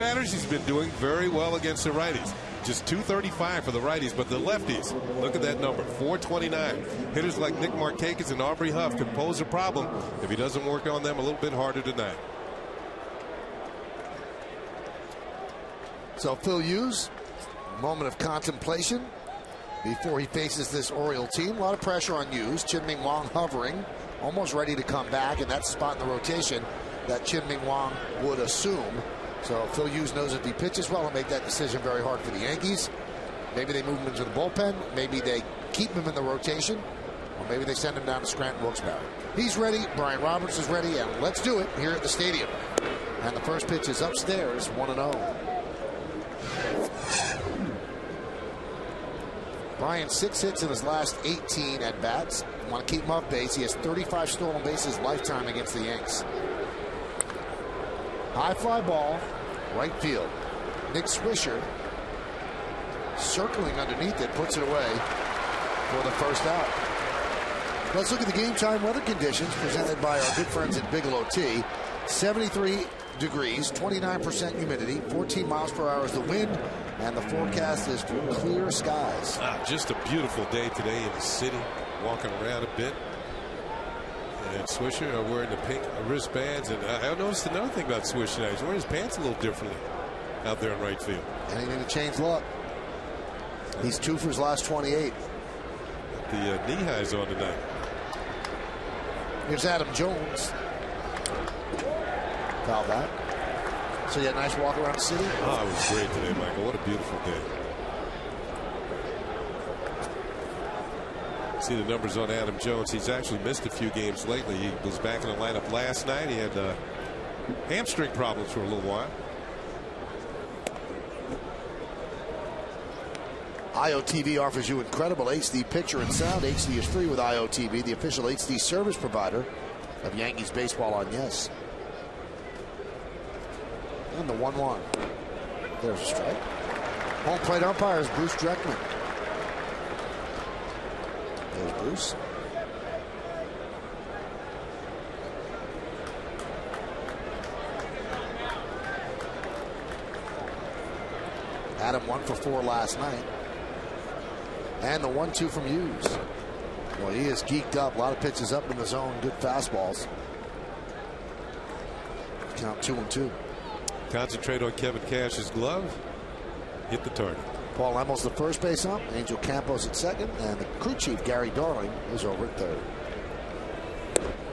Batters, he's been doing very well against the righties. Just 235 for the righties, but the lefties, look at that number, 429. Hitters like Nick Markakis and Aubrey Huff can pose a problem if he doesn't work on them a little bit harder tonight. So Phil Hughes, moment of contemplation before he faces this Oriole team. A lot of pressure on Hughes. Chien-Ming Wang hovering, almost ready to come back, and that's the spot in the rotation that Chien-Ming Wang would assume. So Phil Hughes knows if he pitches well, he'll make that decision very hard for the Yankees. Maybe they move him into the bullpen. Maybe they keep him in the rotation. Or maybe they send him down to Scranton Wilkes-Barre. He's ready. Brian Roberts is ready. And let's do it here at the stadium. And the first pitch is upstairs, 1-0. Brian, 6 hits in his last 18 at-bats. Want to keep him off base. He has 35 stolen bases lifetime against the Yanks. High fly ball, right field. Nick Swisher circling underneath it, puts it away for the first out. Let's look at the game time weather conditions presented by our good friends at Bigelow Tea. 73 degrees, 29% humidity, 14 miles per hour is the wind, and the forecast is for clear skies. Just a beautiful day today in the city. Walking around a bit. And Swisher wearing the pink wristbands. And I noticed another thing about Swisher tonight. He's wearing his pants a little differently out there in right field. Anything to change luck. He's 2 for his last 28. The knee highs on tonight. Here's Adam Jones. Foul back. So you had a nice walk around the city? Oh, it was great today, Michael. What a beautiful day. See the numbers on Adam Jones. He's actually missed a few games lately. He was back in the lineup last night. He had hamstring problems for a little while. IOTV offers you incredible HD picture and sound. HD is free with IOTV, the official HD service provider of Yankees baseball on Yes. And the 1-1. There's a strike. Home plate umpire is Bruce Dreckman. There's Bruce. Adam 1 for 4 last night. And the 1-2 from Hughes. Well, he is geeked up. A lot of pitches up in the zone. Good fastballs. Count 2-2. Concentrate on Kevin Cash's glove. Hit the target. Paul Emmels the first base ump. Angel Campos at second. And the crew chief, Gary Darling, is over at third.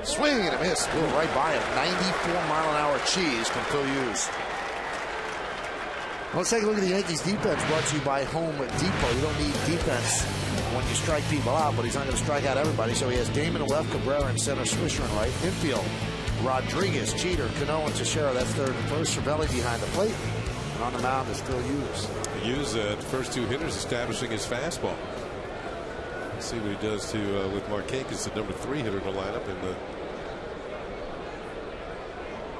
Swing and a miss. Blew right by him. 94-mile-an-hour cheese from Phil Hughes. Let's take a look at the Yankees defense, brought to you by Home Depot. You don't need defense when you strike people out, but he's not going to strike out everybody. So he has Damon in left, Cabrera in center, Swisher in right. Infield, Rodriguez, Jeter, Cano, and Teixeira. That's third and first. Cervelli behind the plate. And on the mound is Phil Hughes. Hughes, the first 2 hitters, establishing his fastball. Let's see what he does with Markakis, the number 3 hitter in the lineup, and the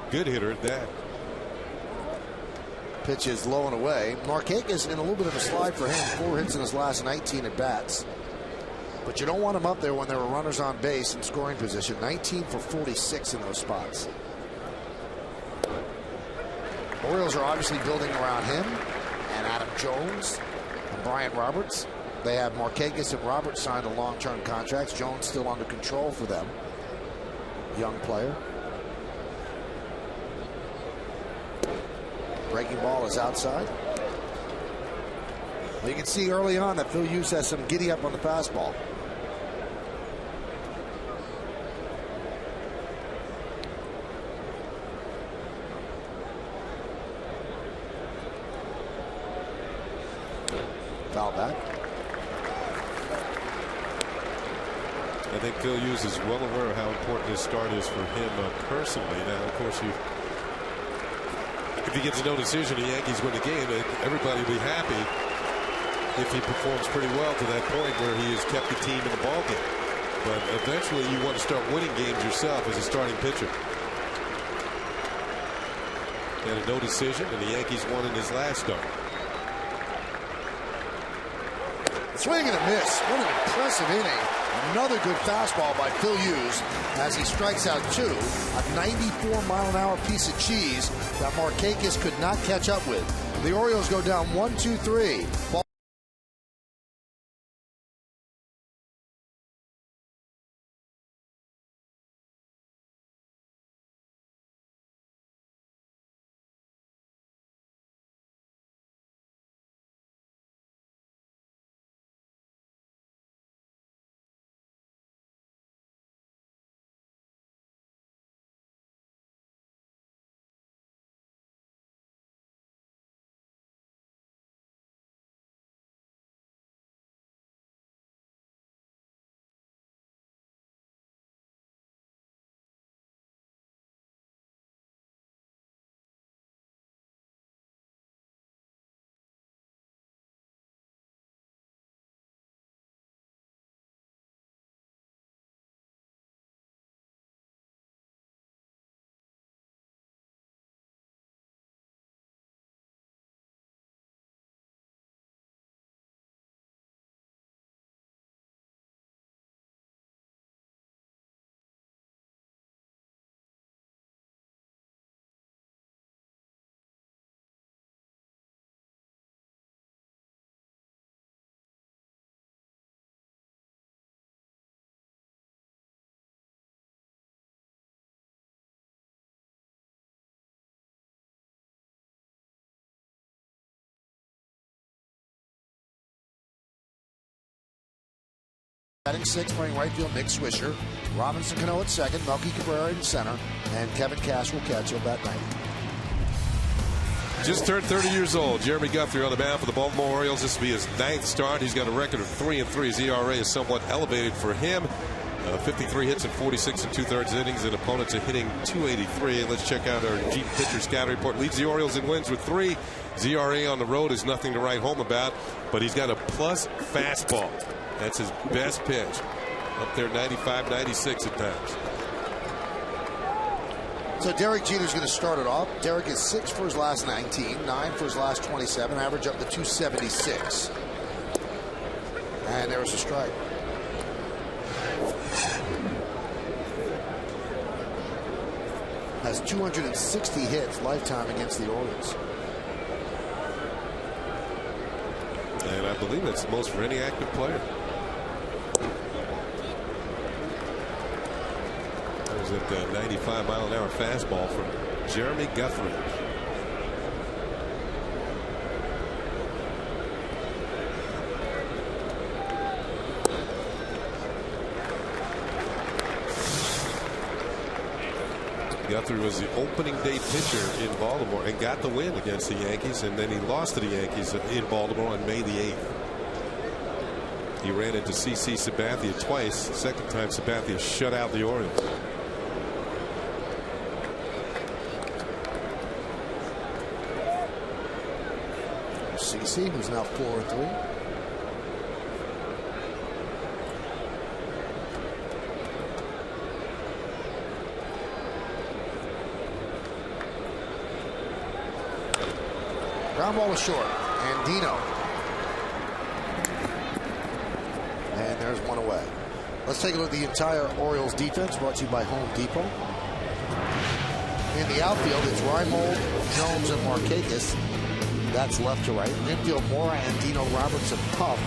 good hitter at that. Pitch is low and away. Markakis in a little bit of a slide for him. 4 hits in his last 19 at bats. But you don't want him up there when there are runners on base in scoring position. 19 for 46 in those spots. Orioles are obviously building around him and Adam Jones and Brian Roberts. They have Markakis and Roberts signed to long-term contracts. Jones still under control for them. Young player. Breaking ball is outside. Well, you can see early on that Phil Hughes has some giddy up on the fastball. Foul back. I think Phil Hughes is well aware of how important this start is for him personally. Now, of course, if he gets a no decision, the Yankees win the game, everybody will be happy if he performs pretty well to that point where he has kept the team in the ballgame. But eventually you want to start winning games yourself as a starting pitcher. He had a no decision, and the Yankees won in his last start. Swing and a miss. What an impressive inning Another good fastball by Phil Hughes as he strikes out 2. A 94-mile-an-hour piece of cheese that Markakis could not catch up with. The Orioles go down 1-2-3. Ball batting 6th, playing right field, Nick Swisher. Robinson Cano at 2nd, Melky Cabrera in center, and Kevin Cash will catch. He'll bat 9th. Just turned 30 years old. Jeremy Guthrie on the mound for the Baltimore Orioles. This will be his 9th start. He's got a record of 3-3. His ERA is somewhat elevated for him. 53 hits in 46 2/3 innings, and opponents are hitting .283. Let's check out our Jeep pitcher scouting report. Leads the Orioles in wins with 3. His ERA on the road is nothing to write home about, but he's got a plus fastball. That's his best pitch. Up there 95, 96 at times. So Derek Jeter's going to start it off. Derek is 6 for his last 19, 9 for his last 27, average up to 276. And there was a strike. Has 260 hits lifetime against the Orioles. And I believe that's the most for any active player. That 95-mile-an-hour fastball from Jeremy Guthrie. Guthrie was the opening day pitcher in Baltimore and got the win against the Yankees, and then he lost to the Yankees in Baltimore on May the 8th. He ran into CC Sabathia twice. Second time Sabathia shut out the Orioles. CC, who's now 4-3. Ground ball is short. And Dino. And there's one away. Let's take a look at the entire Orioles defense, brought to you by Home Depot. In the outfield, it's Reimold, Jones, and Markakis. That's left to right. Infield, Mora and Dino Robertson, Huff.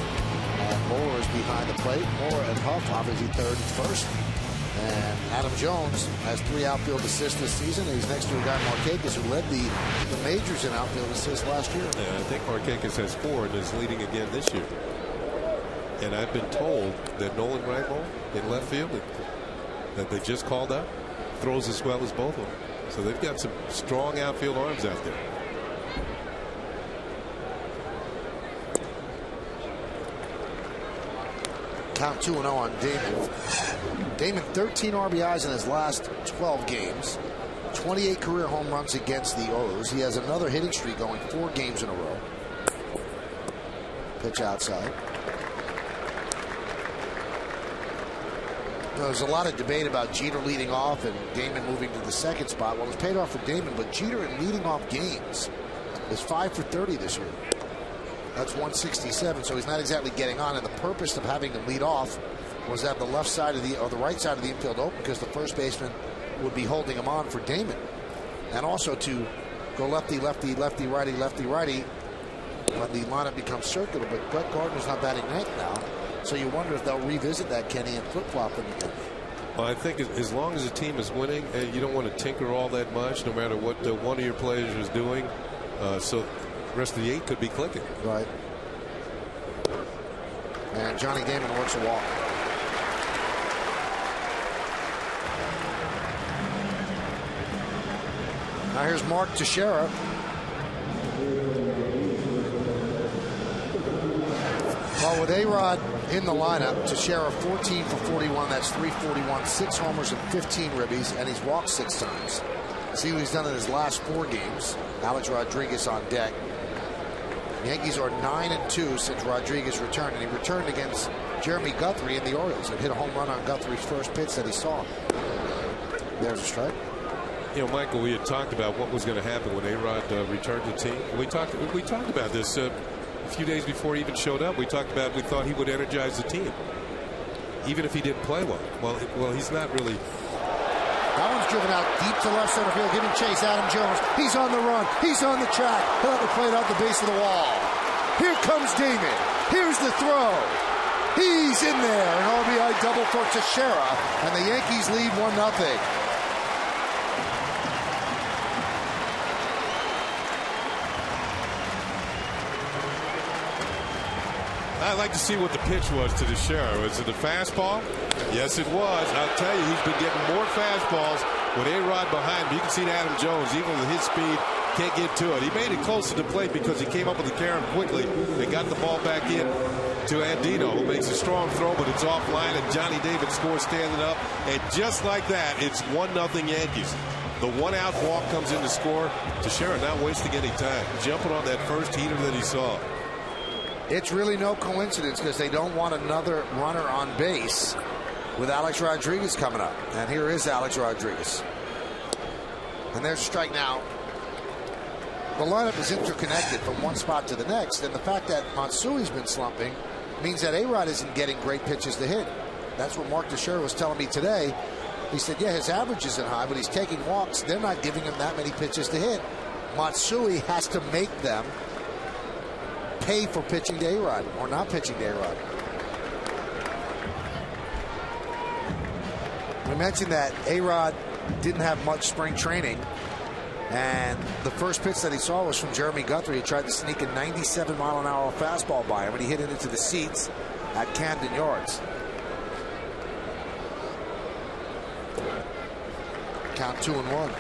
And Moeller is behind the plate. Mora and Huff, obviously 3rd and 1st. And Adam Jones has 3 outfield assists this season. He's next to a guy, Markakis, who led the majors in outfield assists last year. Yeah, I think Markakis has 4 and is leading again this year. And I've been told that Nolan Reimold in left field, that they just called up, throws as well as both of them. So they've got some strong outfield arms out there. Count 2-0 on Damon. Damon 13 RBIs in his last 12 games. 28 career home runs against the O's. He has another hitting streak going 4 games in a row. Pitch outside. There's a lot of debate about Jeter leading off and Damon moving to the 2nd spot. Well, it's paid off for Damon, but Jeter in leading off games is 5 for 30 this year. That's 167, so he's not exactly getting on. And the purpose of having him lead off was have the left side of the or the right side of the infield open because the first baseman would be holding him on for Damon, and also to go lefty, lefty, lefty, righty, lefty, righty when the lineup becomes circular. But Brett Gardner's not batting ninth now, so you wonder if they'll revisit that, Kenny, and flip-flop them again. Well, I think as long as the team is winning, you don't want to tinker all that much, no matter what one of your players is doing. So the rest of the 8 could be clicking. Right. And Johnny Damon works a walk. Now here's Mark Teixeira. Well, with A-Rod in the lineup, Teixeira 14 for 41. That's 341, 6 homers and 15 ribbies, and he's walked 6 times. See what he's done in his last 4 games. Alex Rodriguez on deck. The Yankees are 9-2 since Rodriguez returned, and he returned against Jeremy Guthrie in the Orioles and hit a home run on Guthrie's first pitch that he saw. There's a strike. You know, Michael, we had talked about what was going to happen when A-Rod returned to the team. We talked about this a few days before he even showed up. We talked about we thought he would energize the team, even if he didn't play well. Well, he's not really. That one's driven out deep to left center field, giving chase. Adam Jones. He's on the run. He's on the track. He'll have to play it out the base of the wall. Here comes Damon. Here's the throw. He's in there. An RBI double for Teixeira, and the Yankees lead 1-0. I'd like to see what the pitch was to Teixeira. Was it a fastball? Yes, it was. I'll tell you, he's been getting more fastballs with A-Rod behind him. You can see Adam Jones, even with his speed, can't get to it. He made it close to the plate because he came up with the Karen quickly. They got the ball back in to Andino, who makes a strong throw, but it's offline, and Johnny David scores standing up. And just like that, it's 1-0 Yankees. The one-out walk comes in to score. Teixeira not wasting any time, jumping on that first heater that he saw. It's really no coincidence because they don't want another runner on base with Alex Rodriguez coming up. And here is Alex Rodriguez. And there's a strike now. The lineup is interconnected from one spot to the next, and the fact that Matsui's been slumping means that A-Rod isn't getting great pitches to hit. That's what Mark Teixeira was telling me today. He said, yeah, his average isn't high, but he's taking walks. They're not giving him that many pitches to hit. Matsui has to make them pay for pitching to A-Rod or not pitching to A-Rod. We mentioned that A-Rod didn't have much spring training, and the first pitch that he saw was from Jeremy Guthrie. He tried to sneak a 97-mile-an-hour fastball by him, and he hit it into the seats at Camden Yards. Count 2-1.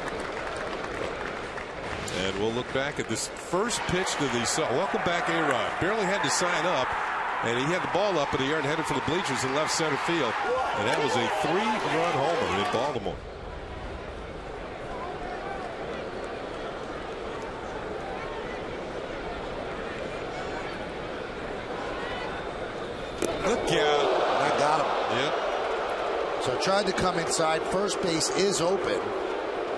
And we'll look back at this first pitch to the welcome back A-Rod. Barely had to sign up, and he had the ball up in the air and headed for the bleachers in left center field. And that was a 3-run homer in Baltimore. Look out. That got him. Yep. So tried to come inside. First base is open.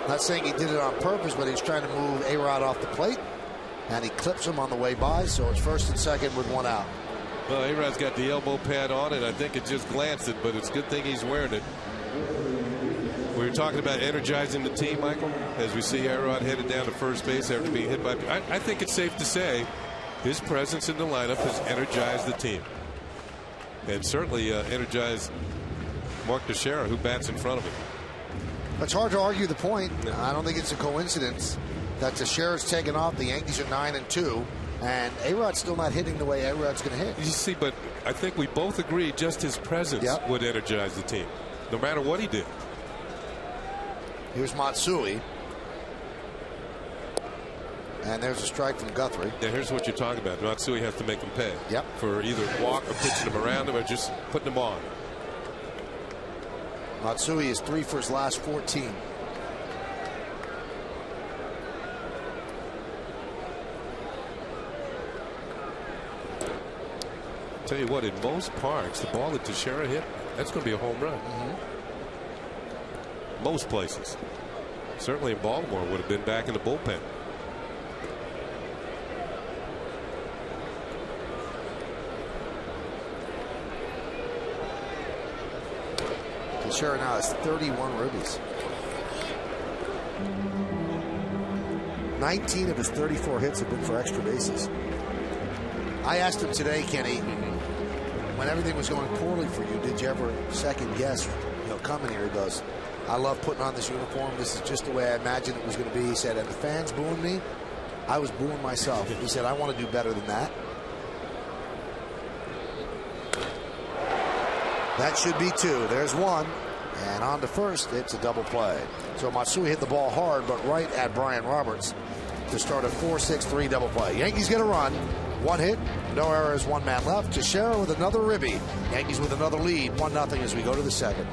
Not saying he did it on purpose, but he's trying to move A-Rod off the plate, and he clips him on the way by, so it's first and second with 1 out. Well, A-Rod's got the elbow pad on, and I think it just glanced it, but it's a good thing he's wearing it. We were talking about energizing the team, Michael, as we see A-Rod headed down to first base after being hit by. I think it's safe to say his presence in the lineup has energized the team, and certainly energized Mark Teixeira, who bats in front of him. It's hard to argue the point. I don't think it's a coincidence that Teixeira's taken off. The Yankees are 9-2, and A-Rod's still not hitting the way A-Rod's going to hit. You see, but I think we both agree just his presence would energize the team, no matter what he did. Here's Matsui. And there's a strike from Guthrie. Yeah, here's what you're talking about. Matsui has to make him pay. Yep. For either walk or pitching him around him or just putting him on. Matsui is 3 for his last 14. Tell you what, in most parks, the ball that Teixeira hit, that's going to be a home run. Most places. Certainly in Baltimore would have been back in the bullpen. Teixeira now has 31 ribbies. 19 of his 34 hits have been for extra bases. I asked him today, Kenny, when everything was going poorly for you, did you ever second guess, coming here? He goes, I love putting on this uniform. This is just the way I imagined it was going to be. He said, and the fans booing me, I was booing myself. He said, I want to do better than that. That should be 2. There's 1. And on to first, it's a double play. So Matsui hit the ball hard, but right at Brian Roberts to start a 4-6-3 double play. Yankees get a run. 1 hit, no errors, 1 man left. Teixeira with another ribby. Yankees with another lead, 1-0 as we go to the 2nd.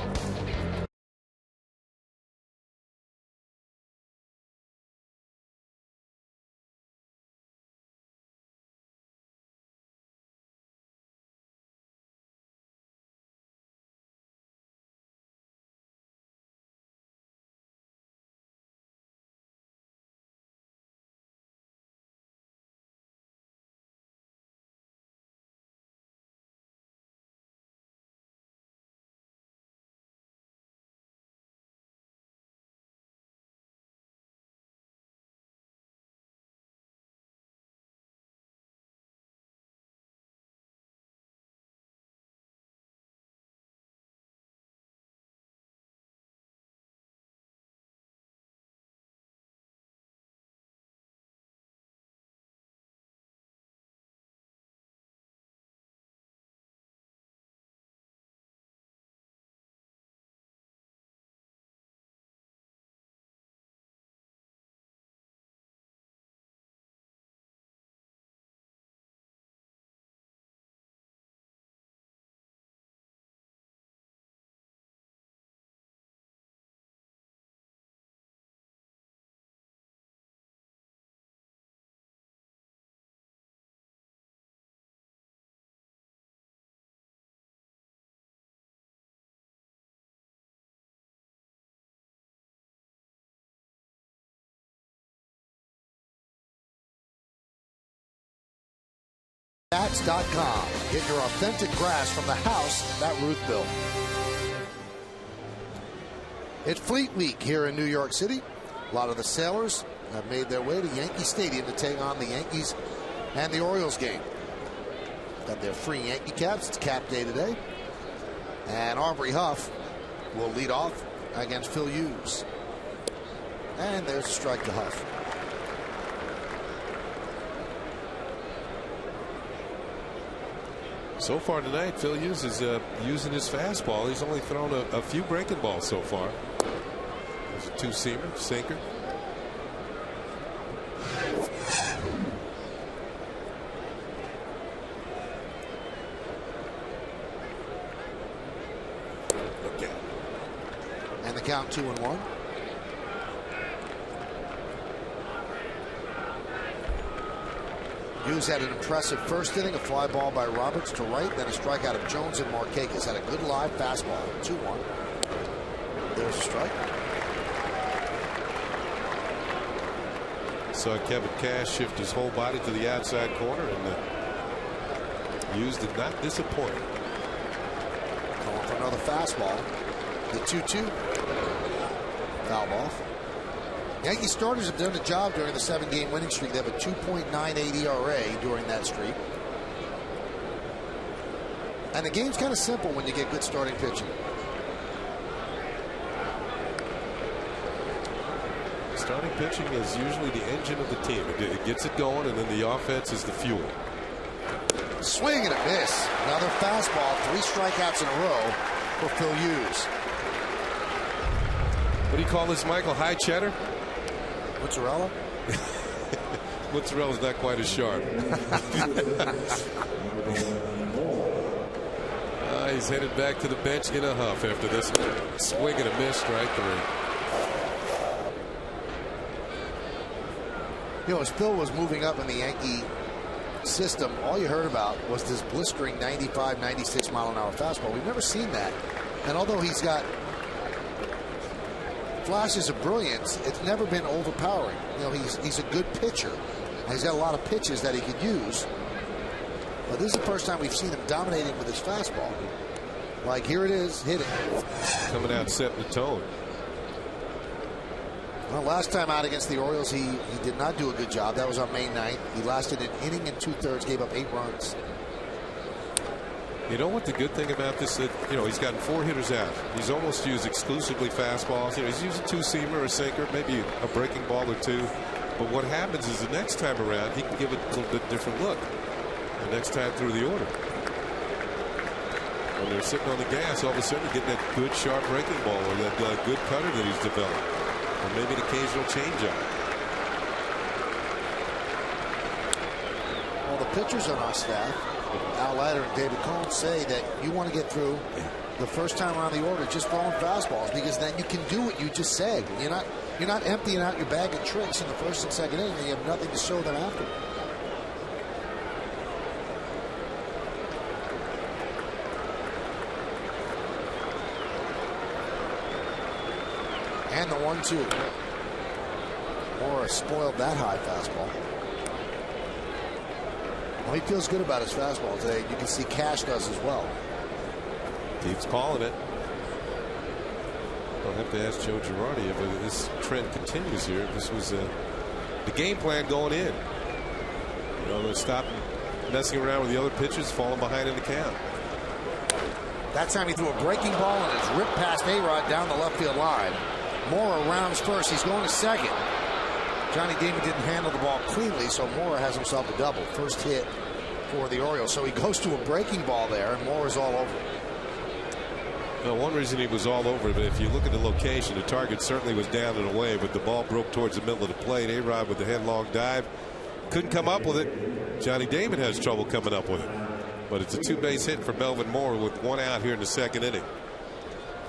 Bats.com. Get your authentic grass from the house that Ruth built. It's Fleet Week here in New York City. A lot of the sailors have made their way to Yankee Stadium to take on the Yankees and the Orioles game. Got their free Yankee caps. It's cap day today. And Aubrey Huff will lead off against Phil Hughes. And there's a strike to Huff. So far tonight, Phil Hughes is using his fastball. He's only thrown a few breaking balls so far. There's a 2-seamer, sinker. Okay. And the count 2-1. Hughes had an impressive first inning, a fly ball by Roberts to right, then a strikeout of Jones and Markakis. Had a good live fastball. 2-1. There's a strike. Saw Kevin Cash shift his whole body to the outside corner, and Hughes did not disappoint. Calling for another fastball. The 2-2. Foul off. Yankee starters have done a job during the 7-game winning streak. They have a 2.98 ERA during that streak. And the game's kind of simple when you get good starting pitching. Starting pitching is usually the engine of the team. It gets it going, and then the offense is the fuel. Swing and a miss. Another fastball. 3 strikeouts in a row for Phil Hughes. What do you call this, Michael? High cheddar? Mozzarella? Mozzarella's not quite as sharp. He's headed back to the bench in a huff after this swing and a miss, strike 3. As Phil was moving up in the Yankee system, all you heard about was this blistering 95, 96 mile an hour fastball. We've never seen that. And although he's got flashes of brilliance, it's never been overpowering. He's a good pitcher. And he's got a lot of pitches that he could use. But this is the first time we've seen him dominating with his fastball. Like, here it is, hit it. Coming out setting the tone. Well, last time out against the Orioles, he did not do a good job. That was on May 9th. He lasted an inning and 2/3, gave up 8 runs. You know what the good thing about this is? You know, he's gotten 4 hitters out. He's almost used exclusively fastballs. You know, he's using 2-seamer or sinker, maybe a breaking ball or 2. But what happens is the next time around, he can give it a little bit different look. The next time through the order. When they're sitting on the gas, all of a sudden you get that good sharp breaking ball or that good cutter that he's developed. Or maybe an occasional changeup. Well, the pitchers on our staff, Al Leiter and David Cohn, say that you want to get through the first time around the order just throwing fastballs, because then you can do what you just said. You're not emptying out your bag of tricks in the first and second inning, and you have nothing to show them after. And the 1-2. Mora spoiled that high fastball. Well, he feels good about his fastball today. You can see Cash does as well. Keeps calling it. I'll have to ask Joe Girardi if this trend continues here. If this was the game plan going in. You know, they're stopping messing around with the other pitchers, falling behind in the count. That time he threw a breaking ball and it's ripped past A-Rod down the left field line. Mora rounds first. He's going to second. Johnny Damon didn't handle the ball cleanly, so Mora has himself a double. First hit for the Orioles. So he goes to a breaking ball there, and Mora's all over it. Now, one reason he was all over it, but if you look at the location, the target certainly was down and away, but the ball broke towards the middle of the plate. A-Rod with the headlong dive couldn't come up with it. Johnny Damon has trouble coming up with it. But it's a 2-base hit for Melvin Mora with 1 out here in the second inning.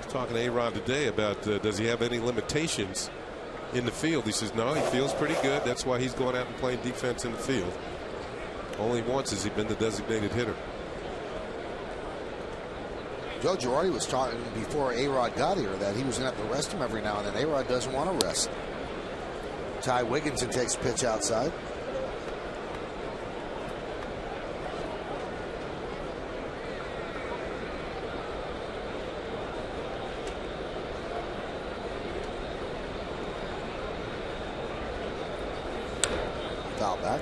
Talking to A-Rod today about does he have any limitations in the field. He says no, he feels pretty good. That's why he's going out and playing defense in the field. Only once has he been the designated hitter. Joe Girardi was talking before A-Rod got here that he was going to have to rest him every now and then. A-Rod doesn't want to rest. Ty Wigginson takes a pitch outside. Foul back.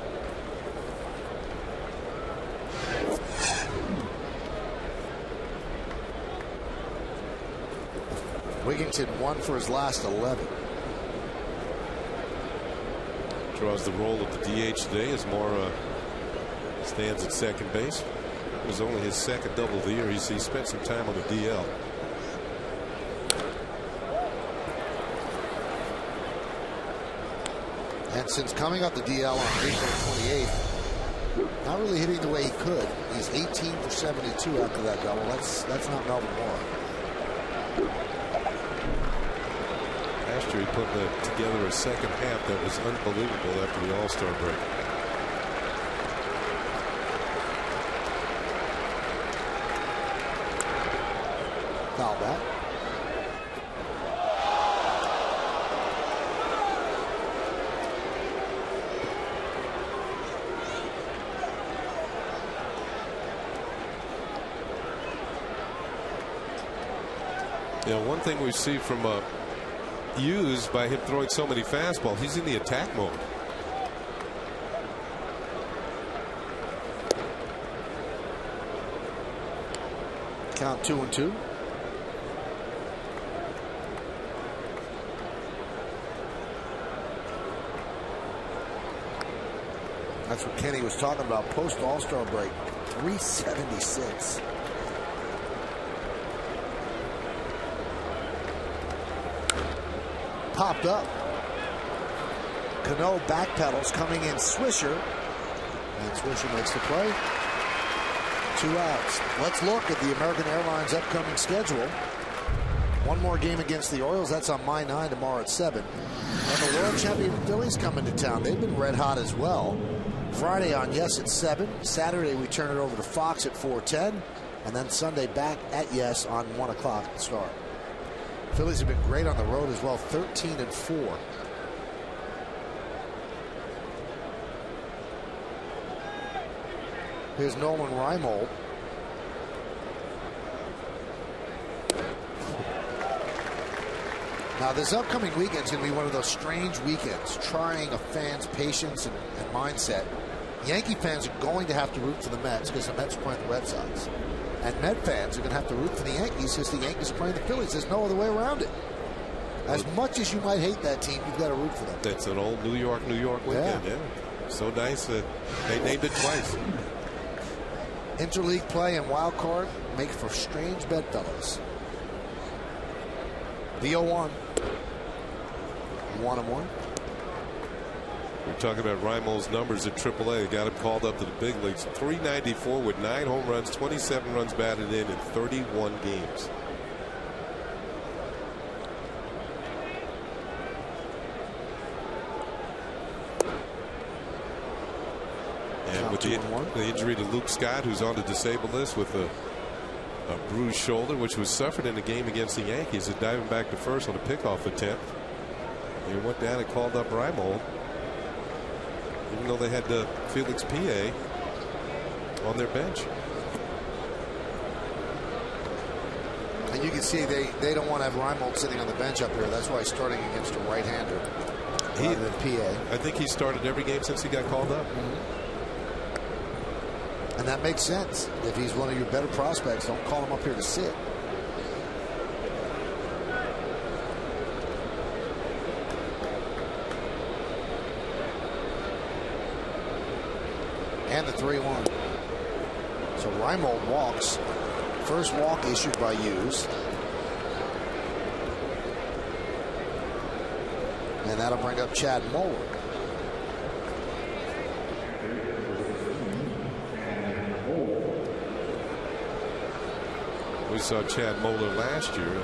Wigginton won for his last 11. Draws the role of the DH today as Mora stands at second base. It was only his second double of the year. He spent some time on the DL. And since coming off the DL on April 28th, not really hitting the way he could. He's 18 for 72 after that double. That's not Melvin Mora. Last year he put together a second half that was unbelievable after the All-Star break. Foul back. You know, one thing we see from Hughes by him throwing so many fastballs, he's in the attack mode. Count 2-2. That's what Kenny was talking about post All-Star break. 376. Popped up. Cano backpedals, coming in Swisher. And Swisher makes the play. 2 outs. Let's look at the American Airlines upcoming schedule. One more game against the Orioles. That's on May 9 tomorrow at 7. And the world champion Phillies coming to town. They've been red hot as well. Friday on Yes at 7. Saturday we turn it over to Fox at 4:10. And then Sunday back at Yes on 1 o'clock start. Phillies have been great on the road as well, 13-4. Here's Nolan Reimold. Now, this upcoming weekend is going to be one of those strange weekends, trying a fan's patience and mindset. Yankee fans are going to have to root for the Mets because the Mets are playing the Red Sox. And Met fans are going to have to root for the Yankees because the Yankees are playing the Phillies. There's no other way around it. As much as you might hate that team, you've got to root for them. That's an old New York weekend, yeah. So nice that they named it twice. Interleague play and wild card make for strange bedfellows. The 0-1. 1-1. We're talking about Reimold's numbers at AAA. Got him called up to the big leagues. 394 with 9 home runs, 27 runs batted in 31 games. And with the injury to Luke Scott, who's on the disabled list with a bruised shoulder, which was suffered in the game against the Yankees, and diving back to first on a pickoff attempt. He went down and called up Reimold, even though they had Felix P.A. on their bench. And you can see they don't want to have Reimold sitting on the bench up here. That's why he's starting against a right-hander rather than P.A. I think he started every game since he got called up. And that makes sense. If he's one of your better prospects, don't call him up here to sit. And the 3-1. So Reimold walks. First walk issued by Hughes. And that'll bring up Chad Moeller. We saw Chad Moeller last year in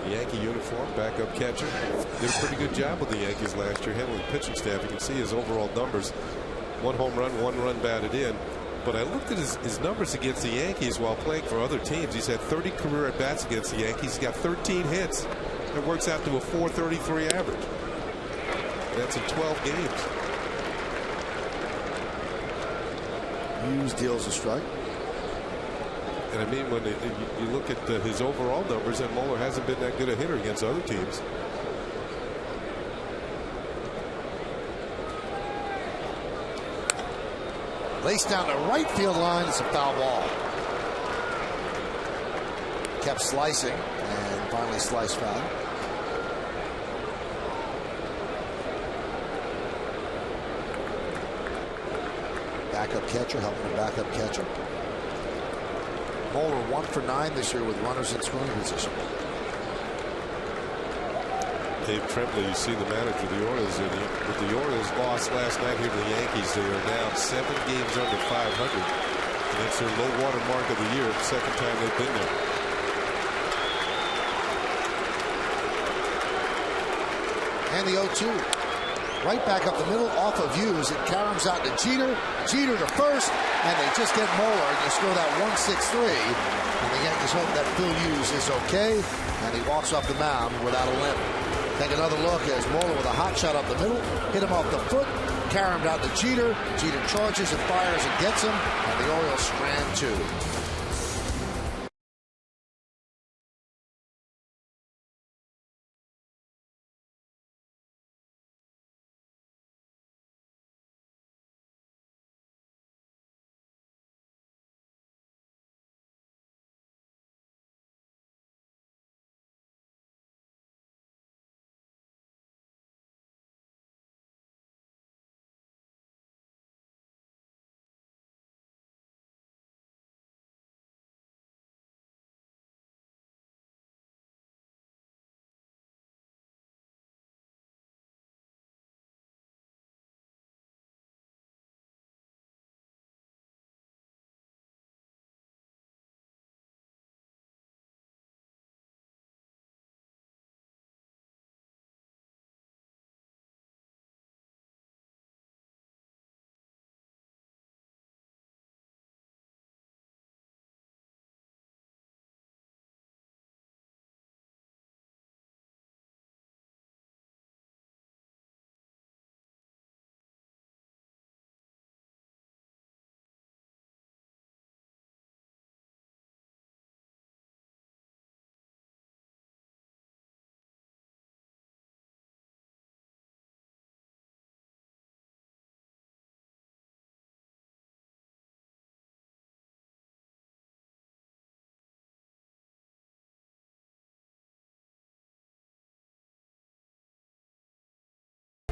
the Yankee uniform, backup catcher. Did a pretty good job with the Yankees last year, handling the pitching staff. You can see his overall numbers: 1 home run, 1 run batted in. But I looked at his numbers against the Yankees while playing for other teams. He's had 30 career at bats against the Yankees. He's got 13 hits. It works out to a .433 average. That's in 12 games. Hughes deals a strike. And I mean, when you look at his overall numbers, and Moeller hasn't been that good a hitter against other teams. Laced down the right field line. It's a foul ball. Kept slicing and finally sliced foul. Backup catcher, helping the backup catcher. Moeller 1 for 9 this year with runners in scoring position. Dave Tremblay, you see the manager of the Orioles. With the Orioles lost last night here to the Yankees, they are now 7 games under 500. And it's their low water mark of the year. Second time they've been there. And the 0-2. Right back up the middle, off of Hughes. It caroms out to Jeter. Jeter to first, and they just get Moeller and they score that 1-6-3. And the Yankees hope that Phil Hughes is okay, and he walks off the mound without a limp. Take another look as Moeller with a hot shot up the middle, hit him off the foot, caromed out to Jeter. Jeter charges and fires and gets him, and the Orioles strand 2.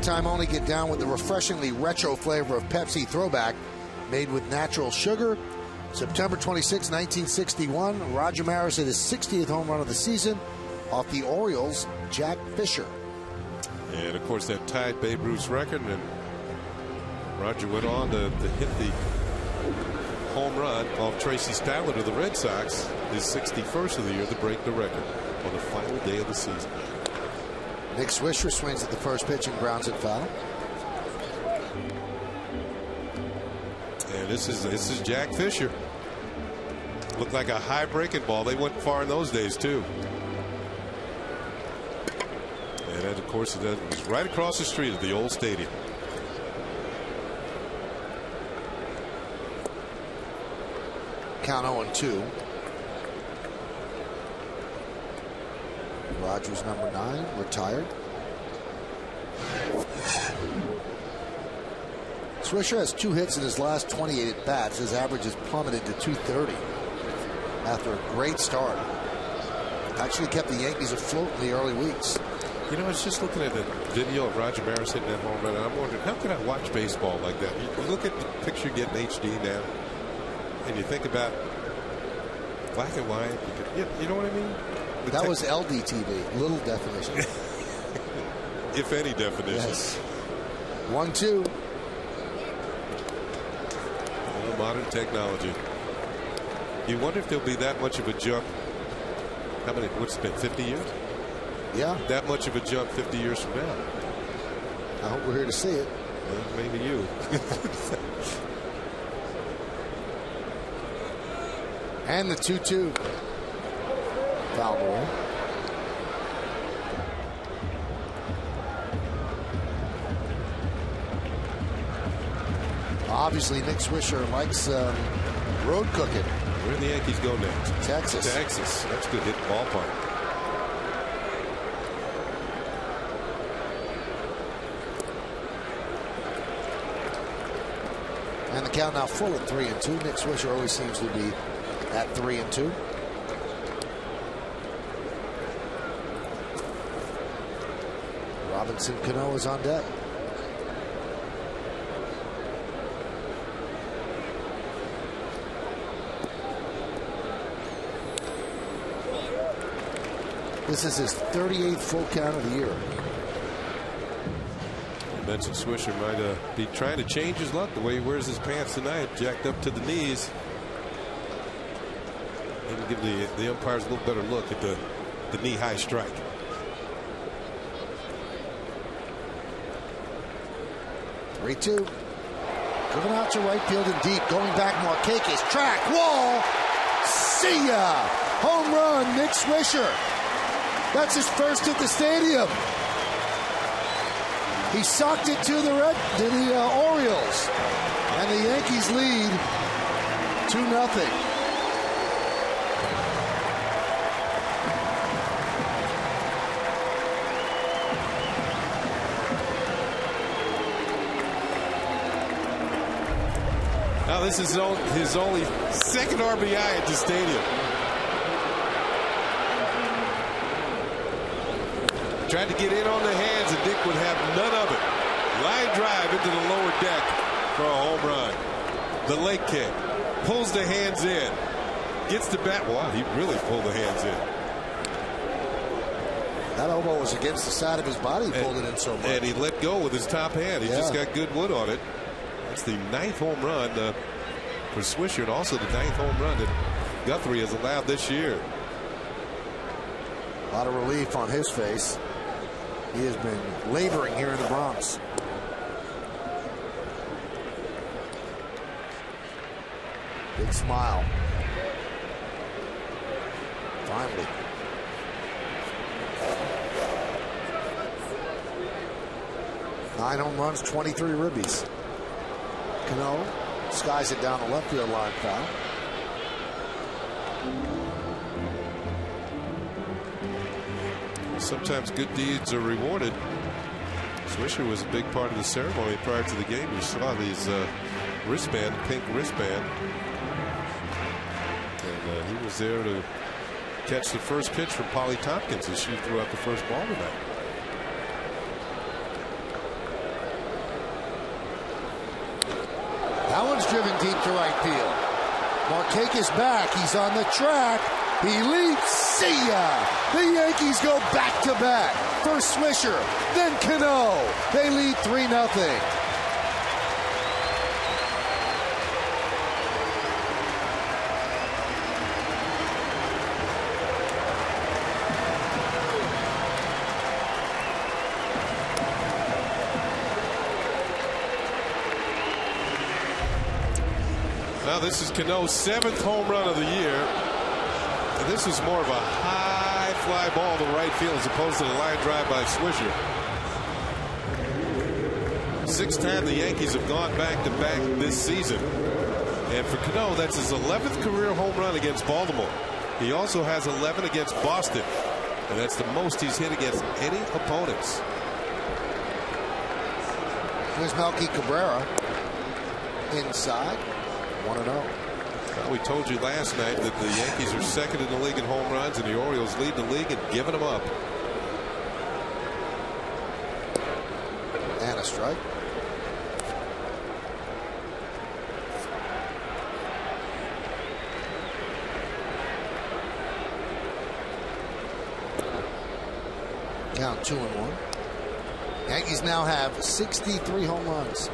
time only, get down with the refreshingly retro flavor of Pepsi Throwback, made with natural sugar. September 26, 1961, Roger Maris hit his 60th home run of the season off the Orioles' Jack Fisher. And, of course, that tied Babe Ruth's record, and Roger went on to hit the home run off Tracy Statler to the Red Sox, his 61st of the year, to break the record on the final day of the season. Nick Swisher swings at the first pitch and grounds it foul. And this is Jack Fisher. Looked like a high breaking ball. They went far in those days too. And then, of course, it was right across the street at the old stadium. Count 0-2. Rogers, number 9, retired. Swisher has 2 hits in his last 28 at bats. His average has plummeted to 230 after a great start. Actually kept the Yankees afloat in the early weeks. You know, I was just looking at the video of Roger Maris hitting that home run, and I'm wondering, how could I watch baseball like that? You look at the picture getting HD now, and you think about black and white. You know what I mean? That was LDTV, little definition. If any definition. Yes. 1-2. Well, modern technology. You wonder if there'll be that much of a jump. How many? What's it been? 50 years? Yeah. That much of a jump 50 years from now. I hope we're here to see it. Well, maybe you. And the 2-2. Foul ball. Obviously, Nick Swisher likes road cooking. Where do the Yankees go next? Texas. Texas. That's good hit ballpark. And the count now full at 3-2. Nick Swisher always seems to be at 3-2. Robinson Cano is on deck. This is his 38th full count of the year. Benson Swisher might be trying to change his luck the way he wears his pants tonight, jacked up to the knees. Maybe give the umpires a little better look at the knee-high strike. Driven out to right field and deep. Going back, Markakis. Track, wall. See ya. Home run, Nick Swisher. That's his first at the stadium. He socked it to the Orioles. And the Yankees lead 2-0. Now this is his only second RBI at the stadium. Tried to get in on the hands, and Dick would have none of it. Line drive into the lower deck for a home run. The leg kick. Pulls the hands in. Gets the bat. Wow, he really pulled the hands in. That elbow was against the side of his body. He pulled it in so much. And he let go with his top hand. He just got good wood on it. That's the 9th home run for Swisher, and also the 9th home run that Guthrie has allowed this year. A lot of relief on his face. He has been laboring here in the Bronx. Big smile. Finally. Nine home runs, 23 ribbies. Cano skies it down the left field line foul. Sometimes good deeds are rewarded. Swisher was a big part of the ceremony prior to the game. You saw these wristband, pink wristband. And he was there to catch the first pitch from Polly Tompkins as she threw out the first ball tonight. That one's driven deep to right field. Markakis back. He's on the track. He leaps. See ya! The Yankees go back-to-back. First Swisher, then Cano. They lead 3-0. Now this is Cano's 7th home run of the year. And this is more of a high fly ball to right field as opposed to the line drive by Swisher. 6th time the Yankees have gone back-to-back this season. And for Cano, that's his 11th career home run against Baltimore. He also has 11 against Boston. And that's the most he's hit against any opponents. Here's Melky Cabrera inside. 1-0. Well, we told you last night that the Yankees are second in the league in home runs, and the Orioles lead the league in giving them up. And a strike. Count 2-1. Yankees now have 63 home runs.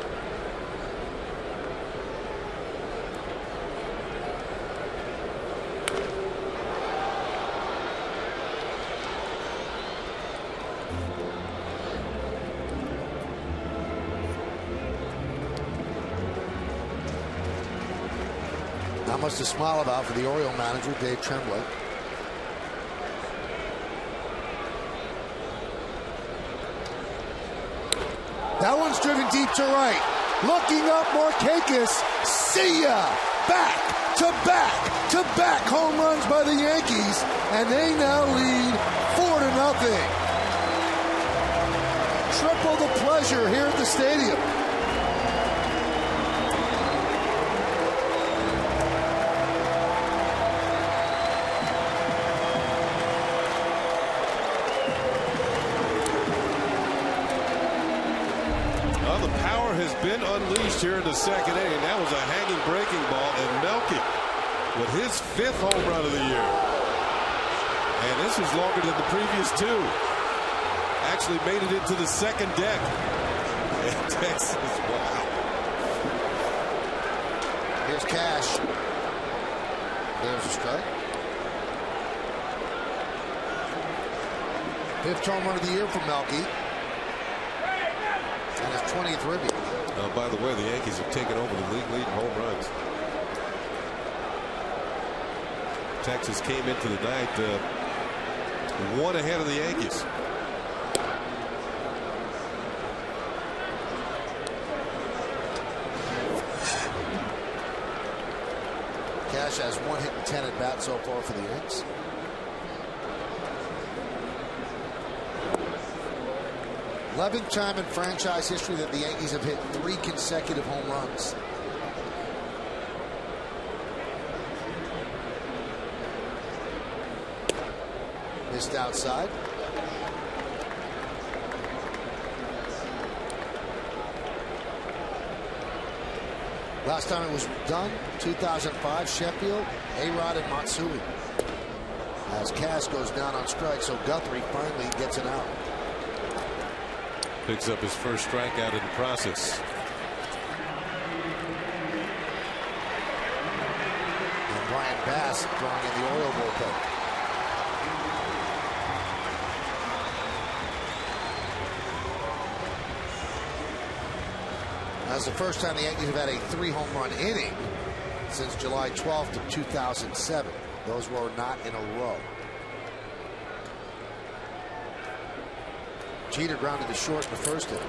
Not much to smile about for the Oriole manager, Dave Tremblay. That one's driven deep to right. Looking up, Markakis. See ya! Back-to-back home runs by the Yankees, and they now lead 4-0. Triple the pleasure here at the stadium. Has been unleashed here in the second inning. That was a hanging breaking ball, and Melky with his 5th home run of the year. And this was longer than the previous 2. Actually made it into the second deck. And Texas, wow. Here's Cash. There's a strike. 5th home run of the year for Melky. And his 20th ribby. By the way, the Yankees have taken over the league lead in home runs. Texas came into the night 1 ahead of the Yankees. Cash has 1 hit and 10 at bat so far for the Yanks. Eleventh time in franchise history that the Yankees have hit 3 consecutive home runs. Missed outside. Last time it was done, 2005, Sheffield, A-Rod and Matsui. As Cass goes down on strike, so Guthrie finally gets an out. Picks up his first strikeout in the process. And Brian Bass throwing in the Oriole bullpen. That's the first time the Yankees have had a 3-home run inning since July 12th of 2007. Those were not in a row. Jeter grounded to short in the first inning.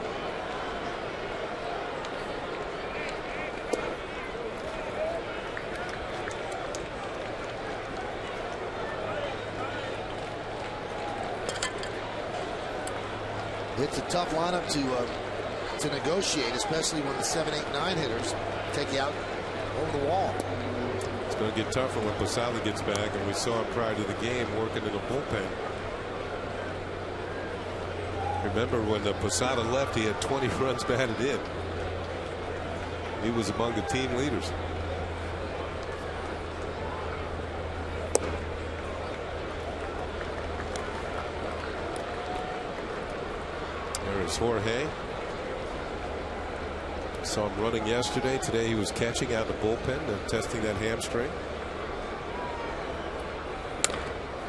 It's a tough lineup to negotiate, especially when the 7, 8, 9 hitters take you out over the wall. It's going to get tougher when Posada gets back, and we saw him prior to the game working in a bullpen. Remember when Posada left, he had 20 runs batted in. He was among the team leaders. There's Jorge. Saw him running yesterday. Today he was catching out in the bullpen and testing that hamstring.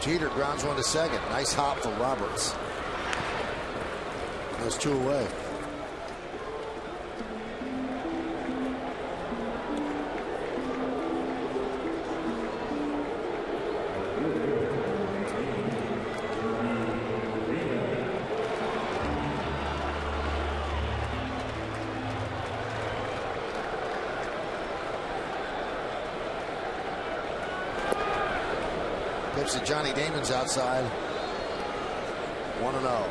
Jeter grounds one to second. Nice hop for Roberts. Those two away. Pitch to Johnny Damon's outside. 1-0.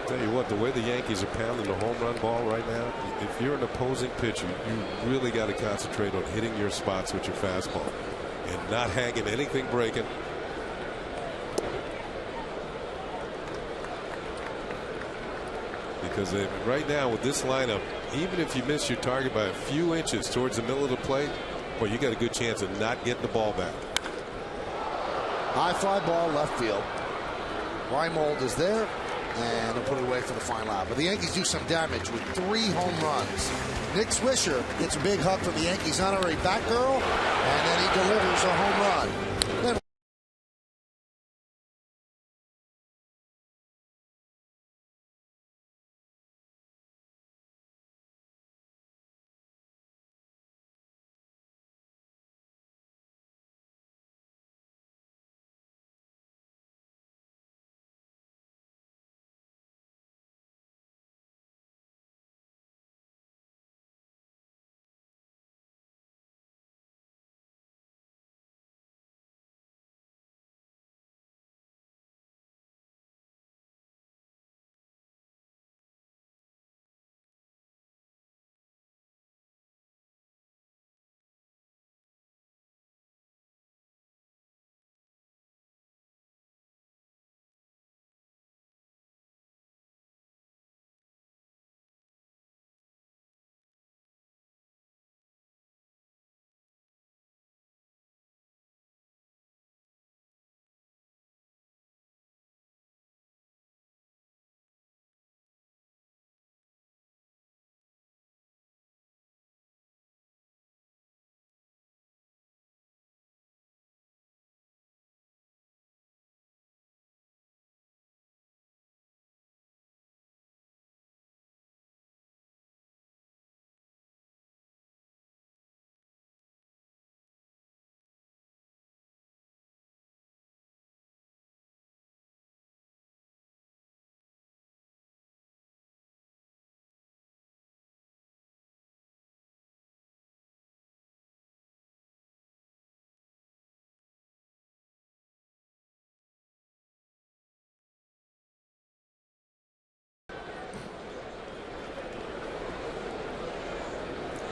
Tell you what, the way the Yankees are pounding the home run ball right now, if you're an opposing pitcher, you really got to concentrate on hitting your spots with your fastball and not hanging anything breaking. Because right now with this lineup, even if you miss your target by a few inches towards the middle of the plate, well, you got a good chance of not getting the ball back. High fly ball left field. Reimold is there, and they'll put it away for the final out. But the Yankees do some damage with 3 home runs. Nick Swisher gets a big hug from the Yankees honorary Batgirl, and then he delivers a home run. Then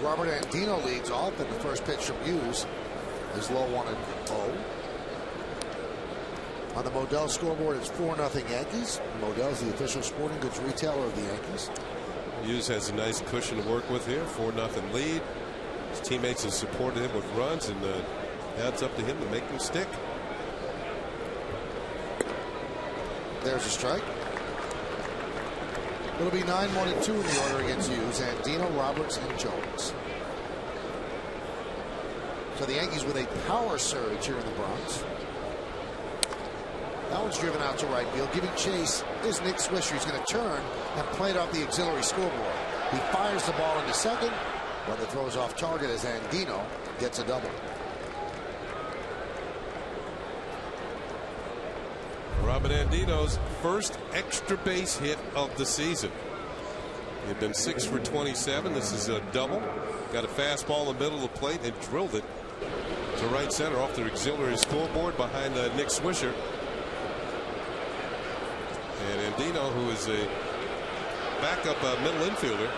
Robert Andino leads off, and the first pitch from Hughes is low 1-0. On the Modell scoreboard, it's 4-0 Yankees. Modell's the official sporting goods retailer of the Yankees. Hughes has a nice cushion to work with here. 4-0 lead. His teammates have supported him with runs, and now it's up to him to make them stick. There's a strike. It'll be 9-1-2 in the order against Hughes, Andino, Roberts, and Jones. So the Yankees with a power surge here in the Bronx. That one's driven out to right field. Giving chase is Nick Swisher. He's going to turn and play it off the auxiliary scoreboard. He fires the ball into second, but the throw is off target as Andino gets a double. Robert Andino's first extra base hit of the season. He'd been 6 for 27. This is a double. Got a fastball in the middle of the plate and drilled it to right center off the auxiliary scoreboard behind Nick Swisher. And Andino, who is a backup middle infielder,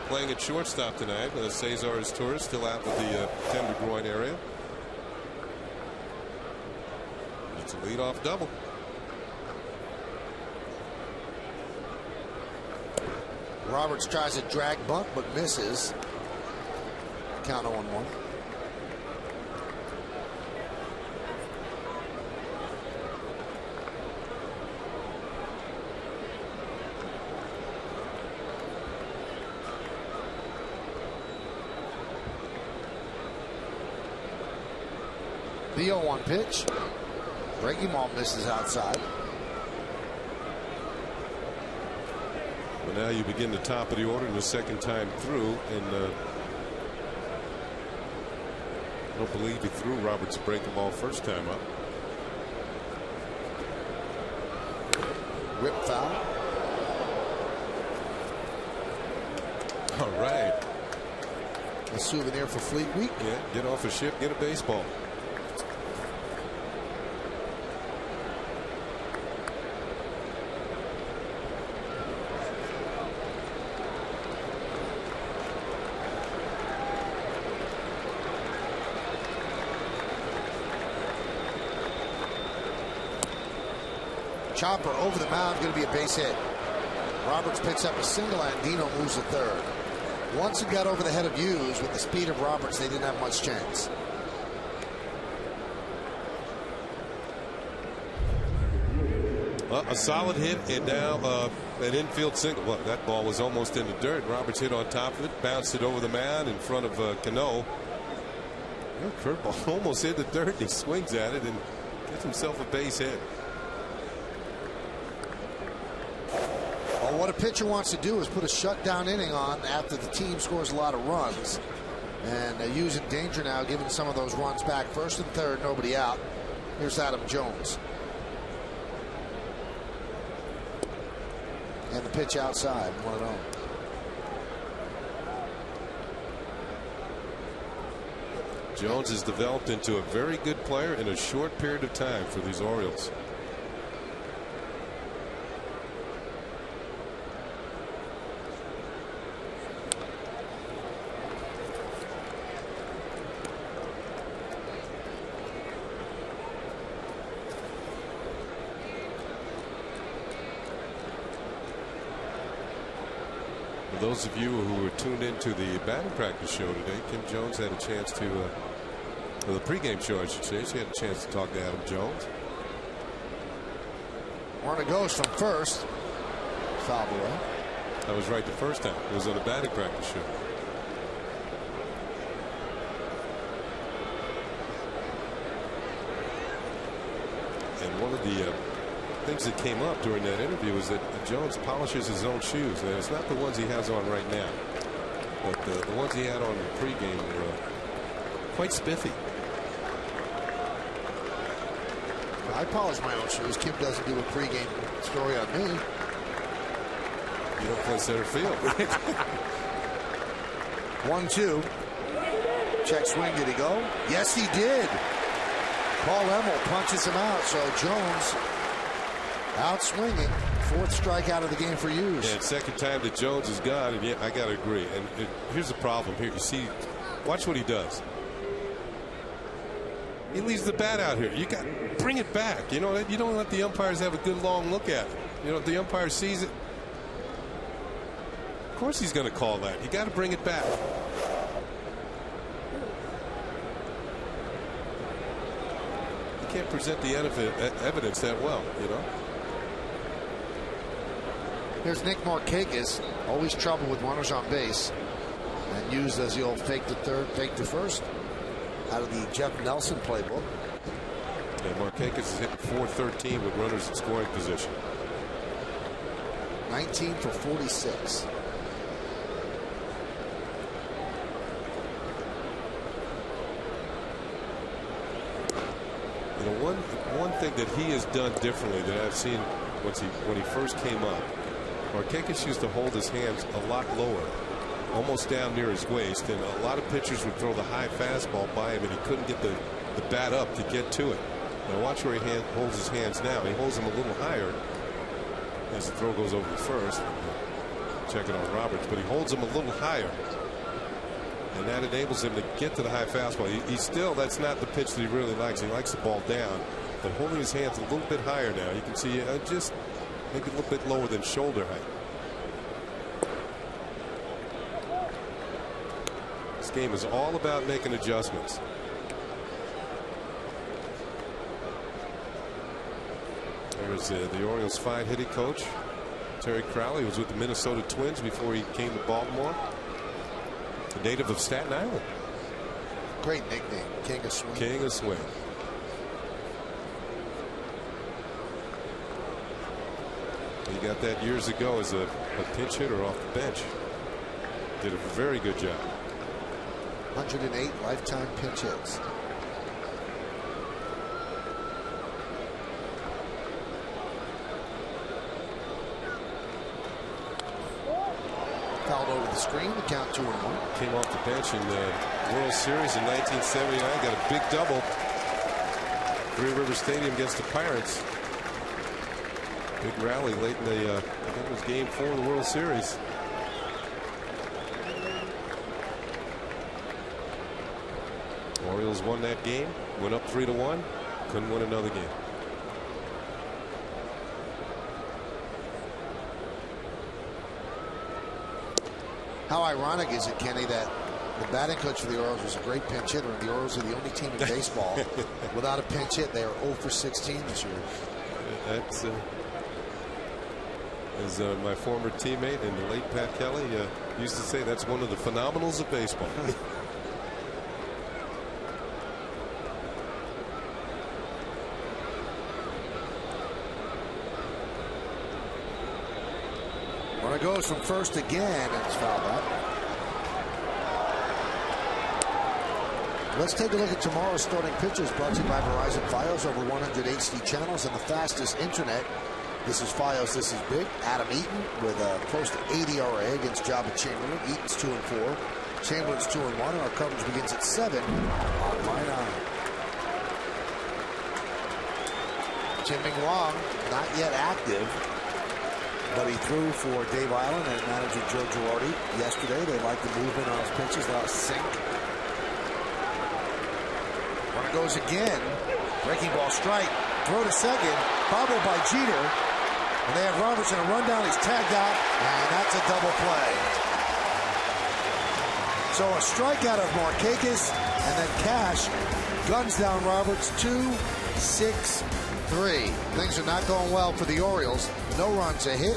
playing at shortstop tonight. Cesar Torres still out with the tender groin area. It's a leadoff double. Roberts tries a drag bunt but misses. Count 0-1. The 0-1 pitch. Breaking ball misses outside. Well, now you begin the top of the order in the second time through, and I don't believe he threw Roberts a breaking ball first time up. Rip foul. All right. A souvenir for Fleet Week. Yeah, get off a ship, get a baseball. Chopper over the mound, going to be a base hit. Roberts picks up a single and Dino moves to third. Once it got over the head of Hughes, with the speed of Roberts, they didn't have much chance. Well, a solid hit, and now an infield single. Well, that ball was almost in the dirt. Roberts hit on top of it, bounced it over the mound in front of Cano. Curveball almost hit the dirt. He swings at it and gets himself a base hit. Well, what a pitcher wants to do is put a shutdown inning on after the team scores a lot of runs. And Hughes in danger now, giving some of those runs back. First and third, nobody out. Here's Adam Jones. And the pitch outside, 1-0. Jones has developed into a very good player in a short period of time for these Orioles. For those of you who were tuned into the batting practice show today, Kim Jones had a chance to, or the pregame show I should say, she had a chance to talk to Adam Jones. Warner goes from first. Foul away. I was right the first time. It was on the batting practice show. And one of the things that came up during that interview is that Jones polishes his own shoes. And it's not the ones he has on right now, but the ones he had on in the pregame were quite spiffy. I polish my own shoes. Kim doesn't do a pregame story on me. You don't play center field. 1-2. Check swing. Did he go? Yes, he did. Paul Emmel punches him out. So Jones out swinging. Fourth strikeout of the game for Hughes. Yeah, second time that Jones is gone, and yeah, I got to agree. And here's the problem here. You see, watch what he does. He leaves the bat out here. You got bring it back. You know, you don't let the umpires have a good long look at it. You know, if the umpire sees it, of course he's going to call that. You got to bring it back. You can't present the evidence that well, you know. Here's Nick Markakis, always trouble with runners on base, and Hughes does the old fake to third, fake to first, out of the Jeff Nelson playbook. And Markakis is hitting .413 with runners in scoring position. 19 for 46. You know, one thing that he has done differently that I've seen when he first came up, Markakis used to hold his hands a lot lower, almost down near his waist, and a lot of pitchers would throw the high fastball by him, and he couldn't get the bat up to get to it. Now watch where he holds his hands now. He holds them a little higher as the throw goes over the first. Check it on Roberts, but he holds them a little higher, and that enables him to get to the high fastball. He still, that's not the pitch that he really likes. He likes the ball down, but holding his hands a little bit higher now. You can see just maybe a little bit lower than shoulder height. This game is all about making adjustments. There's the Orioles fine hitting coach, Terry Crowley, was with the Minnesota Twins before he came to Baltimore. A native of Staten Island. Great nickname, King of Swing. King of Swing. He got that years ago as a pinch hitter off the bench. Did a very good job. 108 lifetime pinch hits. Fouled over the screen to count 2-1. Came off the bench in the World Series in 1979. Got a big double. Three River Stadium against the Pirates. Big rally late in the, I think it was game 4 of the World Series. Orioles won that game. Went up 3-1. Couldn't win another game. How ironic is it, Kenny, that the batting coach for the Orioles was a great pinch hitter, and the Orioles are the only team in baseball without a pinch hit. They are 0 for 16 this year. That's as my former teammate and the late Pat Kelly used to say, that's one of the phenomenals of baseball. Runner goes from first again, and it's fouled out. Let's take a look at tomorrow's starting pitchers, brought to you by Verizon Fios, over 100 HD channels and the fastest internet. This is Fios, this is big. Adam Eaton with a close to 80 ERA against Jabba Chamberlain. Eaton's 2-4. Chamberlain's 2-1, and our coverage begins at 7 on line 9. Chien-Ming Wang, not yet active, but he threw for Dave Island and manager Joe Girardi yesterday. They like the movement on his pitches, a lot of sink. Runner goes again. Breaking ball strike. Throw to second. Bobbled by Jeter. And they have Robertson a run down. He's tagged out. And that's a double play. So a strikeout of Markakis. And then Cash guns down Roberts. 2-6-3. Things are not going well for the Orioles. No runs, a hit.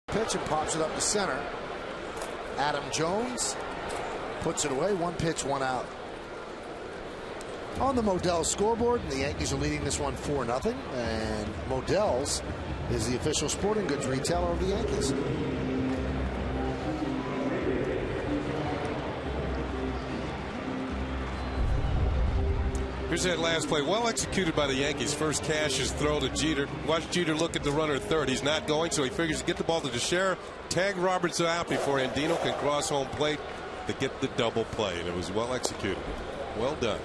Pitch and pops it up to center. Adam Jones puts it away. 1 pitch, 1 out. On the Modell's scoreboard, the Yankees are leading this one 4-0. And Modell's is the official sporting goods retailer of the Yankees. Here's that last play. Well executed by the Yankees. First Cash's throw to Jeter. Watch Jeter look at the runner at third. He's not going, so he figures to get the ball to Teixeira. Tag Roberts out before Andino can cross home plate to get the double play. And it was well executed. Well done.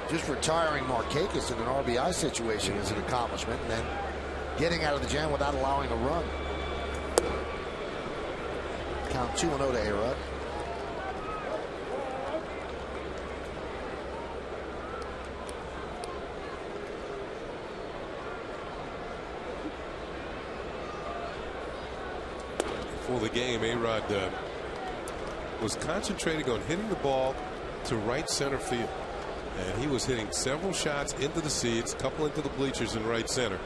Just retiring Markakis in an RBI situation is an accomplishment, and then getting out of the jam without allowing a run. Count 2-0 to A-Rod. Before the game, A-Rod was concentrating on hitting the ball to right center field. And he was hitting several shots into the seats, a couple into the bleachers in right center.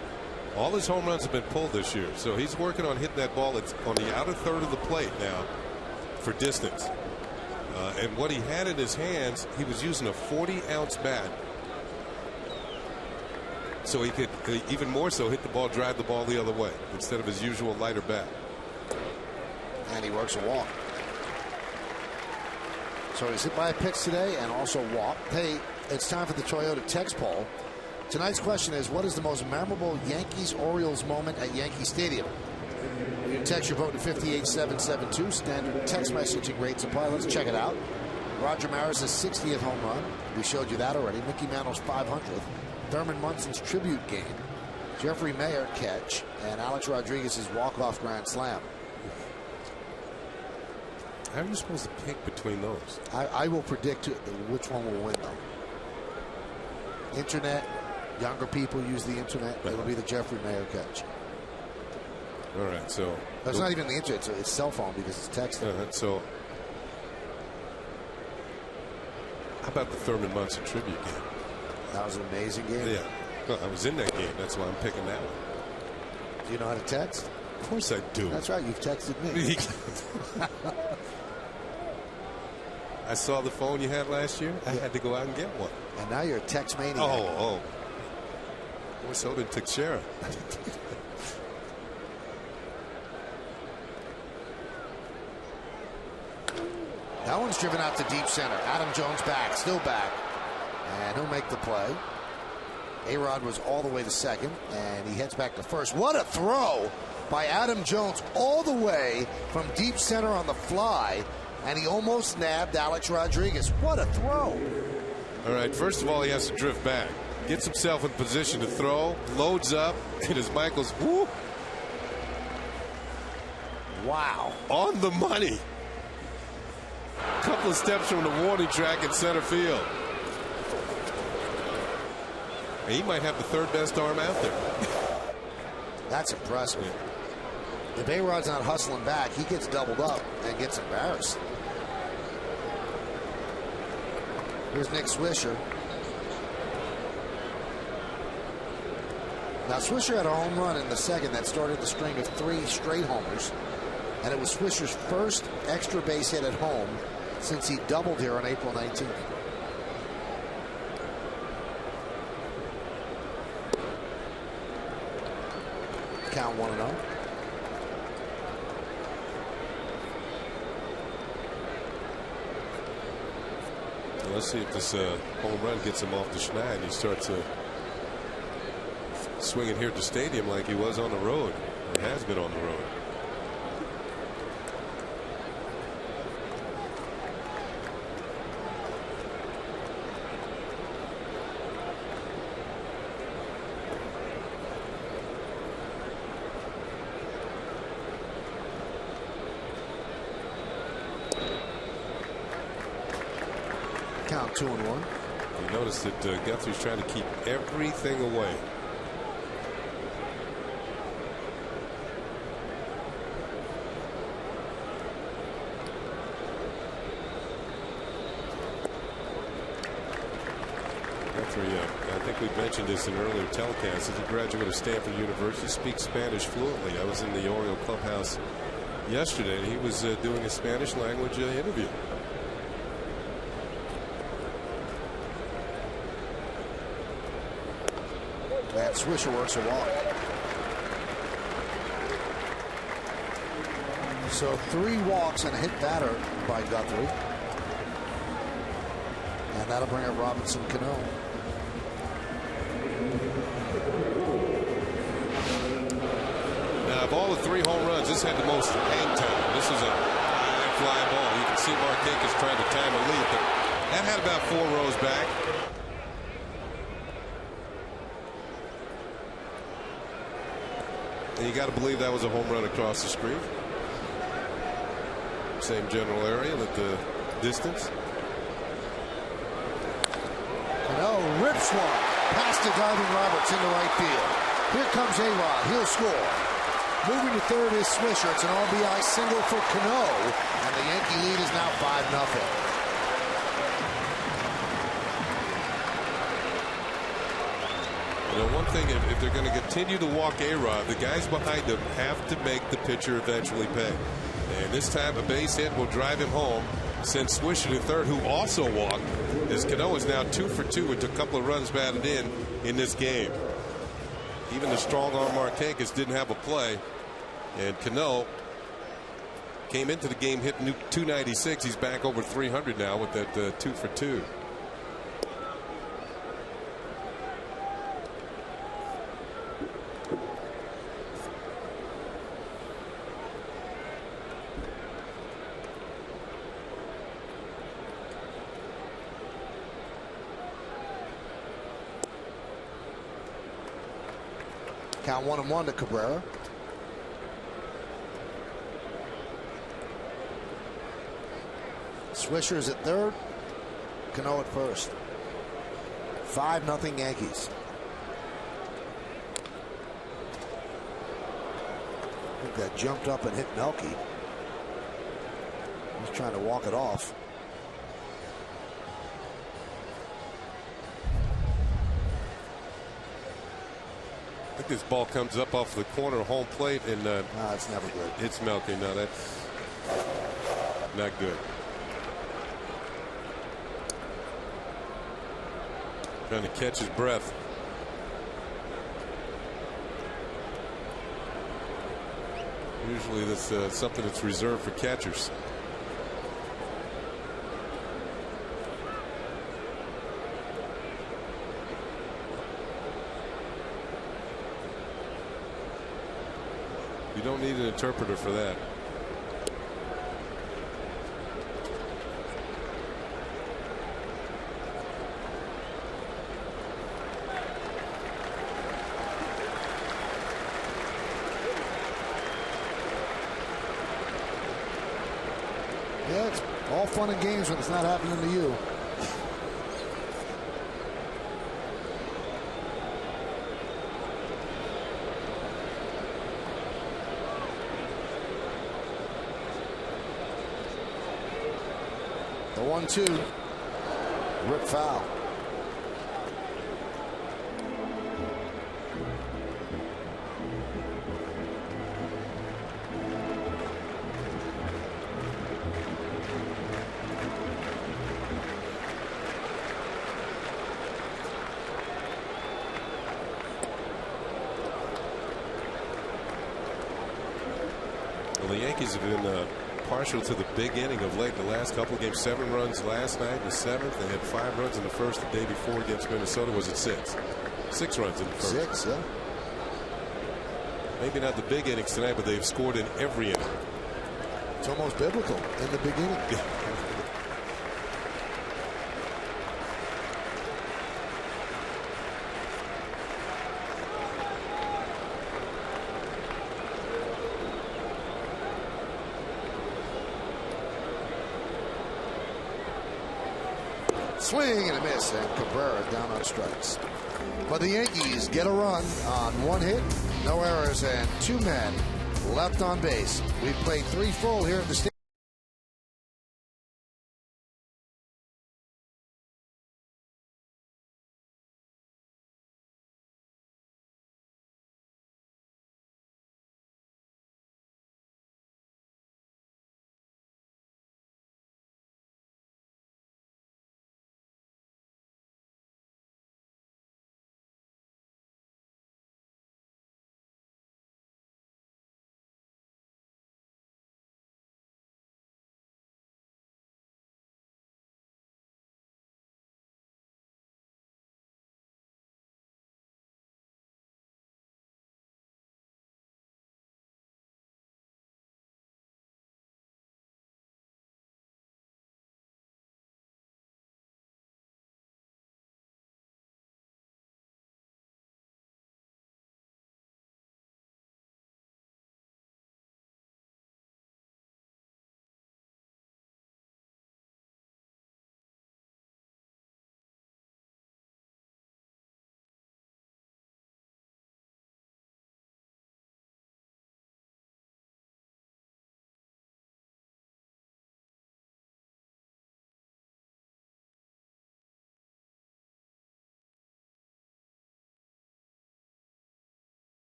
All his home runs have been pulled this year, so he's working on hitting that ball on the outer third of the plate now for distance. And what he had in his hands, he was using a 40-ounce bat, so he could even more so hit the ball, drive the ball the other way instead of his usual lighter bat. And he works a walk. So he's hit by a pitch today and also walked. Hey, it's time for the Toyota text poll. Tonight's question is, what is the most memorable Yankees-Orioles moment at Yankee Stadium? You can text your vote to 58772. Standard text messaging rates apply. Let's check it out. Roger Maris' 60th home run. We showed you that already. Mickey Mantle's 500th. Thurman Munson's tribute game. Jeffrey Mayer catch. And Alex Rodriguez's walk-off grand slam. How are you supposed to pick between those? I will predict which one will win, though. Internet. Younger people use the internet. It'll be the Jeffrey Mayer catch. All right, so it's not even the internet; it's cell phone because it's texting. So, how about the Thurman Munson tribute game? That was an amazing game. Yeah, well, I was in that game. That's why I'm picking that one. Do you know how to text? Of course I do. That's right. You've texted me. I saw the phone you had last year. I had to go out and get one. And now you're a text maniac. Oh. Boy, so did Teixeira. That one's driven out to deep center. Adam Jones back, still back. And he'll make the play. A-Rod was all the way to second, and he heads back to first. What a throw by Adam Jones all the way from deep center on the fly, and he almost nabbed Alex Rodriguez. What a throw. All right, first of all, he has to drift back. Gets himself in position to throw, loads up, and as Michael's, whoo! Wow. On the money. A couple of steps from the warning track in center field. And he might have the third best arm out there. That's impressive. If A-Rod's not hustling back, he gets doubled up and gets embarrassed. Here's Nick Swisher. Now, Swisher had a home run in the second that started the string of 3 straight homers. And it was Swisher's first extra base hit at home since he doubled here on April 19th. Count 1-0. Let's see if this home run gets him off the schneid. He starts swinging here at the stadium like he was on the road, or has been on the road. Count 2-1. You notice that Guthrie's trying to keep everything away. Guthrie, I think we mentioned this in earlier telecasts. He's a graduate of Stanford University, speaks Spanish fluently. I was in the Oriole clubhouse yesterday, and he was doing a Spanish language interview. That Swisher works a walk. So 3 walks and a hit batter by Guthrie. And that'll bring up Robinson Cano. Now, of all the 3 home runs, this had the most hang time. This is a high fly ball. You can see Markakis trying to time a lead, but that had about 4 rows back. And you got to believe that was a home run across the screen. Same general area with the distance. Cano rips one past the diving Roberts into right field. Here comes A-Rod. He'll score. Moving to third is Swisher. It's an RBI single for Cano, and the Yankee lead is now 5-0. You know, one thing, if they're going to continue to walk A-Rod, the guys behind them have to make the pitcher eventually pay. And this time a base hit will drive him home. Send Swisher to third, who also walked, as Cano is now 2 for 2 and took a couple of runs batted in this game. Even the strong arm Markakis didn't have a play, and Cano came into the game hitting 296. He's back over 300 now with that 2 for 2. Count 1-1 to Cabrera. Swisher's at third. Cano at first. 5-0 Yankees. I think that jumped up and hit Melky. He's trying to walk it off. I think this ball comes up off the corner of home plate, and it's never good. It's Melky. No, that's not good. Trying to catch his breath. Usually this something that's reserved for catchers. You don't need an interpreter for that. Yeah, it's all fun and games when it's not happening to you. The 1-2. Rip foul. Well, the Yankees have been partial to the big inning of late. The last couple of games, 7 runs last night, the 7th. They had 5 runs in the first. The day before against Minnesota was at 6. 6 runs in the first. 6, yeah. Maybe not the big innings tonight, but they've scored in every inning. It's almost biblical in the beginning. Swing and a miss, and Cabrera down on strikes. But the Yankees get a run on 1 hit, no errors, and 2 men left on base. We've played 3 full here at the stadium.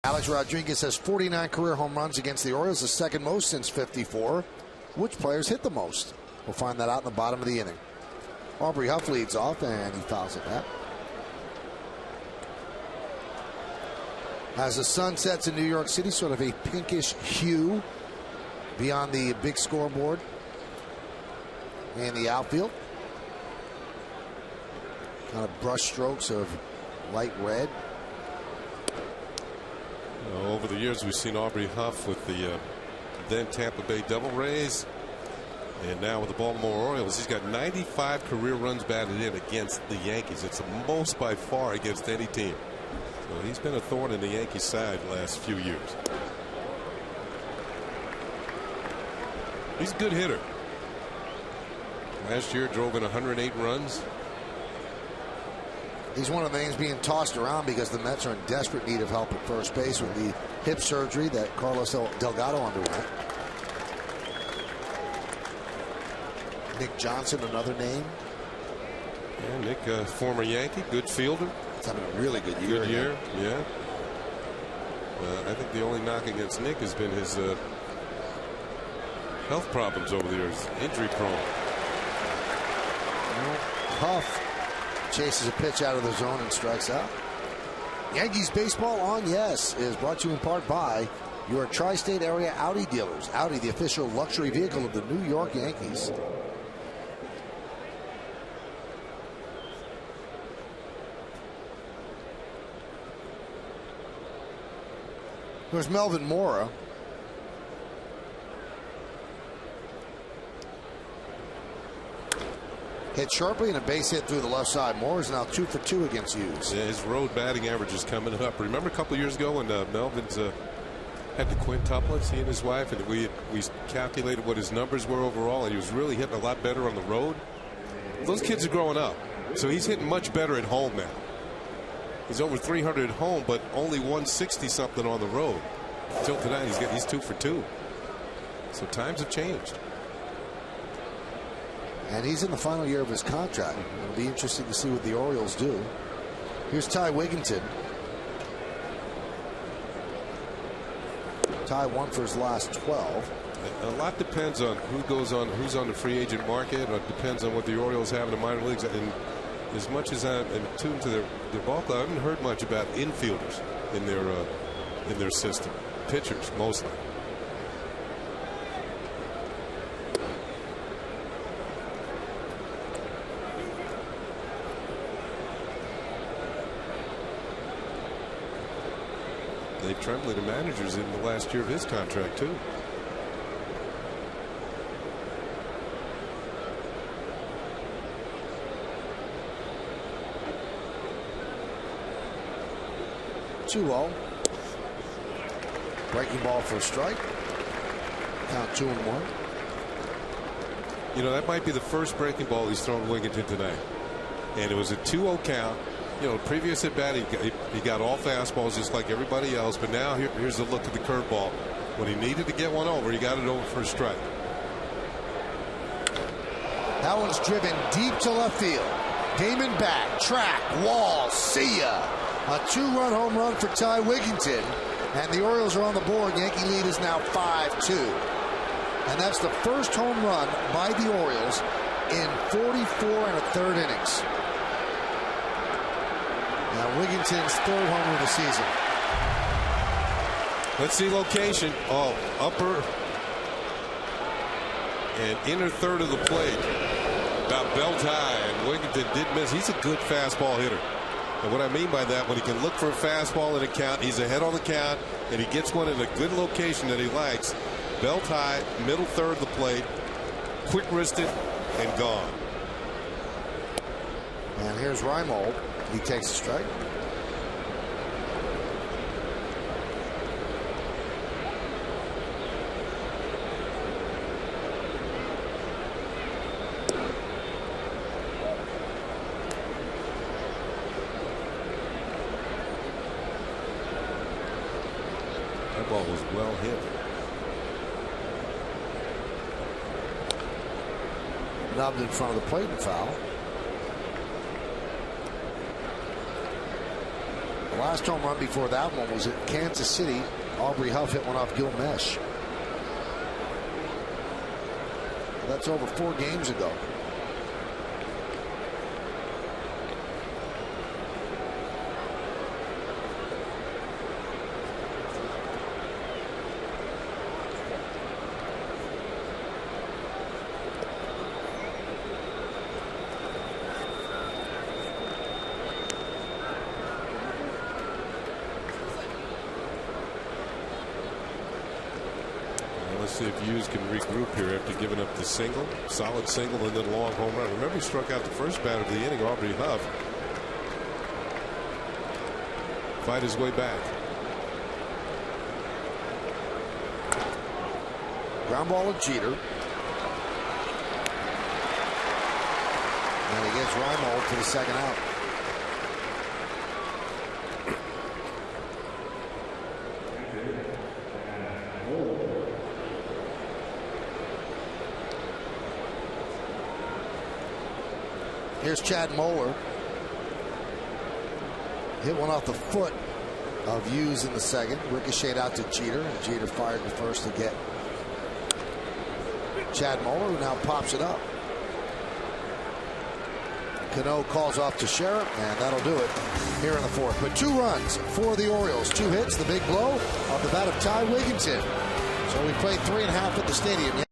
Alex Rodriguez has 49 career home runs against the Orioles, the second most since '54. Which players hit the most? We'll find that out in the bottom of the inning. Aubrey Huff leads off, and he fouls it back. As the sun sets in New York City, sort of a pinkish hue beyond the big scoreboard and the outfield. Kind of brush strokes of light red. Over the years, we've seen Aubrey Huff with the then Tampa Bay Devil Rays, and now with the Baltimore Orioles. He's got 95 career runs batted in against the Yankees. It's the most by far against any team. So he's been a thorn in the Yankees' side the last few years. He's a good hitter. Last year drove in 108 runs. He's one of the names being tossed around because the Mets are in desperate need of help at first base with the hip surgery that Carlos Delgado underwent. Nick Johnson, another name. Yeah, Nick, former Yankee, good fielder. He's having a really good year. Good year, yeah. I think the only knock against Nick has been his health problems over the years, injury prone. Huff chases a pitch out of the zone and strikes out. Yankees baseball on Yes is brought to you in part by your tri-state area Audi dealers. Audi, the official luxury vehicle of the New York Yankees. There's Melvin Mora. Hit sharply and a base hit through the left side. Moore is now 2 for 2 against Hughes. Yeah, his road batting average is coming up. Remember a couple years ago when Melvin's had the quintuplets, he and his wife, and we calculated what his numbers were overall, and he was really hitting a lot better on the road. Those kids are growing up, so he's hitting much better at home now. He's over 300 at home, but only 160 something on the road. Until tonight, he's 2 for 2. So times have changed. And he's in the final year of his contract. It'll be interesting to see what the Orioles do. Here's Ty Wigginton. Ty won for his last 12. A lot depends on who's on the free agent market. It depends on what the Orioles have in the minor leagues. And as much as I'm in tune to their ball club, I haven't heard much about infielders in their system. Pitchers mostly. Dave Tremblay, the manager's in the last year of his contract too. Two-0. Breaking ball for a strike. Count 2-1. You know, that might be the first breaking ball he's thrown Wigginton tonight. And it was a 2-0 count. You know, previous at bat, he got all fastballs just like everybody else. But now here's a look at the curveball. When he needed to get one over, he got it over for a strike. That one's driven deep to left field. Damon back, track, wall, see ya. A 2-run home run for Ty Wigginton. And the Orioles are on the board. Yankee lead is now 5-2. And that's the first home run by the Orioles in 44 1/3 innings. Now Wigginton's 3rd homer of the season. Let's see location. Oh, upper and inner third of the plate. About belt high, and Wigginton did miss. He's a good fastball hitter. And what I mean by that, when he can look for a fastball in a count, he's ahead on the count, and he gets one in a good location that he likes. Belt high, middle third of the plate, quick wristed, and gone. And here's Reimold. He takes a strike. That ball was well hit. Nubbed in front of the plate and foul. Last home run before that one was at Kansas City. Aubrey Huff hit one off Gil Mesh. That's over 4 games ago. See if Hughes can regroup here after giving up the single, solid single, and then a long home run. Remember, he struck out the first batter of the inning, Aubrey Huff. Fight his way back. Ground ball to Jeter. And he gets Reimold for the second out. Here's Chad Moeller. Hit one off the foot of Hughes in the second. Ricocheted out to Jeter. And Jeter fired the first to get Chad Moeller, who now pops it up. Cano calls off to Sheriff, and that'll do it here in the fourth. But 2 runs for the Orioles. 2 hits, the big blow off the bat of Ty Wigginton. So we played 3.5 at the stadium.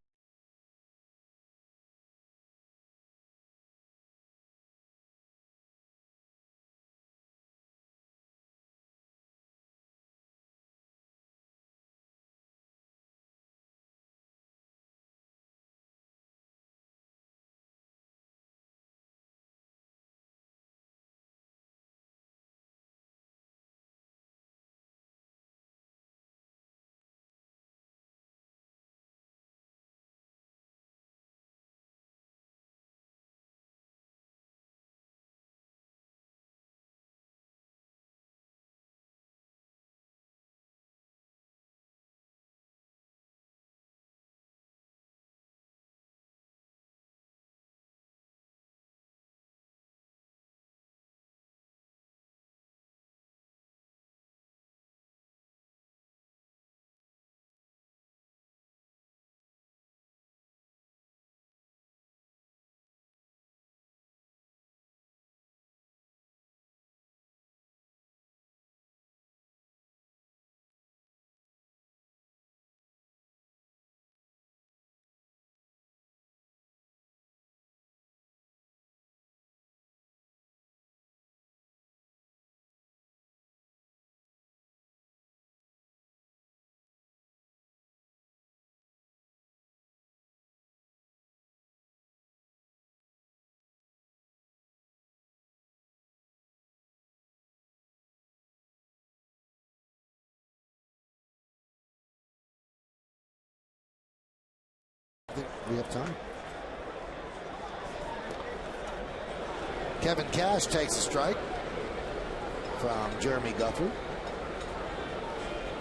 We have time. Kevin Cash takes a strike from Jeremy Guthrie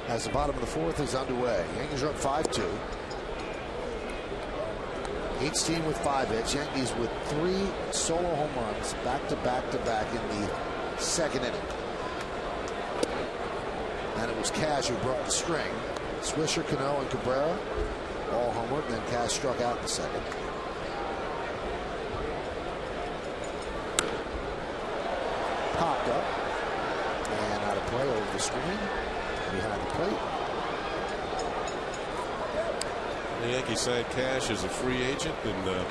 as the bottom of the fourth is underway. Yankees are up 5-2. Each team with 5 hits. Yankees with 3 solo home runs back to back in the second inning. And it was Cash who broke the string. Swisher, Cano, and Cabrera all homered. Then Cash struck out in the second. Popped up and out of play over the screen behind the plate. The Yankee side Cash is a free agent and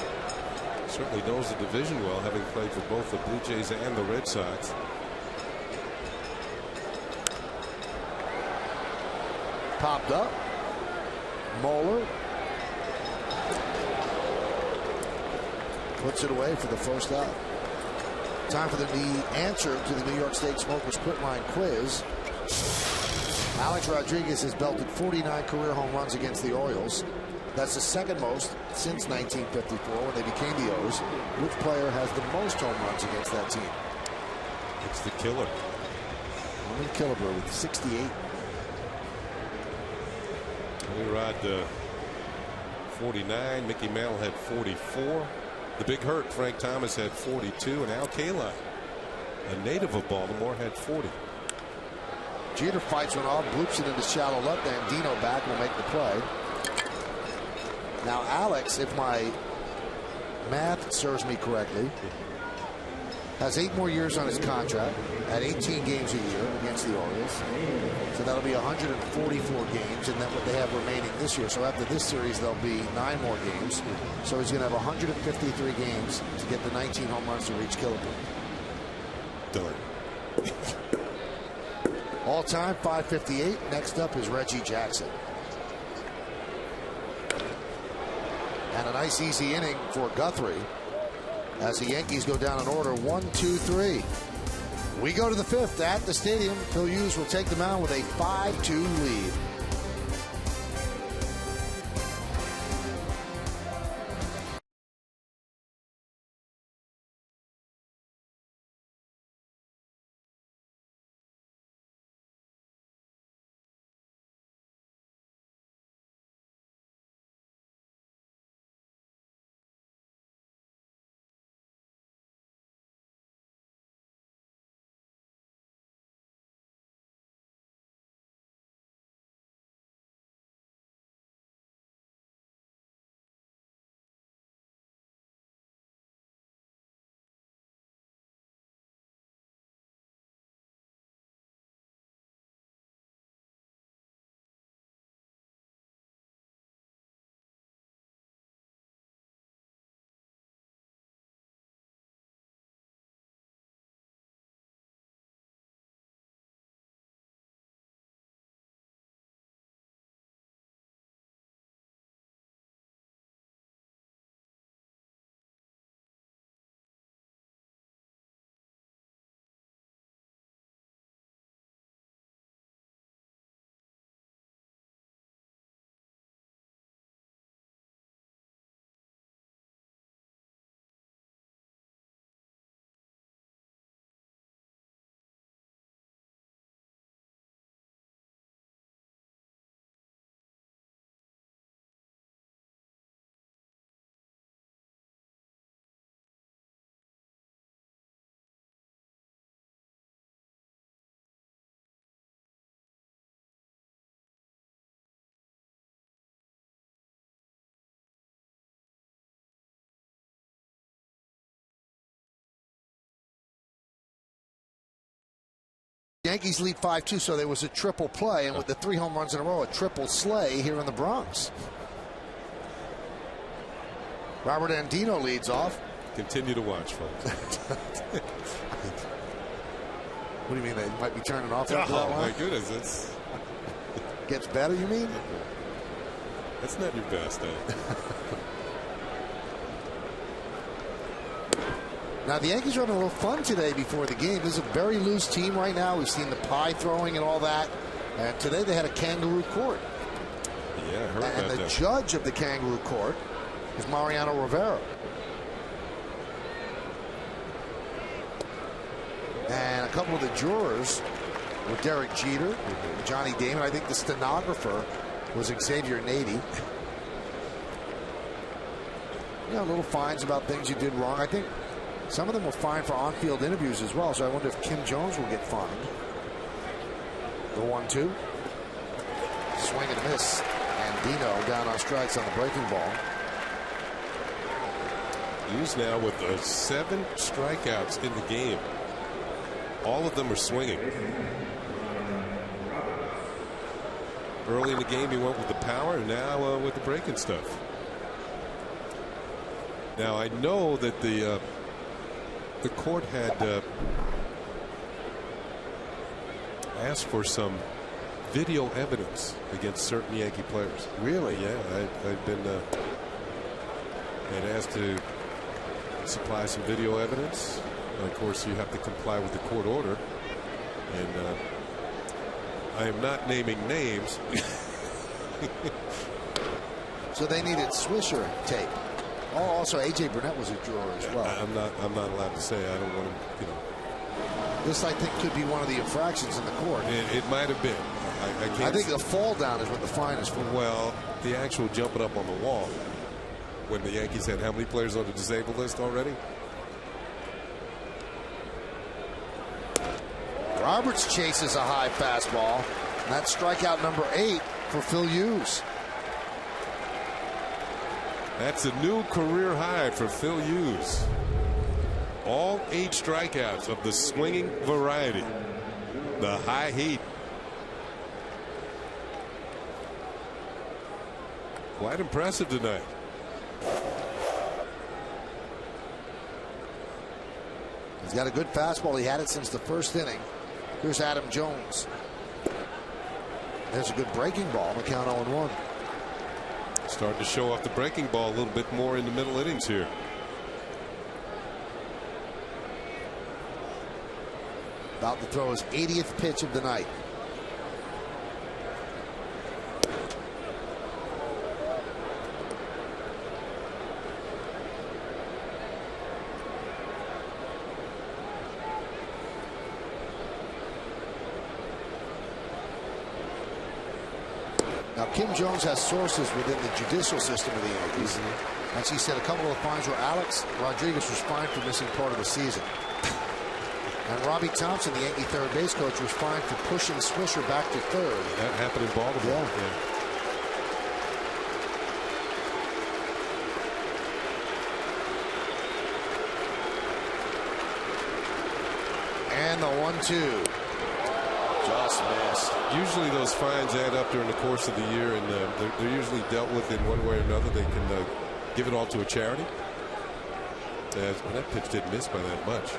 certainly knows the division well, having played for both the Blue Jays and the Red Sox. Popped up. Moeller puts it away for the first out. Time for the answer to the New York State Smokers Quit Line quiz. Alex Rodriguez has belted 49 career home runs against the Orioles. That's the second most since 1954 when they became the O's. Which player has the most home runs against that team? It's the killer. Norman Killebrew with 68. Rod 49. Mickey Mantle had 44. The big hurt Frank Thomas had 42, and Al Kaline, a native of Baltimore, had 40. Jeter fights one off, bloops it into shallow left. Andino back will make the play. Now Alex, if my math serves me correctly, has 8 more years on his contract at 18 games a year against the Orioles. So that'll be 144 games, and then what they have remaining this year. So after this series, there'll be 9 more games. So he's going to have 153 games to get the 19 home runs to reach Killabrooke. Done. All-time 558. Next up is Reggie Jackson. And a nice easy inning for Guthrie as the Yankees go down in order 1, 2, 3. We go to the 5th at the stadium. Phil Hughes will take the mound with a 5-2 lead. Yankees lead 5-2, so there was a triple play, and with the 3 home runs in a row, a triple sleigh here in the Bronx. Robert Andino leads off. Continue to watch, folks. What do you mean? They might be turning off? Oh, my goodness. It's gets better, you mean? That's not your best, eh? Now, the Yankees are having a little fun today before the game. This is a very loose team right now. We've seen the pie throwing and all that. And today they had a kangaroo court. Yeah, I heard about that. And the judge of the kangaroo court is Mariano Rivera. And a couple of the jurors were Derek Jeter, Johnny Damon. I think the stenographer was Xavier Nady. You know, little fines about things you did wrong. I think some of them were fined for on-field interviews as well, so I wonder if Kim Jones will get fined. The 1-2. Swing and miss. And Dino down on strikes on the breaking ball. Hughes now with 7 strikeouts in the game. All of them are swinging. Early in the game, he went with the power, and now with the breaking stuff. Now, I know that the court had asked for some video evidence against certain Yankee players. Really? Yeah, I've been asked to supply some video evidence. And of course, you have to comply with the court order. And I am not naming names. So they needed Swisher tape. Oh, also A.J. Burnett was a juror as well. I'm not allowed to say. I don't want to, you know. This, I think, could be one of the infractions in the court. It might have been. I think the fall down is what the fine is for. Well, the actual jumping up on the wall. When the Yankees had how many players on the disabled list already? Roberts chases a high fastball. And that's strikeout number 8 for Phil Hughes. That's a new career high for Phil Hughes. All 8 strikeouts of the swinging variety. The high heat. Quite impressive tonight. He's got a good fastball. He had it since the first inning. Here's Adam Jones. There's a good breaking ball. The count 0-1. Starting to show off the breaking ball a little bit more in the middle innings here. About to throw his 80th pitch of the night. Now, Kim Jones has sources within the judicial system of the Yankees. And she said a couple of the fines were Alex Rodriguez was fined for missing part of the season. And Robbie Thompson, the Yankee third base coach, was fined for pushing Swisher back to third. That happened in Baltimore. Yeah. And the 1-2. Just missed. Usually those fines add up during the course of the year, and they're usually dealt with in one way or another. They can give it all to a charity. That pitch didn't miss by that much.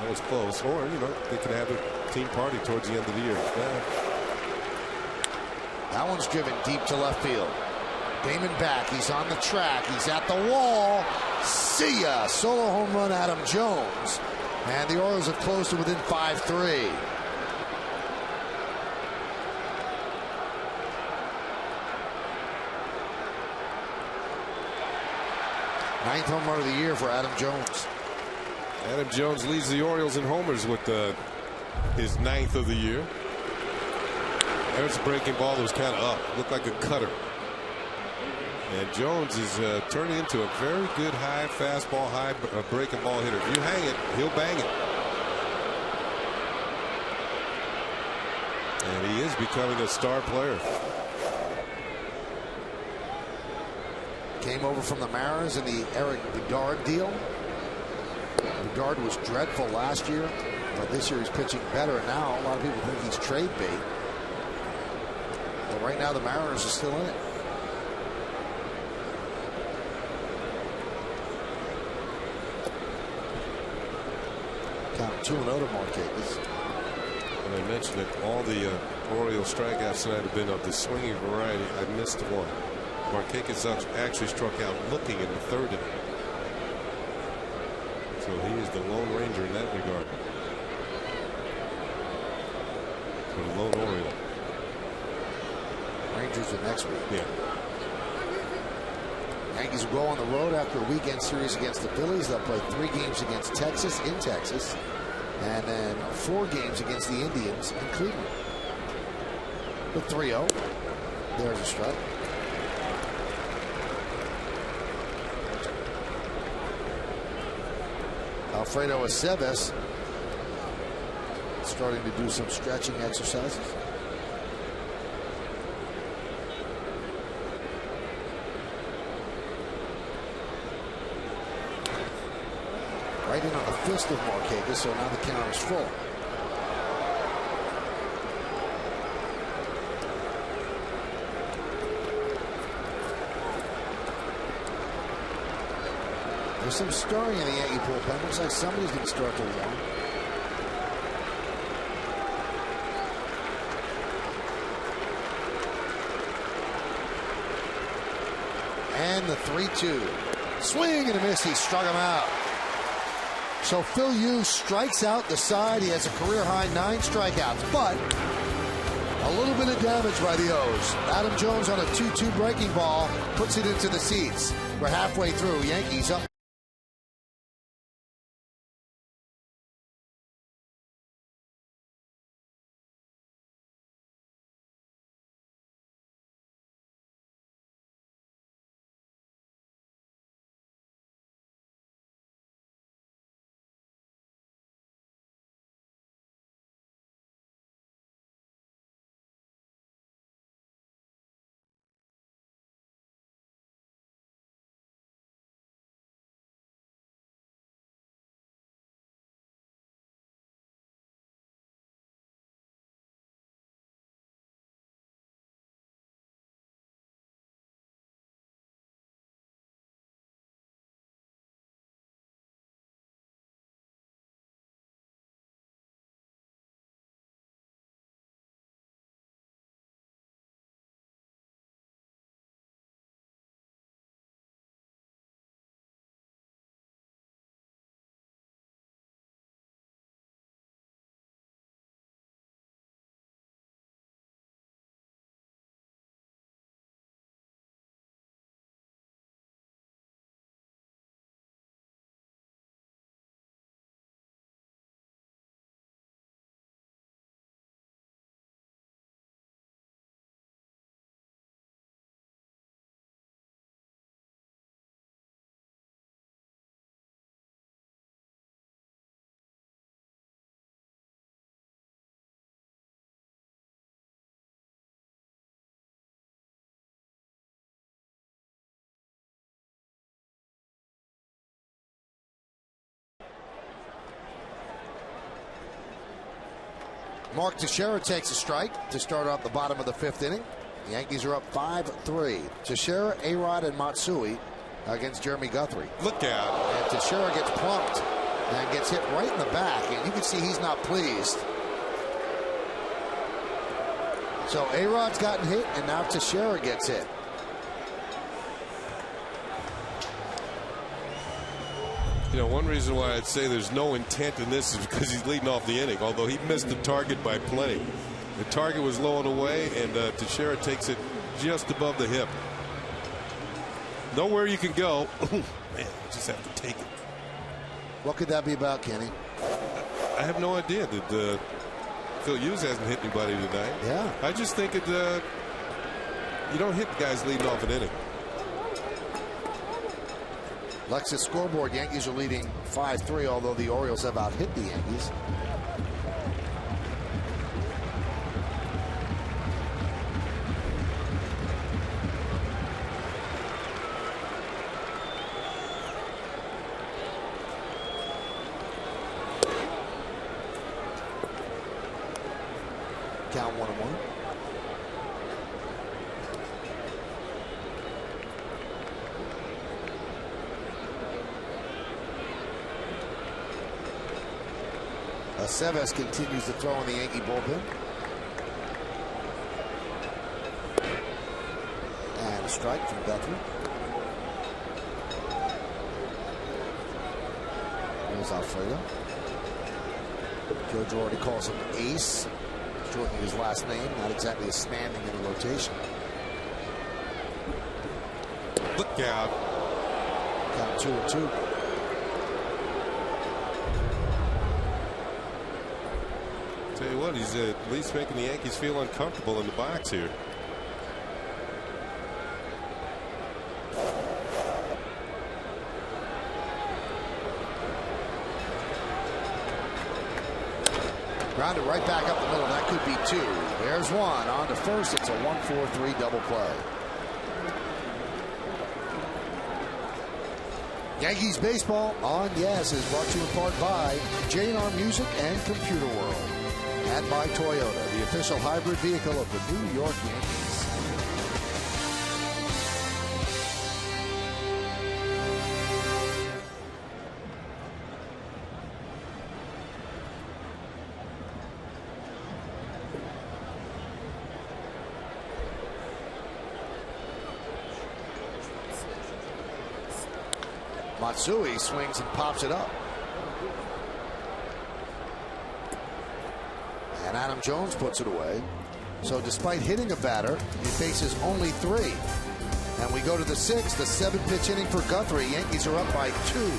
That was close. Or, you know, they can have a team party towards the end of the year. Yeah. That one's driven deep to left field. Damon back. He's on the track. He's at the wall. See ya. Solo home run, Adam Jones. And the Orioles have closed to within 5-3. Ninth home run of the year for Adam Jones. Adam Jones leads the Orioles in homers with his 9th of the year. There's a breaking ball that was kind of up. Looked like a cutter. And Jones is turning into a very good high fastball, high breaking ball hitter. If you hang it, he'll bang it. And he is becoming a star player. Came over from the Mariners in the Eric Bedard deal. Bedard was dreadful last year, but this year he's pitching better. And now a lot of people think he's trade bait. But right now the Mariners are still in it. Count 2-0 to Marquez. And I mentioned that all the Orioles strikeouts tonight have been of the swinging variety. I missed one. Marquez actually struck out looking in the 3rd inning. So he is the Lone Ranger in that regard. For the Lone Oriole. Rangers are next week. Yeah. Yankees will go on the road after a weekend series against the Phillies. They'll play 3 games against Texas in Texas. And then 4 games against the Indians in Cleveland. The 3-0. There's a strike. Alfredo Aceves starting to do some stretching exercises. Right in on the fist of Marquez, so now the count is full. There's some stirring in the Yankee bullpen. Looks like somebody's going to start to warm. And the 3-2. Swing and a miss. He struck him out. So Phil Hughes strikes out the side. He has a career high 9 strikeouts, but a little bit of damage by the O's. Adam Jones on a 2-2 breaking ball puts it into the seats. We're halfway through. Yankees up. Mark Teixeira takes a strike to start off the bottom of the 5th inning. The Yankees are up 5-3. Teixeira, A-Rod, and Matsui against Jeremy Guthrie. Look out. And Teixeira gets plunked and gets hit right in the back, and you can see he's not pleased. So A-Rod's gotten hit, and now Teixeira gets hit. You know, one reason why I'd say there's no intent in this is because he's leading off the inning, although he missed the target by plenty. The target was low and away, and Teixeira takes it just above the hip. Nowhere you can go. Man, you just have to take it. What could that be about, Kenny? I have no idea. Did Phil Hughes hasn't hit anybody tonight? Yeah. I just think you don't hit guys leading off an inning. Lexus scoreboard, Yankees are leading 5-3, although the Orioles have out-hit the Yankees. Count 1-1. Seves continues to throw in the Yankee bullpen. And a strike from Guthrie. There's Alfredo. Joe Girardi calls him Ace, shortening his last name, not exactly a standing in the rotation. Look out. Count 2-2. Tell you what, he's at least making the Yankees feel uncomfortable in the box here. Grounded right back up the middle. That could be 2. There's 1. On to first. It's a 1-4-3 double play. Yankees baseball on Yes is brought to you in part by J&R Music and Computer World. And by Toyota, the official hybrid vehicle of the New York Yankees. Matsui swings and pops it up. And Adam Jones puts it away. So despite hitting a batter, he faces only 3. And we go to the 6th, the 7-pitch inning for Guthrie. Yankees are up by 2.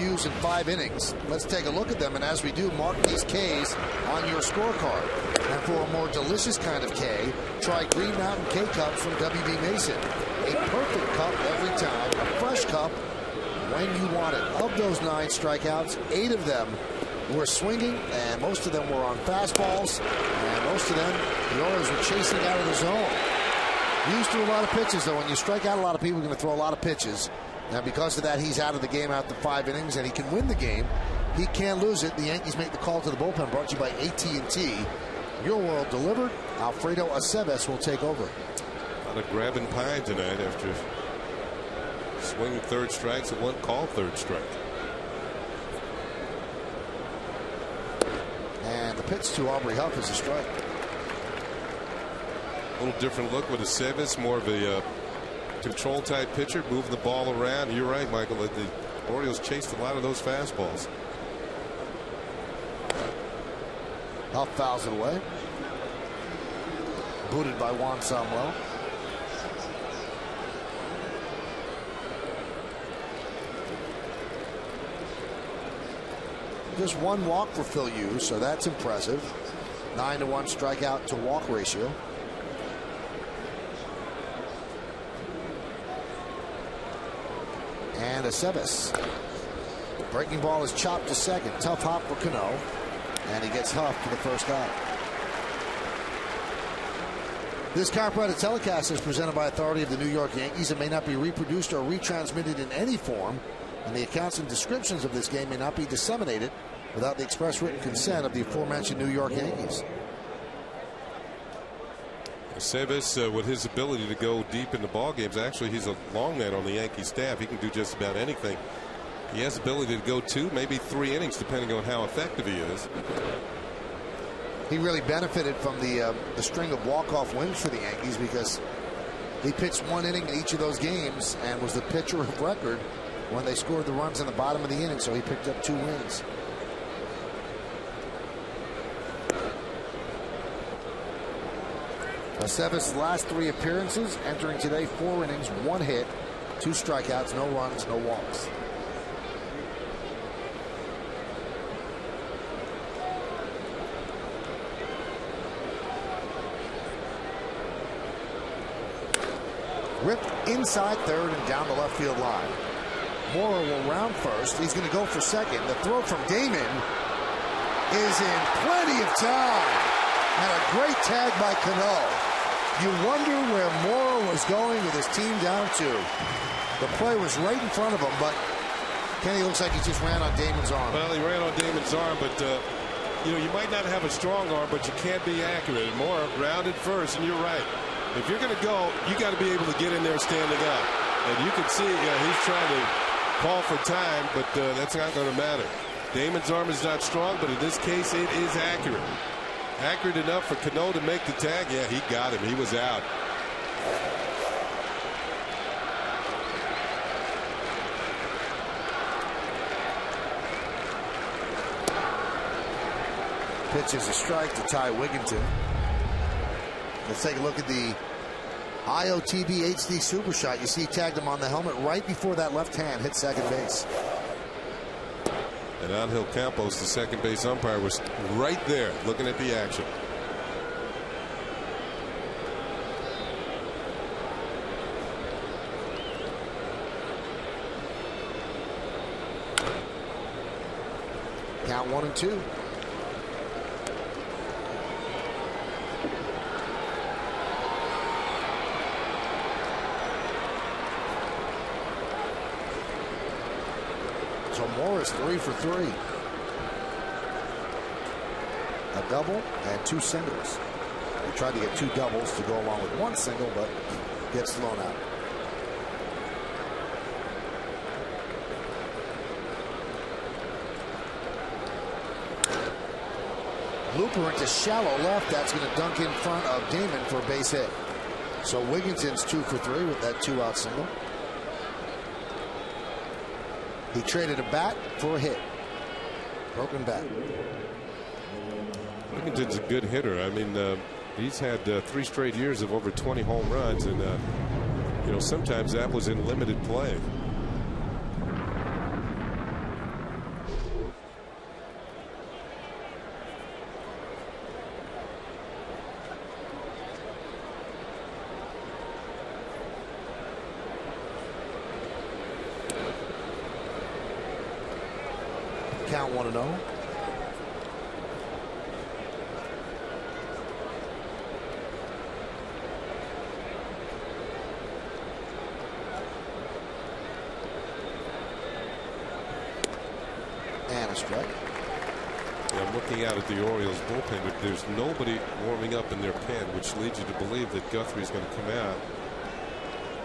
Hughes in 5 innings. Let's take a look at them, and as we do, mark these Ks on your scorecard. And for a more delicious kind of K, try Green Mountain K-Cups from WB Mason. A perfect cup every time, a fresh cup when you want it. Of those 9 strikeouts, 8 of them were swinging, and most of them were on fastballs, and most of them, the Orioles were chasing out of the zone. Hughes threw a lot of pitches, though. When you strike out a lot of people, you're going to throw a lot of pitches. Now, because of that, he's out of the game after 5 innings, and he can win the game. He can't lose it. The Yankees make the call to the bullpen, brought to you by AT&T. Your World delivered. Alfredo Aceves will take over. A lot of grabbing pie tonight after swinging 3rd strikes and 1 called 3rd strike. And the pitch to Aubrey Huff is a strike. A little different look with Aceves, more of a control type pitcher, moving the ball around. You're right, Michael. The Orioles chased a lot of those fastballs. Huff fouls it away. Booted by Juan Samuel. Just 1 walk for Phil Hughes, so that's impressive. 9-to-1 strikeout to walk ratio. And Aceves. Breaking ball is chopped to second. Tough hop for Cano. And he gets Huff for the first out. This copyrighted telecast is presented by authority of the New York Yankees and may not be reproduced or retransmitted in any form. And the accounts and descriptions of this game may not be disseminated without the express written consent of the aforementioned New York Yankees. Aceves, with his ability to go deep in the ball games, actually he's a long man on the Yankee staff. He can do just about anything. He has the ability to go 2, maybe 3 innings, depending on how effective he is. He really benefited from the string of walk-off wins for the Yankees because he pitched 1 inning in each of those games and was the pitcher of record when they scored the runs in the bottom of the inning, so he picked up 2 wins. Aceves' last 3 appearances, entering today 4 innings, 1 hit, 2 strikeouts, no runs, no walks. Ripped inside 3rd and down the left field line. Mora will round first. He's going to go for second. The throw from Damon is in plenty of time. And a great tag by Cano. You wonder where Mora was going with his team down 2. The play was right in front of him, but Kenny looks like he just ran on Damon's arm. Well, he ran on Damon's arm, but you know, you might not have a strong arm, but you can't be accurate. Mora rounded first, and you're right. If you're going to go, you got to be able to get in there standing up. And you can see, he's trying to call for time, but that's not going to matter. Damon's arm is not strong, but in this case, it is accurate. Accurate enough for Cano to make the tag. Yeah, he got him. He was out. Pitch is a strike to Ty Wigginton. Let's take a look at the IOTV HD Super Shot. You see, he tagged him on the helmet right before that left hand hit second base. And Angel Campos, the second base umpire, was right there looking at the action. Count 1-2. So Morris 3 for 3. A double and 2 singles. He tried to get 2 doubles to go along with 1 single, but gets thrown out. Looper into shallow left. That's going to dunk in front of Damon for a base hit. So Wigginton's 2 for 3 with that 2-out single. He traded a bat for a hit. Broken bat. Wigginton's a good hitter. I mean, he's had 3 straight years of over 20 home runs, and you know, sometimes that was in limited play. count 1-0. And a strike. Yeah, I'm looking out at the Orioles bullpen, but there's nobody warming up in their pen, which leads you to believe that Guthrie's going to come out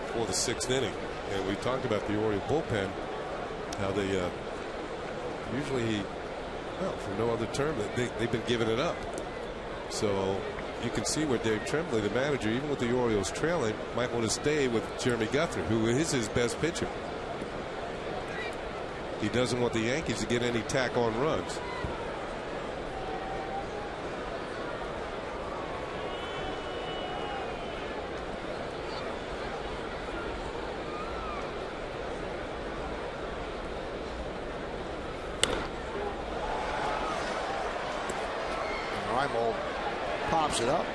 for the 6th inning. And we talked about the Oriole bullpen, how they usually, well, for no other term, they've been giving it up. So you can see where Dave Tremblay, the manager, even with the Orioles trailing, might want to stay with Jeremy Guthrie, who is his best pitcher. He doesn't want the Yankees to get any tack-on runs. Pops it up.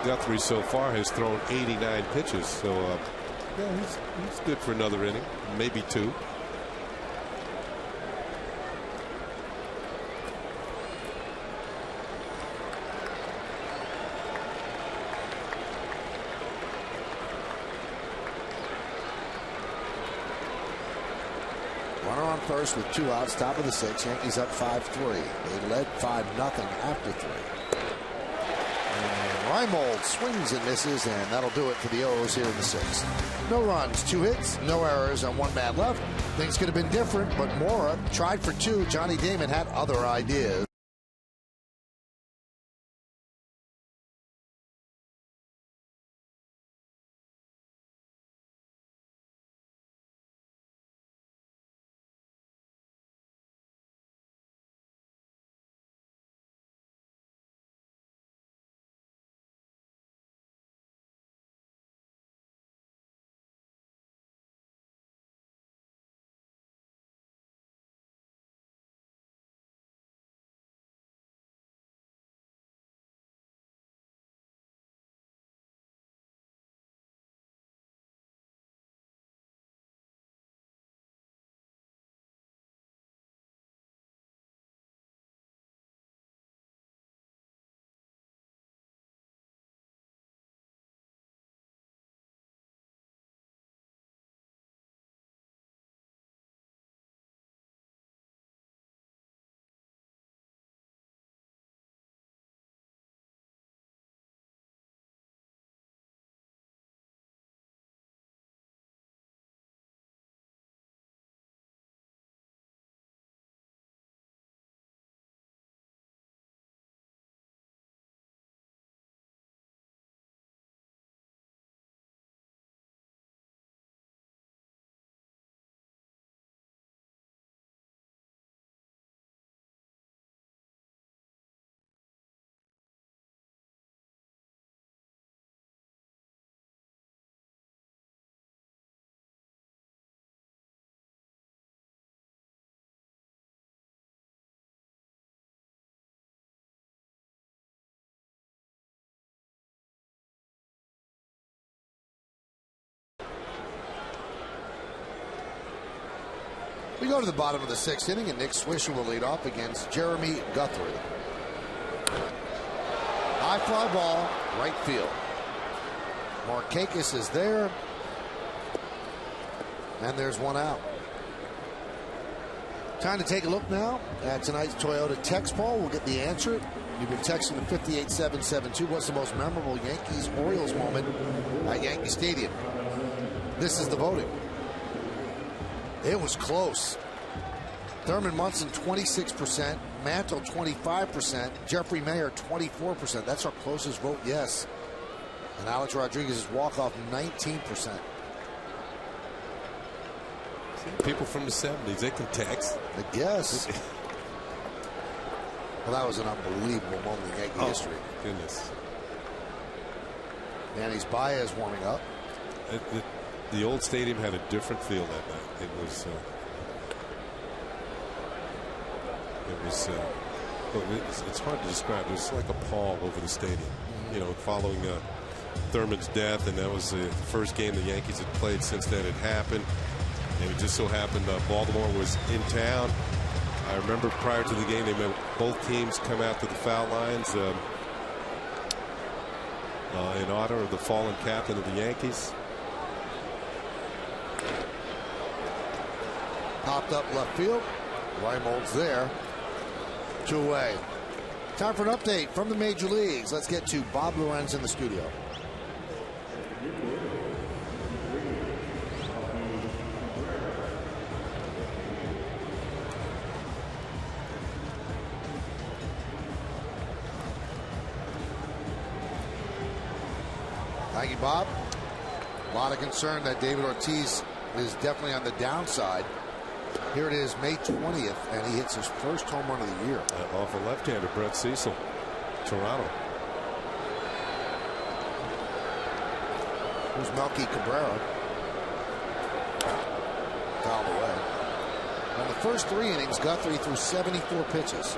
Guthrie so far has thrown 89 pitches, so yeah, he's good for another inning, maybe 2. Runner on first with 2 outs, top of the 6th. Yankees up 5-3. They led 5-0 after 3. And Reimold swings and misses, and that'll do it for the O's here in the 6th. No runs, 2 hits, no errors, and 1 man left. Things could have been different, but Mora tried for 2. Johnny Damon had other ideas. We go to the bottom of the 6th inning, and Nick Swisher will lead off against Jeremy Guthrie. High fly ball, right field. Markakis is there, and there's 1 out. Time to take a look now at tonight's Toyota text poll. We'll get the answer. You've been texting to 58772. What's the most memorable Yankees-Orioles moment at Yankee Stadium? This is the voting. It was close. Thurman Munson 26%, Mantle 25%, Jeffrey Mayer 24%. That's our closest vote, yes. And Alex Rodriguez's walk-off 19%. People from the 70s, they can text. I guess. Well, that was an unbelievable moment in Yankee history. Goodness. Manny's Baez warming up. The old stadium had a different feel that night. It was it's hard to describe. It was like a pall over the stadium. You know, following Thurman's death, and that was the first game the Yankees had played since that had happened. And it just so happened Baltimore was in town. I remember prior to the game, they made both teams come out to the foul lines in honor of the fallen captain of the Yankees. Popped up left field. Reimold's there. 2 away. Time for an update from the major leagues. Let's get to Bob Lorenz in the studio. Thank you, Bob. A lot of concern that David Ortiz is definitely on the downside. Here it is, May 20th, and he hits his first home run of the year. Off a left-hander, Brett Cecil, Toronto. Here's Melky Cabrera. Fouled away. On the first 3 innings, Guthrie threw 74 pitches.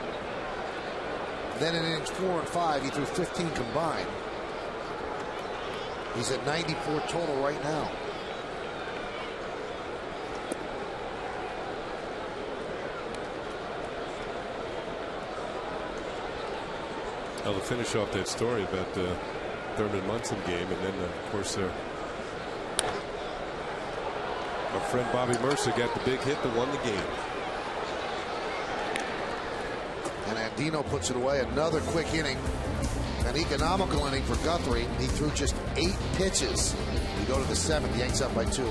Then in innings 4 and 5, he threw 15 combined. He's at 94 total right now. Well, to finish off that story about the Thurman Munson game, and then of course our friend Bobby Mercer got the big hit that won the game. And Andino puts it away. Another quick inning. An economical inning for Guthrie. He threw just 8 pitches. We go to the 7th. Yanks up by 2.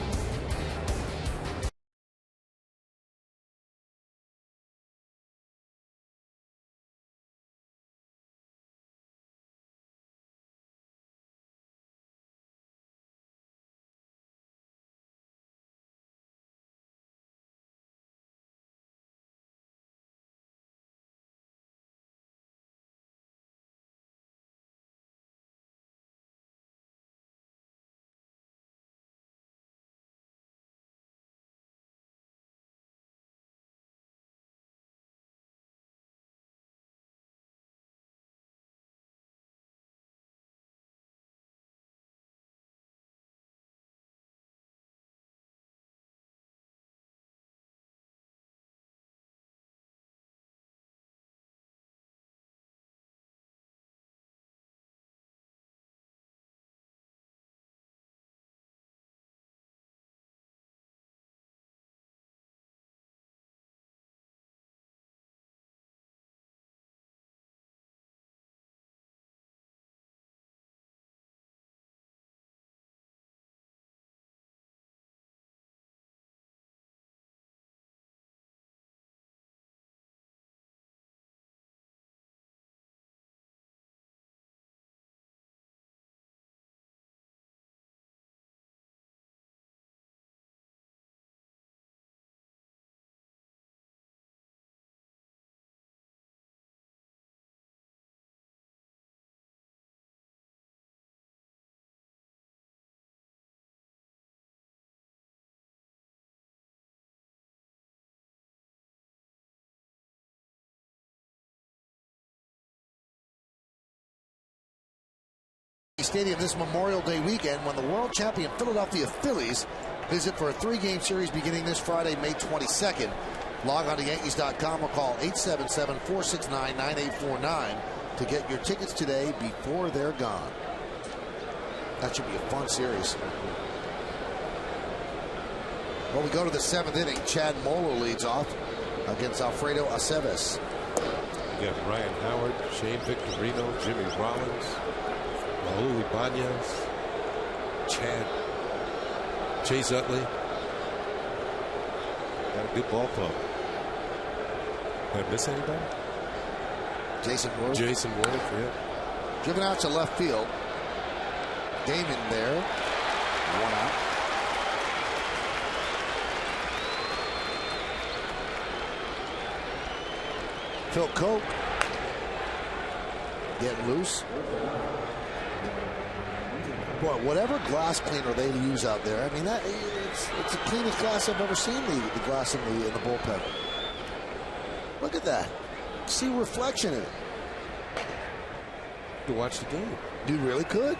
Stadium this Memorial Day weekend when the world champion Philadelphia Phillies visit for a 3-game series beginning this Friday, May 22nd. Log on to Yankees.com or call 877-469-9849 to get your tickets today before they're gone. That should be a fun series. Well, we go to the 7th inning. Chad Molo leads off against Alfredo Aceves. You got Ryan Howard, Shane Victorino, Jimmy Rollins, Raul Ibanez, Chase Utley. Got a good ball club. Did I miss anybody? Jason Worth. Jason Worth, yeah. Driven out to left field. Damon there. 1 out. Phil Koch getting loose. Boy, whatever glass cleaner they use out there, I mean, it's the cleanest glass I've ever seen, the glass in the bullpen. Look at that. See reflection in it. To watch the game. You really could.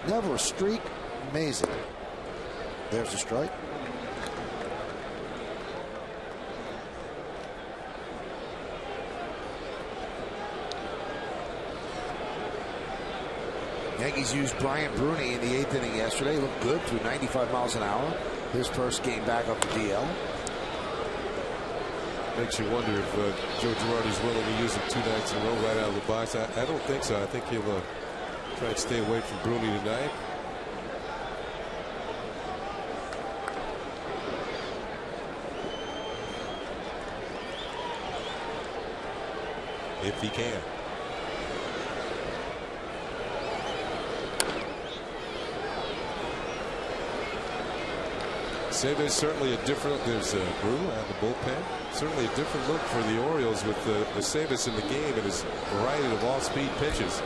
Never a streak. Amazing. There's a strike. Yankees used Brian Bruni in the 8th inning yesterday. Looked good, threw 95 miles an hour. His first game back up the DL. Makes you wonder if Joe Girardi's willing to use him 2 nights in a row right out of the box. I don't think so. I think he'll try and stay away from Bruni tonight. If he can. Say there's certainly a different. There's Brew out of the bullpen. Certainly a different look for the Orioles with the Savas in the game and his variety of off-speed pitches.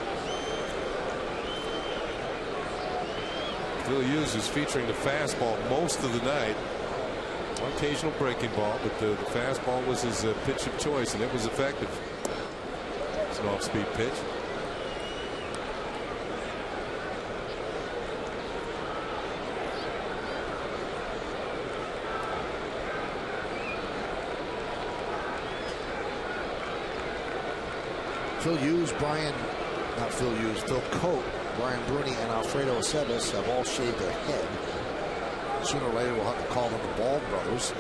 Phil Hughes was featuring the fastball most of the night. One occasional breaking ball, but the fastball was his pitch of choice, and it was effective. It's an off-speed pitch. Phil Hughes, Phil Cote, Brian Bruni, and Alfredo Aceves have all shaved their head. Sooner or later, we'll have to call them the Bald Brothers.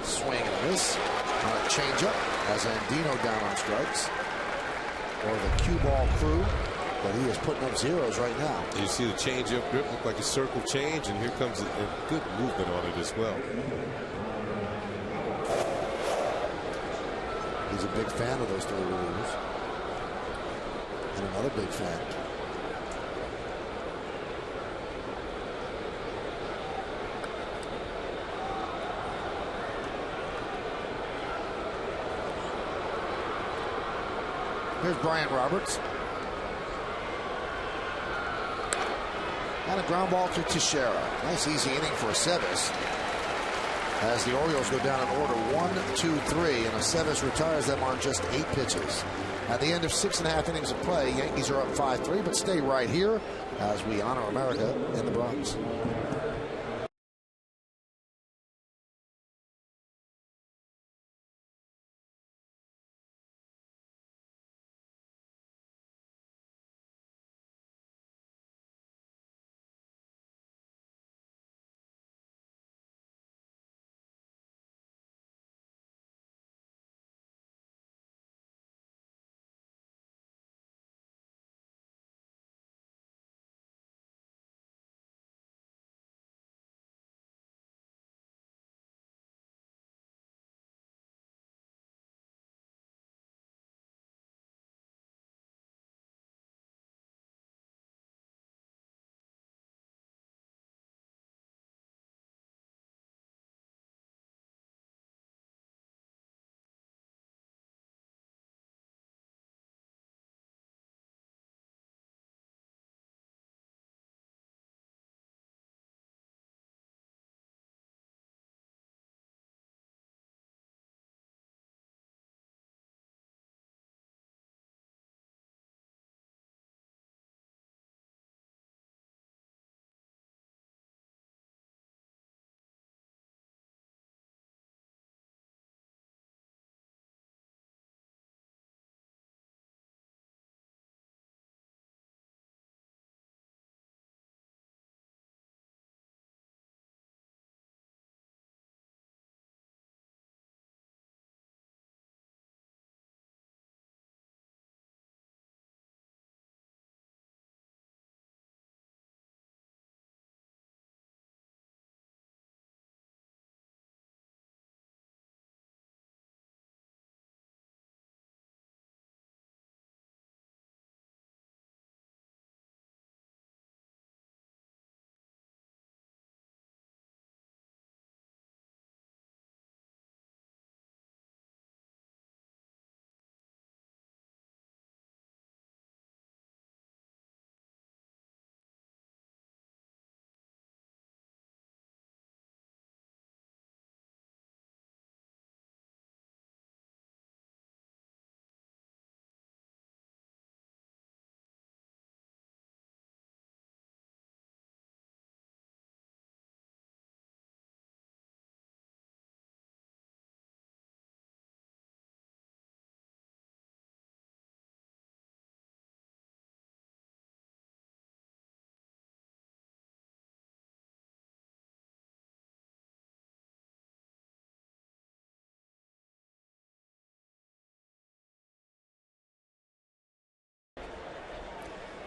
Swing and a miss on a changeup as Andino down on strikes. Or the cue ball crew, but he is putting up zeros right now. You see the changeup grip look like a circle change, and here comes a good movement on it as well. He's a big fan of those 3 relievers. And another big fan. Here's Brian Roberts. And a ground ball to Teixeira. Nice easy inning for Aceves. As the Orioles go down in order 1, 2, 3, and Aceves retires them on just 8 pitches. At the end of 6.5 innings of play, Yankees are up 5-3, but stay right here as we honor America in the Bronx.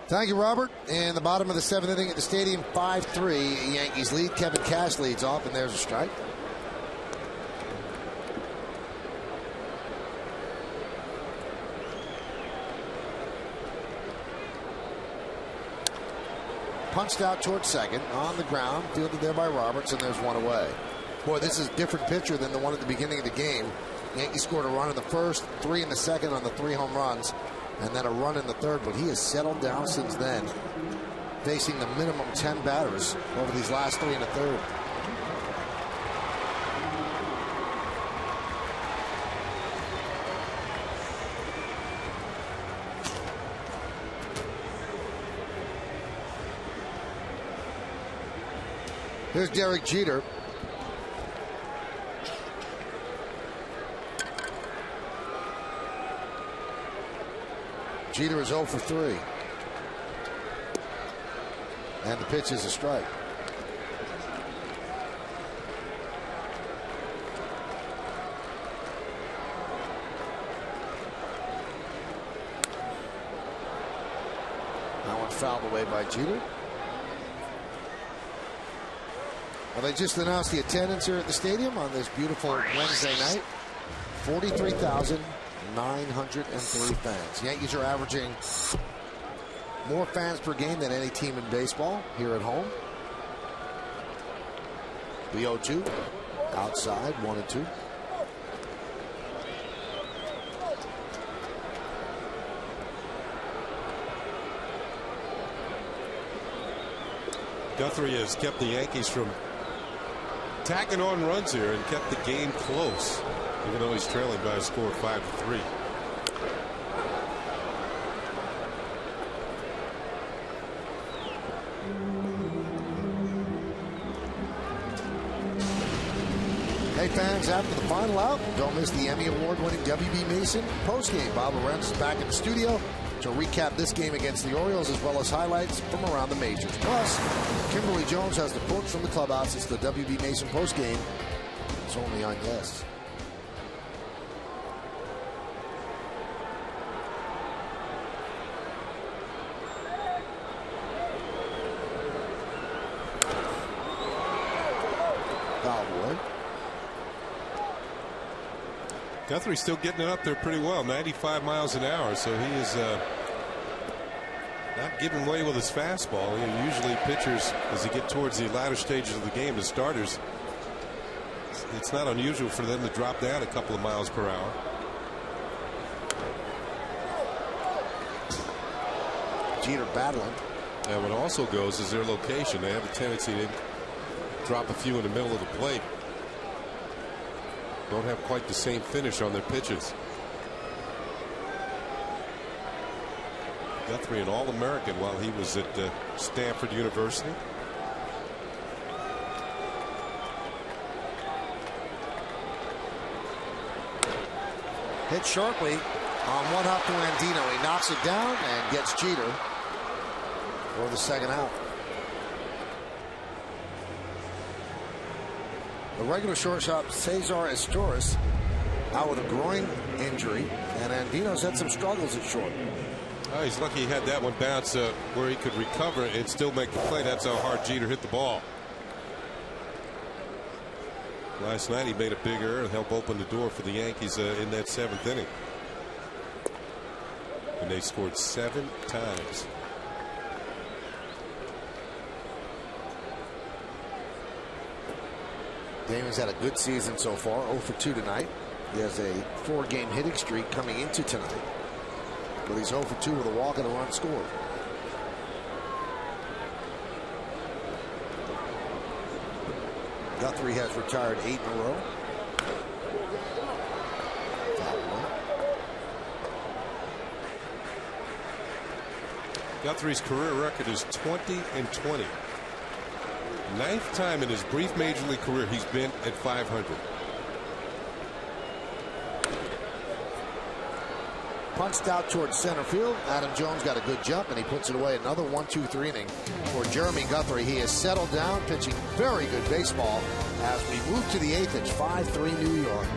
Thank you, Robert. In the bottom of the 7th inning at the stadium, 5-3. Yankees lead. Kevin Cash leads off, and there's a strike. Punched out towards second, on the ground, fielded there by Roberts, and there's one away. Boy, this is a different pitcher than the one at the beginning of the game. Yankees scored a run in the first, 3 in the second on the 3 home runs, and then a run in the third, but he has settled down since then, facing the minimum 10 batters over these last 3 in the third. Here's Derek Jeter. Jeter is 0 for 3. And the pitch is a strike. That one fouled away by Jeter. Well, they just announced the attendance here at the stadium on this beautiful Wednesday night. 43,903 fans. Yankees are averaging more fans per game than any team in baseball here at home. The 0-2. Outside, 1-2. Guthrie has kept the Yankees from tacking on runs here and kept the game close, even though he's trailing by a score of 5-3. Hey fans, after the final out, don't miss the Emmy Award-winning WB Mason postgame. Bob Lorenz is back in the studio to recap this game against the Orioles, as well as highlights from around the majors. Plus, Kimberly Jones has the quotes from the clubhouse. It's the WB Mason postgame. It's only on Yes. Cowboy. Guthrie's still getting it up there pretty well, 95 miles an hour, so he is not giving away with his fastball. Usually pitchers, as they get towards the latter stages of the game, the starters, it's not unusual for them to drop down a couple of miles per hour. Jeter battling. And what also goes is their location. They have a tendency to drop a few in the middle of the plate. Don't have quite the same finish on their pitches. Guthrie, an All-American while he was at Stanford University. Hit sharply on one hop to Andino. He knocks it down and gets Jeter for the second out. The regular shortstop Cesar Estores out with a groin injury, and Andino's had some struggles at short. Oh, he's lucky he had that one bounce where he could recover and still make the play. That's how hard Jeter hit the ball. Last night he made a big error and helped open the door for the Yankees in that 7th inning. And they scored 7 times. Damon's had a good season so far, 0 for 2 tonight. He has a 4-game hitting streak coming into tonight, but he's 0 for 2 with a walk and a run scored. Guthrie has retired 8 in a row. Guthrie's career record is 20-20. 9th time in his brief major league career he's been at 500. Punched out towards center field. Adam Jones got a good jump, and he puts it away. Another 1-2-3 inning for Jeremy Guthrie. He has settled down, pitching very good baseball as we move to the 8th. It's 5-3 New York.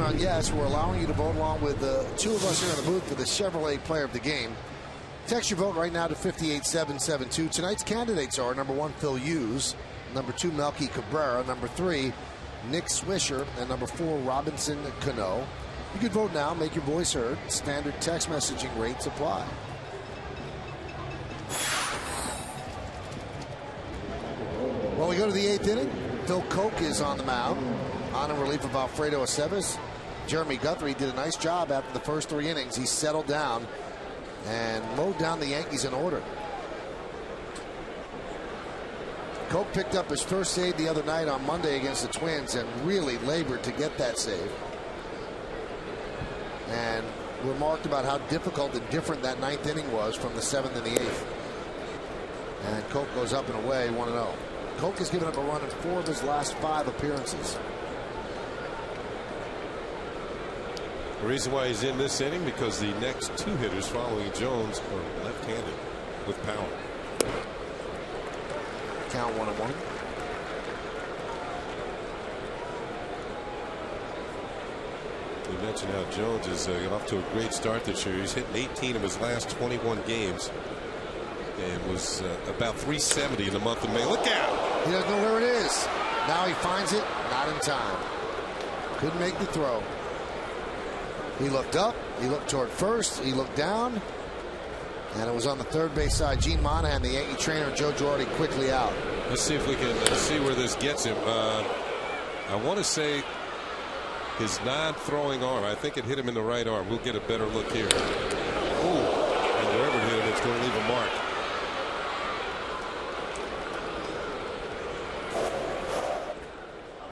on Yes. We're allowing you to vote along with the two of us here in the booth for the Chevrolet Player of the Game. Text your vote right now to 58772. Tonight's candidates are number 1, Phil Hughes, number 2, Melky Cabrera, number 3, Nick Swisher, and number 4, Robinson Cano. You can vote now, make your voice heard. Standard text messaging rates apply. Well, we go to the 8th inning. Phil Koch is on the mound, on in relief of Alfredo Aceves. Jeremy Guthrie did a nice job after the first 3 innings. He settled down and mowed down the Yankees in order. Koch picked up his first save the other night on Monday against the Twins and really labored to get that save. And remarked about how difficult and different that 9th inning was from the 7th and the 8th. And Koch goes up and away 1-0. Koch has given up a run in 4 of his last 5 appearances. The reason why he's in this inning because the next 2 hitters following Jones are left-handed with power. Count 1-1. We mentioned how Jones is off to a great start this year. He's hitting 18 of his last 21 games. And was about 370 in the month of May. Look out! He doesn't know where it is. Now he finds it, not in time. Couldn't make the throw. He looked up, he looked toward first, he looked down, and it was on the third base side. Gene Monahan, the Yankee trainer, and Joe Girardi quickly out. Let's see if we can see where this gets him. I want to say his non-throwing arm. I think it hit him in the right arm. We'll get a better look here. Ooh, and wherever it hit him, it's going to leave a mark.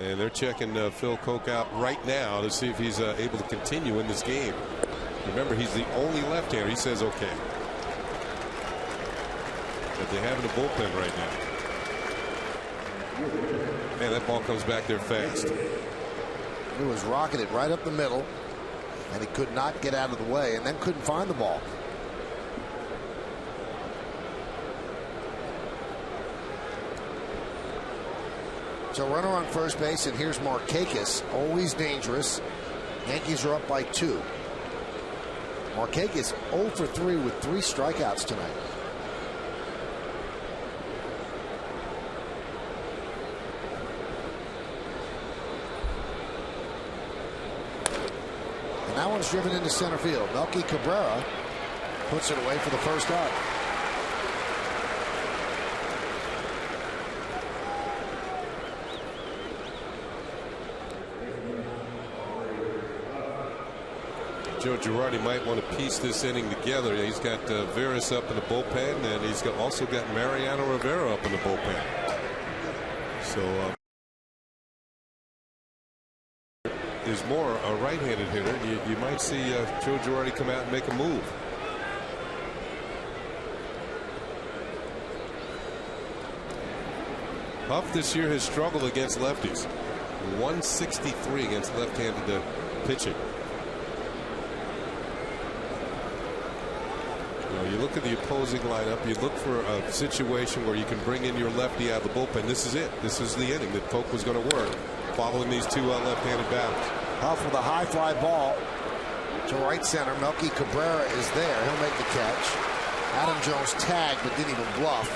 And they're checking Phil Koch out right now to see if he's able to continue in this game. Remember, he's the only left-hander. He says okay. But they have in the bullpen right now. Man, that ball comes back there fast. He was rocketed right up the middle, and he could not get out of the way, and then couldn't find the ball. So runner on first base, and here's Markakis, always dangerous. Yankees are up by 2. Markakis 0 for 3 with 3 strikeouts tonight. And that one's driven into center field. Melky Cabrera puts it away for the first out. Joe Girardi might want to piece this inning together. He's got Veras up in the bullpen, and he's also got Mariano Rivera up in the bullpen. So is more a right-handed hitter. You might see Joe Girardi come out and make a move. Huff this year has struggled against lefties. 163 against left-handed pitching. You look at the opposing lineup, you look for a situation where you can bring in your lefty out of the bullpen. This is it. This is the inning that Koch was going to work following these 2 left-handed batters. Huff with a high fly ball to right center. Melky Cabrera is there. He'll make the catch. Adam Jones tagged but didn't even bluff.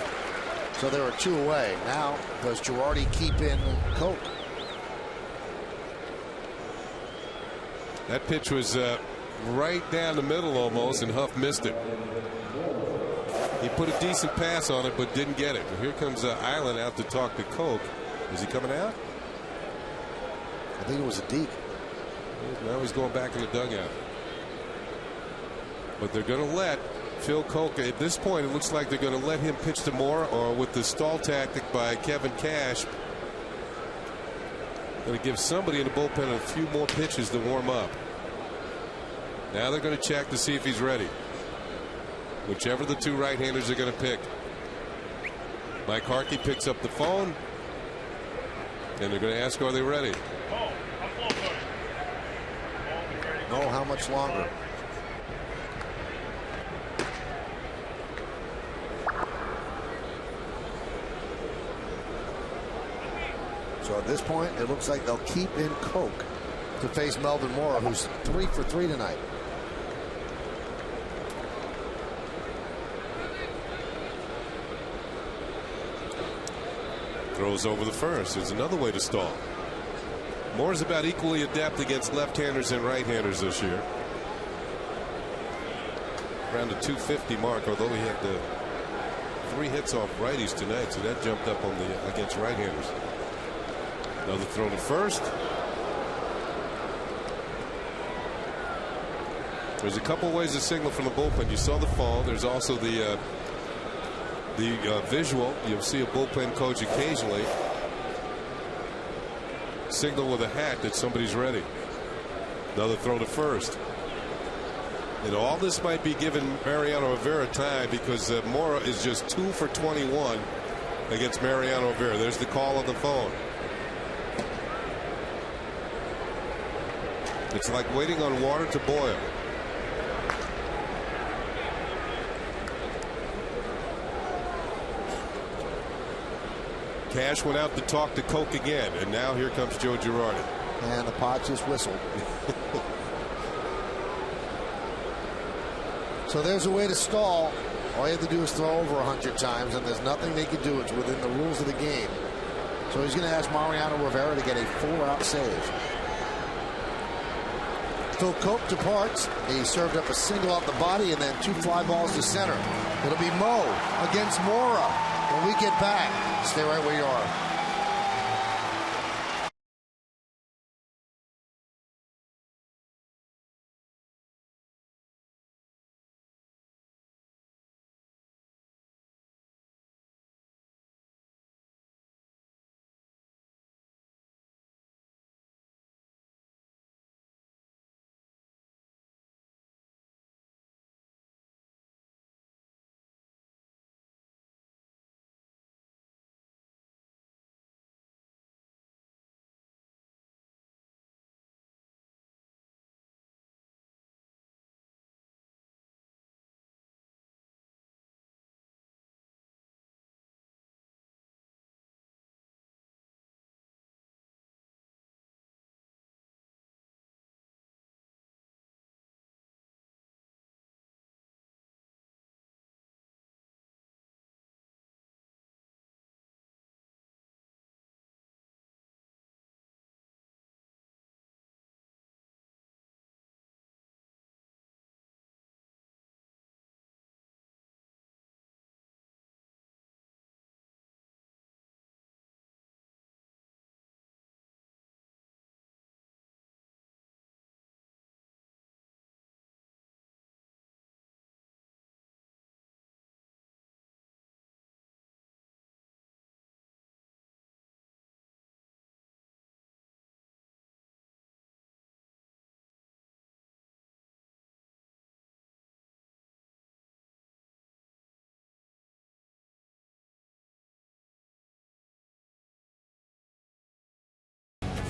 So there are 2 away. Now does Girardi keep in Koch? That pitch was right down the middle almost, and Huff missed it. He put a decent pass on it but didn't get it. Well, here comes Island out to talk to Koch. Is he coming out? I think it was a deke. Now he's going back in the dugout. But they're going to let Phil Koch, at this point it looks like they're going to let him pitch to Moore, or with the stall tactic by Kevin Cash, going to give somebody in the bullpen a few more pitches to warm up. Now they're going to check to see if he's ready. Whichever the 2 right-handers are going to pick. Mike Harkey picks up the phone, and they're going to ask, are they ready? No, how much longer? So at this point, it looks like they'll keep in Koch. to face Melvin Mora, who's 3 for 3 tonight. Throws over the first. There's another way to stall. Mora's about equally adept against left-handers and right-handers this year. Around the 250 mark, although he had the 3 hits off righties tonight, so that jumped up on the against right-handers. Another throw to first. There's a couple ways to signal from the bullpen. You saw the fall. There's also the visual. You'll see a bullpen coach occasionally signal with a hat that somebody's ready. Another throw to first. And all this might be giving Mariano Rivera time, because Mora is just 2 for 21 against Mariano Rivera. There's the call on the phone. It's like waiting on water to boil. Cash went out to talk to Coke again, and now here comes Joe Girardi. And the pot just whistled. So there's a way to stall. All you have to do is throw over 100 times, and there's nothing they can do. It's within the rules of the game. So he's going to ask Mariano Rivera to get a 4-out save. Phil Coke departs. He served up a single out the body and then 2 fly balls to center. It'll be Mo against Mora when we get back. Stay right where you are.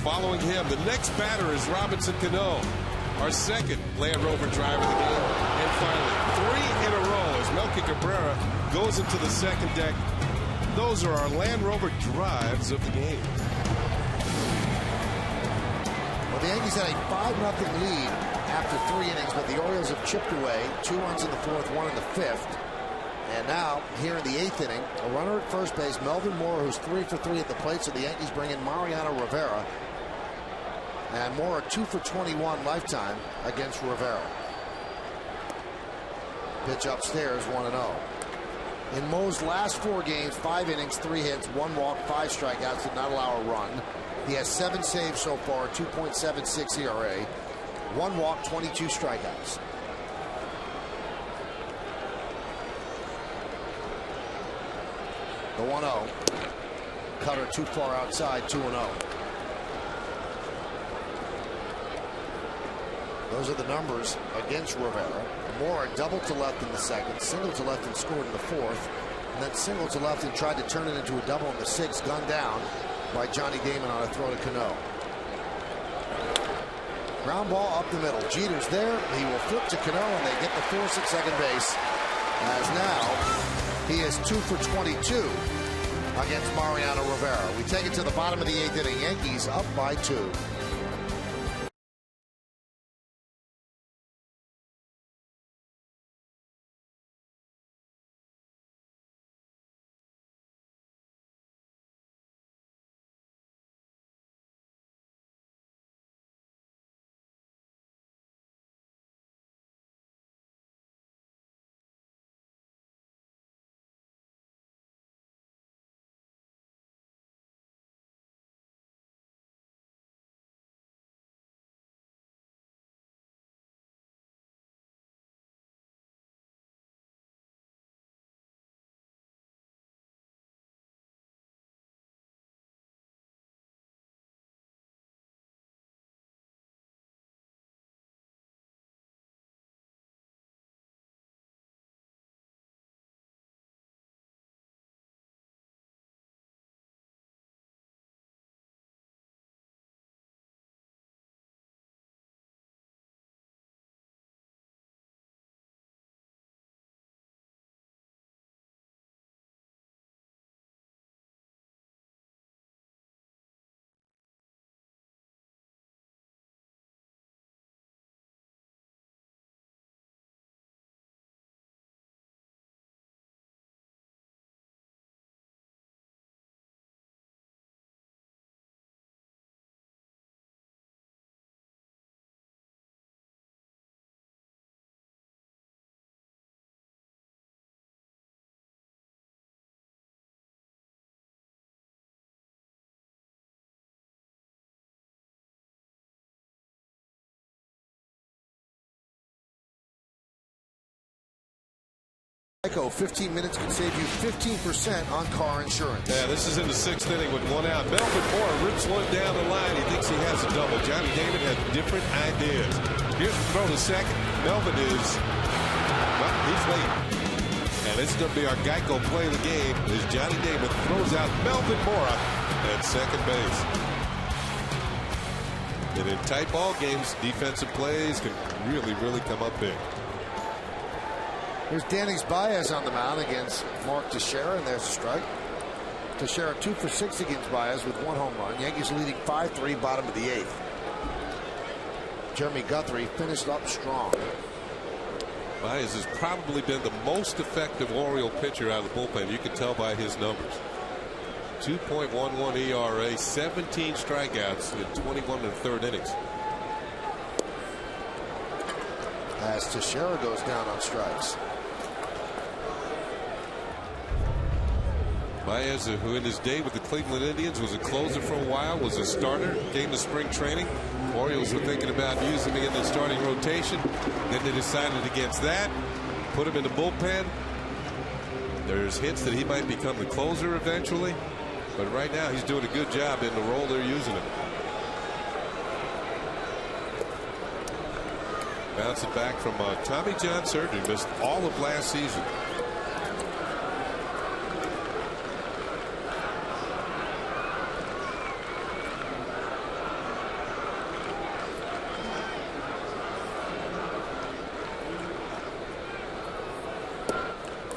Following him, the next batter is Robinson Cano, our second Land Rover driver of the game. And finally, 3 in a row as Melky Cabrera goes into the second deck. Those are our Land Rover drives of the game. Well, the Yankees had a 5-0 lead after 3 innings, but the Orioles have chipped away. 2 runs in the 4th, 1 in the 5th. And now, here in the 8th inning, a runner at first base, Melvin Mora, who's 3 for 3 at the plate, so the Yankees bring in Mariano Rivera. And Mora 2 for 21 lifetime against Rivera. Pitch upstairs, 1-0. In Mo's last 4 games, 5 innings, 3 hits, 1 walk, 5 strikeouts, did not allow a run. He has 7 saves so far, 2.76 ERA, 1 walk, 22 strikeouts. The 1-0. Cutter too far outside, 2-0. Those are the numbers against Rivera. Mora double to left in the 2nd, single to left and scored in the 4th, and then single to left and tried to turn it into a double in the 6th, gunned down by Johnny Damon on a throw to Cano. Ground ball up the middle. Jeter's there. He will flip to Cano, and they get the force at second base, as now he is 2 for 22 against Mariano Rivera. We take it to the bottom of the 8th inning. Yankees up by 2. Geico, 15 minutes can save you 15% on car insurance. Yeah, this is in the 6th inning with 1 out. Melvin Moore rips one down the line. He thinks he has a double. Johnny Damon had different ideas. Here's the throw to second. Melvin is, well, he's late. And this is going to be our Geico play of the game as Johnny Damon throws out Melvin Moore at second base. And in tight ball games, defensive plays can really come up big. Here's Danny Baez on the mound against Mark Teixeira, and there's a strike. Teixeira 2 for 6 against Baez with 1 home run. Yankees leading 5-3, bottom of the 8th. Jeremy Guthrie finished up strong. Baez has probably been the most effective Oriole pitcher out of the bullpen. You can tell by his numbers. 2.11 ERA, 17 strikeouts in 21 1/3 innings. As Teixeira goes down on strikes. Baez, who in his day with the Cleveland Indians was a closer for a while, was a starter, came to spring training. Orioles were thinking about using him in the starting rotation. Then they decided against that, put him in the bullpen. There's hints that he might become the closer eventually, but right now he's doing a good job in the role they're using him. Bouncing back from Tommy John surgery, missed all of last season.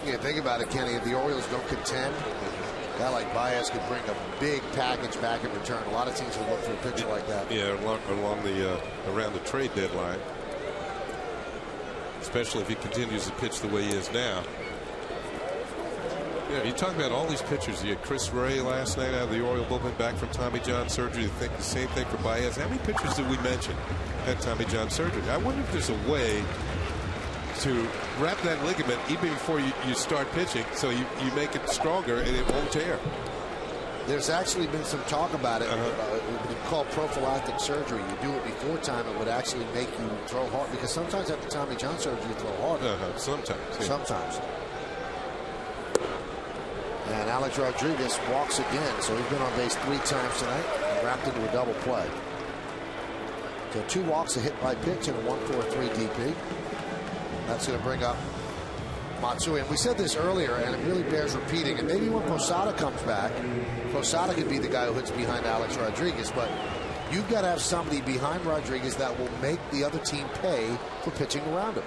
Yeah, think about it, Kenny. If the Orioles don't contend, a guy like Baez could bring a big package back in return. A lot of teams will look for a pitcher like that. Yeah, along the around the trade deadline, especially if he continues to pitch the way he is now. Yeah, you talk about all these pitchers. You had Chris Ray last night out of the Oriole bullpen, back from Tommy John surgery. You think the same thing for Baez. How many pitchers did we mention had Tommy John surgery? I wonder if there's a way to wrap that ligament even before you start pitching, so you make it stronger and it won't tear. There's actually been some talk about it. It would be called prophylactic surgery. You do it before time, it would actually make you throw hard, because sometimes after Tommy John surgery you throw harder. Sometimes. Yeah. Sometimes. And Alex Rodriguez walks again, so he's been on base 3 times tonight and wrapped into a double play. So 2 walks, a hit by pitch, and a 1-4-3 DP. That's going to bring up Matsui. And we said this earlier, and it really bears repeating. And maybe when Posada comes back, Posada could be the guy who hits behind Alex Rodriguez. But you've got to have somebody behind Rodriguez that will make the other team pay for pitching around him.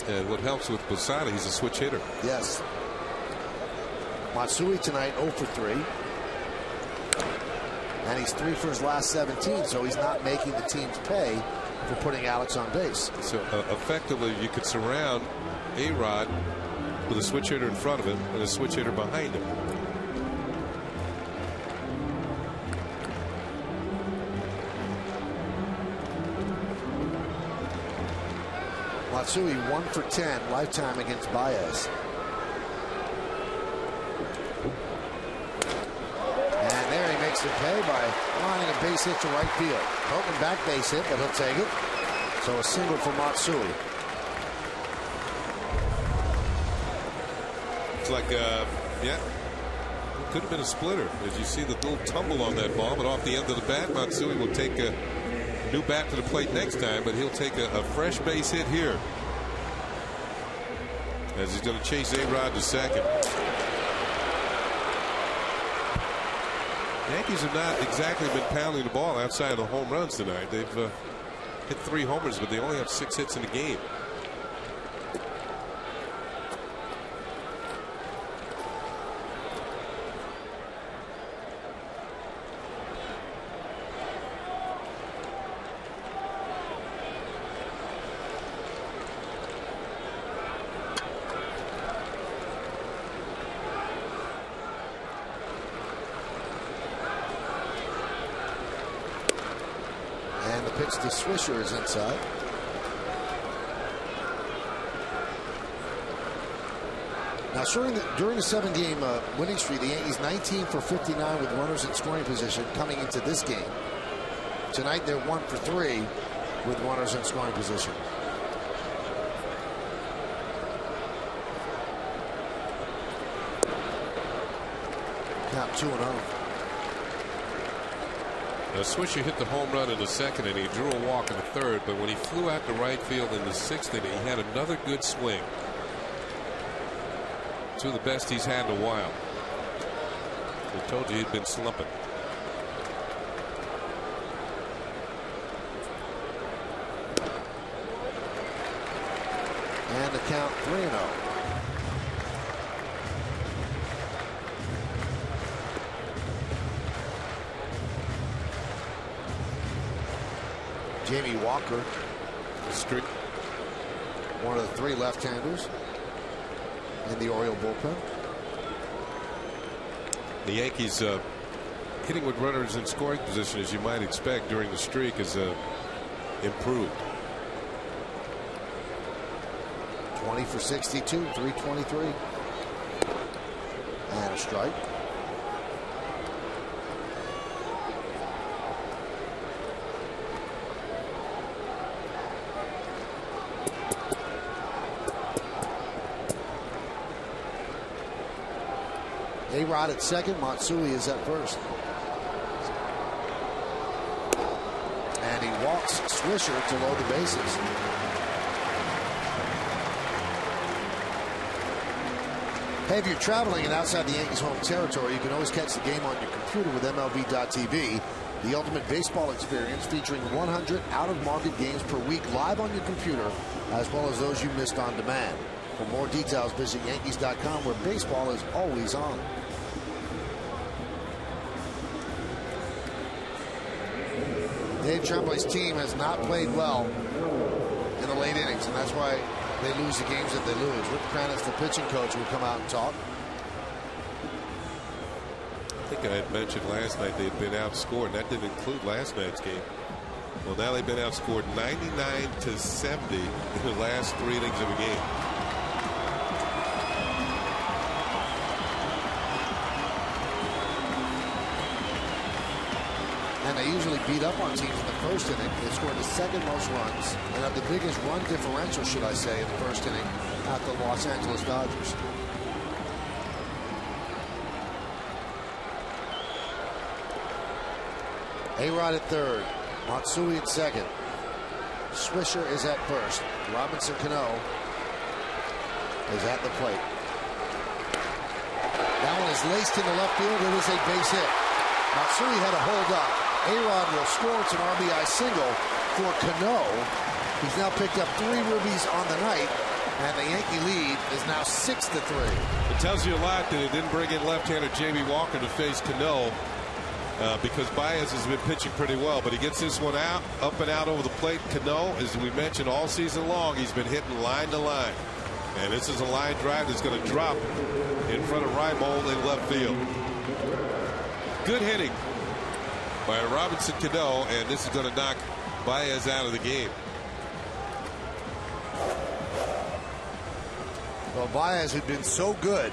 And what helps with Posada, he's a switch hitter. Yes. Matsui tonight 0 for 3. And he's 3 for his last 17, so he's not making the teams pay for putting Alex on base. So effectively, you could surround A-Rod with a switch hitter in front of him and a switch hitter behind him. Matsui 1 for 10 lifetime against Baez. And there he makes it pay by lining a base hit to right field. Broken back base hit, but he'll take it. So a single for Matsui. It's like, yeah, could have been a splitter. As you see the little tumble on that ball, but off the end of the bat, Matsui will take a new bat to the plate next time, but he'll take a fresh base hit here as he's going to chase A-Rod to second. Yankees have not exactly been pounding the ball outside of the home runs tonight. They've hit 3 homers, but they only have 6 hits in the game. Pitch to Swisher is inside. Now, during the 7-game winning streak, the Yankees 19 for 59 with runners in scoring position coming into this game. Tonight, they're 1 for 3 with runners in scoring position. Now 2-0. Now, Swisher hit the home run in the second inning. He drew a walk in the third, but when he flew out to right field in the sixth inning, he had another good swing. Two of the best he's had in a while. I told you he'd been slumping. And the count 3-0. Jamie Walker, Street. one of the 3 left-handers in the Oriole bullpen. The Yankees hitting with runners in scoring position, as you might expect during the streak, is improved. 20 for 62, 323. And a strike. A-Rod at second, Matsui is at first. And he walks Swisher to load the bases. Hey, if you're traveling and outside the Yankees' home territory, you can always catch the game on your computer with MLB.tv. The ultimate baseball experience featuring 100 out-of-market games per week live on your computer, as well as those you missed on demand. For more details, visit Yankees.com, where baseball is always on. Dave Tremblay's team has not played well in the late innings, and that's why they lose the games that they lose. Rick Kranitz, the pitching coach, will come out and talk. I think I had mentioned last night they had been outscored, and that didn't include last night's game. Well, now they've been outscored 99-70 in the last 3 innings of a game. And they usually beat up on teams in the first inning. They scored the second most runs and have the biggest run differential, should I say, in the first inning at the Los Angeles Dodgers. A-Rod at third, Matsui at second. Swisher is at first. Robinson Cano is at the plate. That one is laced into left field. It is a base hit. Matsui had a hold up. A-Rod will score. It's an RBI single for Cano. He's now picked up 3 ribbies on the night, and the Yankee lead is now 6-3. It tells you a lot that it didn't bring in left-hander Jamie Walker to face Cano, because Baez has been pitching pretty well, but he gets this one out, up and out over the plate. Cano, as we mentioned all season long, he's been hitting line to line, and this is a line drive that's going to drop in front of Reimold in left field. Good hitting by Robinson Cano, and this is going to knock Baez out of the game. Well, Baez, who'd been so good,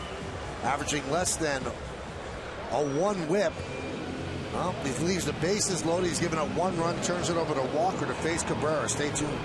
averaging less than a 1 whip. Well, he leaves the bases loaded. He's given up 1 run, turns it over to Walker to face Cabrera. Stay tuned.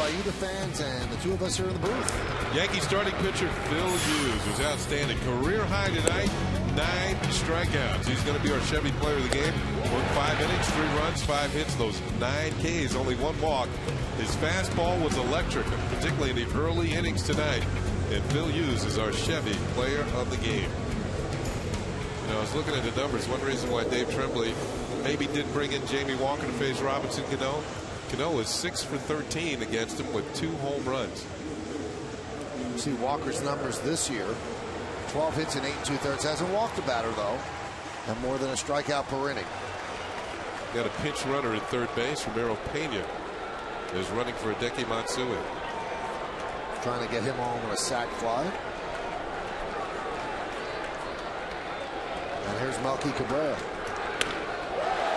are you, the fans, and the two of us here in the booth. Yankee starting pitcher Phil Hughes was outstanding. Career high tonight, 9 strikeouts. He's going to be our Chevy player of the game. Worked 5 innings, 3 runs, 5 hits, those 9 Ks, only 1 walk. His fastball was electric, particularly in the early innings tonight. And Phil Hughes is our Chevy player of the game. You know, I was looking at the numbers. One reason why Dave Tremblay maybe didn't bring in Jamie Walker to face Robinson Cano. Cano was 6 for 13 against him with 2 home runs. See Walker's numbers this year. 12 hits in 8 2/3. Hasn't walked a batter, though. And more than a strikeout per inning. Got a pinch runner at third base. Romero Pena is running for Hideki Matsui. Trying to get him on with a sac fly. And here's Melky Cabrera.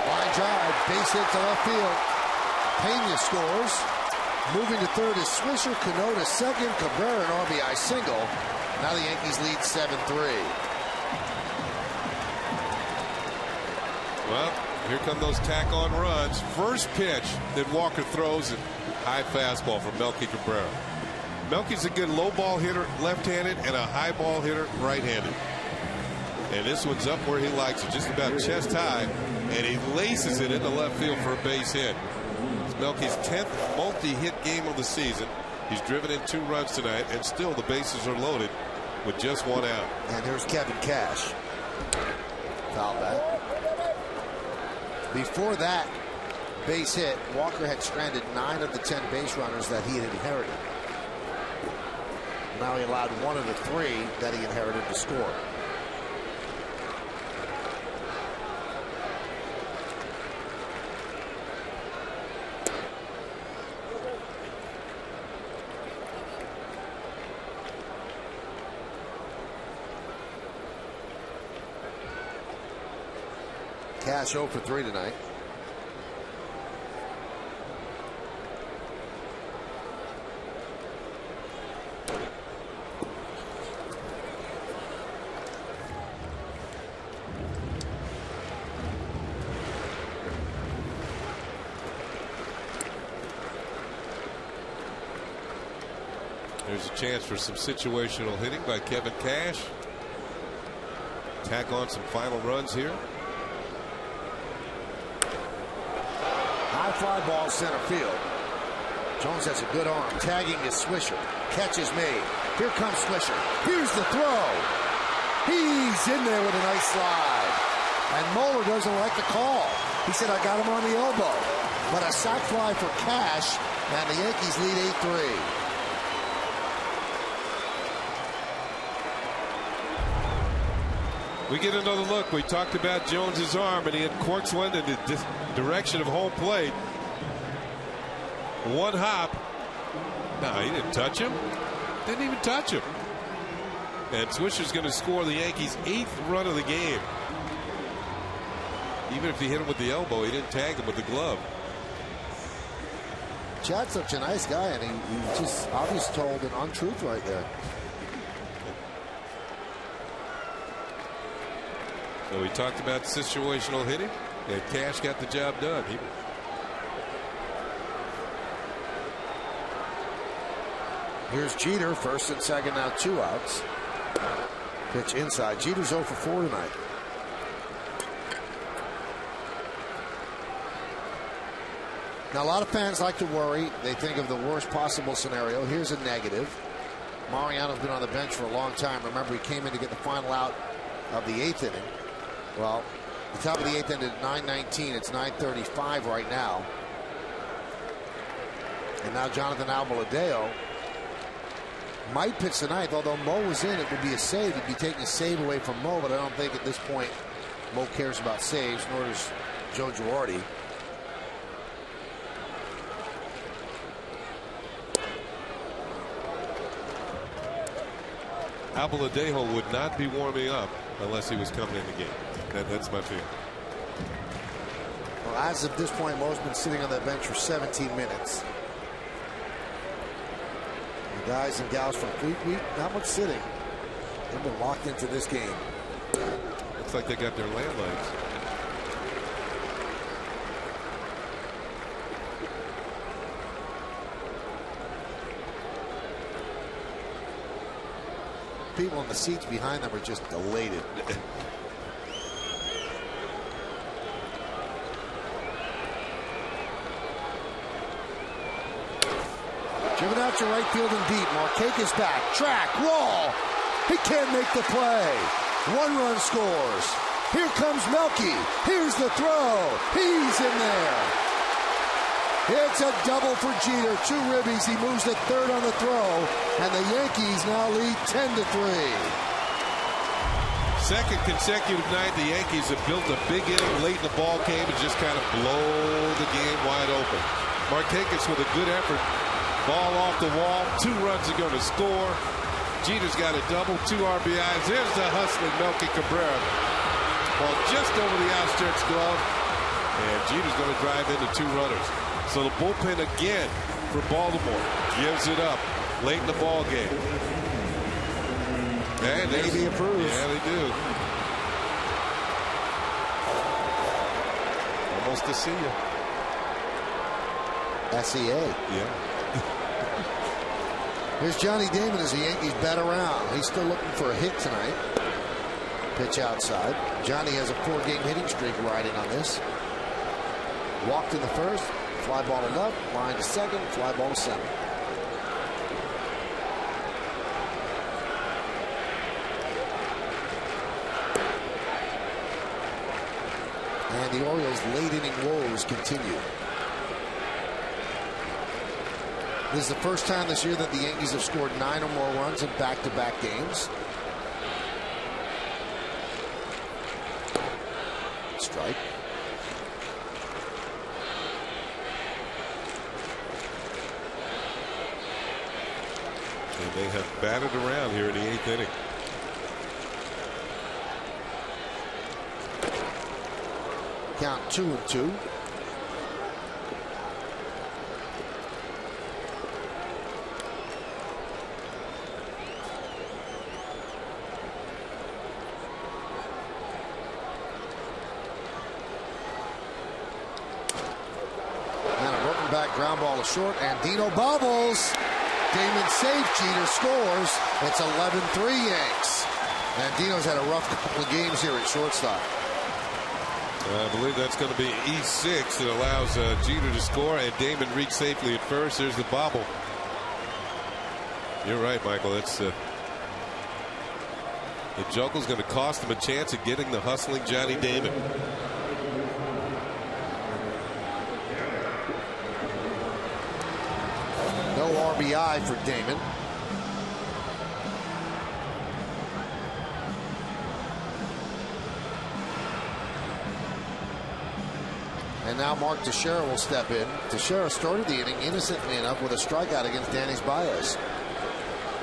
Line drive, base hit to left field. Pena scores. Moving to third is Swisher. Cano to second. Cabrera an RBI single. Now the Yankees lead 7-3. Well, here come those tack-on runs. First pitch that Walker throws, and high fastball from Melky Cabrera. Melky's a good low ball hitter, left-handed, and a high ball hitter, right-handed. And this one's up where he likes it, just about chest high, and he laces it into left field for a base hit. It's Melky's 10th multi-hit game of the season. He's driven in 2 runs tonight, and still the bases are loaded with just 1 out. And here's Kevin Cash. Foul back. Before that base hit, Walker had stranded 9 of the 10 base runners that he had inherited. Now he allowed 1 of the 3 that he inherited to score. Cash 0 for 3 tonight. There's a chance for some situational hitting by Kevin Cash. Tack on some final runs here. High fly ball center field. Jones has a good arm. Tagging is Swisher. Catch is made. Here comes Swisher. Here's the throw. He's in there with a nice slide. And Moeller doesn't like the call. He said, I got him on the elbow. But a sac fly for Cash, and the Yankees lead 8-3. We get another look. We talked about Jones's arm, and he had corks one in the direction of home plate. 1 hop. No, he didn't touch him. Didn't even touch him. And Swisher's going to score the Yankees' 8th run of the game. Even if he hit him with the elbow, he didn't tag him with the glove. Chad's such a nice guy, and he just obviously told an untruth right there. So we talked about situational hitting, and Cash got the job done. Here's Jeter, first and second, now 2 outs. Pitch inside. Jeter's 0 for 4 tonight. Now, a lot of fans like to worry. They think of the worst possible scenario. Here's a negative. Mariano's been on the bench for a long time. Remember, he came in to get the final out of the 8th inning. Well, the top of the 8th ended at 9:19. It's 9:35 right now. And now Jonathan Albaladeo might pitch tonight. Although Mo was in, it would be a save. He'd be taking a save away from Mo, but I don't think at this point Mo cares about saves, nor does Joe Girardi. Albaladeo would not be warming up unless he was coming in the game. That's my feeling. Well, as of this point, Mo's been sitting on that bench for 17 minutes. The guys and gals from Fleet Week, not much sitting. They've been locked into this game. Looks like they got their landlines. people in the seats behind them are just elated. Driven out to right field and deep. Markakis back. Track. Wall. He can't make the play. 1 run scores. Here comes Melky. Here's the throw. He's in there. It's a double for Jeter. 2 ribbies. He moves to third on the throw. And the Yankees now lead 10-3. Second consecutive night, the Yankees have built a big inning late in the ball game and just kind of blow the game wide open. Markakis with a good effort. Ball off the wall. 2 runs are going to score. Jeter's got a double, 2 RBIs. There's the hustling Melky Cabrera. Ball just over the outstretched glove. And Jeter's going to drive into 2 runners. So the bullpen again for Baltimore gives it up late in the ball game. And maybe approves. Yeah, they do. Almost to see you. SEA. Yeah. Here's Johnny Damon as the Yankees bat around. He's still looking for a hit tonight. Pitch outside. Johnny has a 4-game hitting streak riding on this. Walked in the first. Fly ball to left. Line to second. Fly ball to center. And the Orioles' late inning woes continue. This is the first time this year that the Yankees have scored 9 or more runs in back-to-back games. Strike. And they have batted around here in the 8th inning. Count 2-2. Back ground ball to short, and Dino bobbles. Damon safe. Jeter scores. It's 11-3 Yanks. And Dino's had a rough couple of games here at shortstop. I believe that's going to be E6 that allows Jeter to score, and Damon reached safely at first. There's the bobble. You're right, Michael. That's the juggle's going to cost him a chance at getting the hustling Johnny Damon. No RBI for Damon. And now Mark Teixeira will step in. Teixeira started the inning innocently enough with a strikeout against Danny's Baez.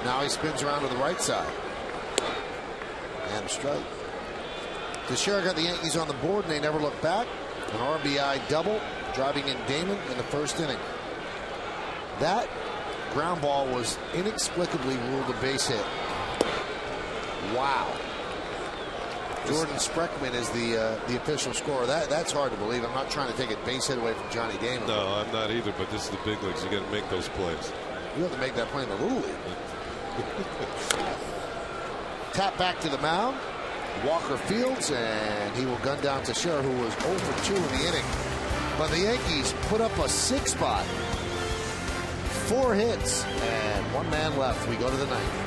Now he spins around to the right side. And a strike. Teixeira got the Yankees on the board and they never looked back. An RBI double, driving in Damon in the first inning. That ground ball was inexplicably ruled a base hit. Wow. Jordan Spreckman is the official scorer. That's hard to believe. I'm not trying to take a base hit away from Johnny Damon. No, I'm not either, but this is the big leagues. You got to make those plays. You have to make that play in the Little League. Tap back to the mound. Walker fields, and he will gun down Teixeira, who was 0 for 2 in the inning. But the Yankees put up a 6 spot. 4 hits, and 1 man left. We go to the 9th.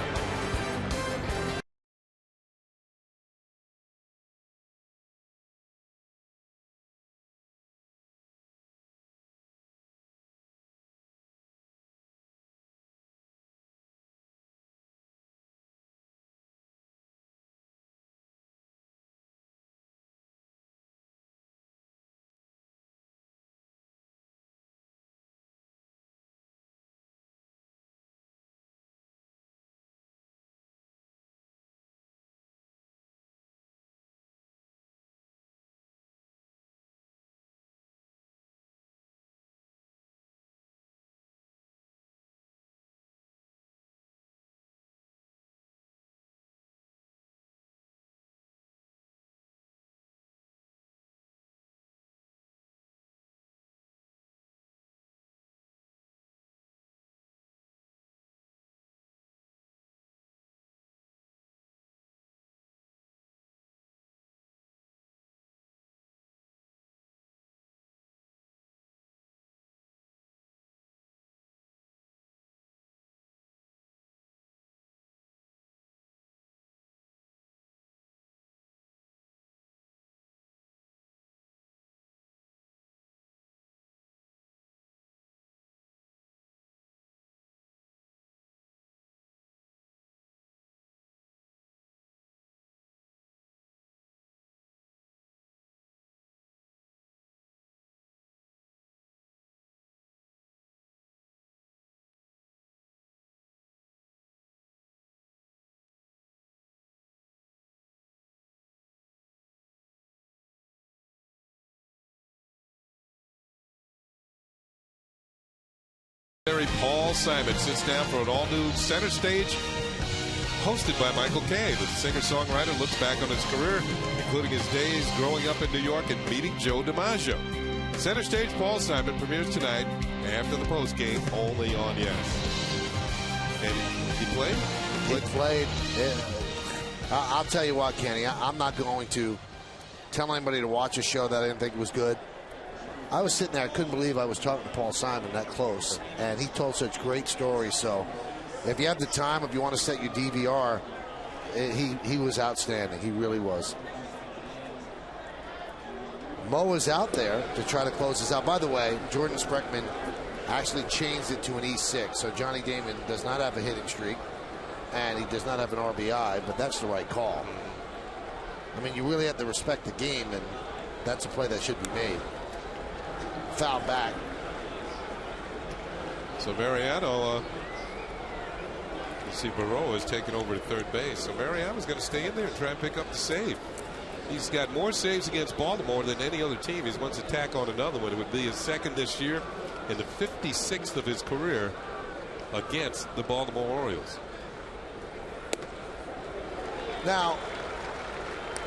Paul Simon sits down for an all-new Center Stage hosted by Michael Kay. The singer-songwriter looks back on his career, including his days growing up in New York and meeting Joe DiMaggio. Center Stage Paul Simon premieres tonight after the postgame, only on Yes. And he played? He played. I'll tell you what, Kenny, I'm not going to tell anybody to watch a show that I didn't think was good. I was sitting there, I couldn't believe I was talking to Paul Simon that close, and he told such great stories. So if you have the time, if you want to set your DVR, he was outstanding. He really was. Mo is out there to try to close this out. By the way, Jordan Spreckman actually changed it to an E6, so Johnny Damon does not have a hitting streak, and he does not have an RBI, but that's the right call. I mean, you really have to respect the game, and that's a play that should be made. Foul back. So Mariano, you see Barreau is taking over to third base. So Mariano's going to stay in there and try and pick up the save. He's got more saves against Baltimore than any other team. He's wants to tack on another one. It would be his second this year and the 56th of his career against the Baltimore Orioles. Now,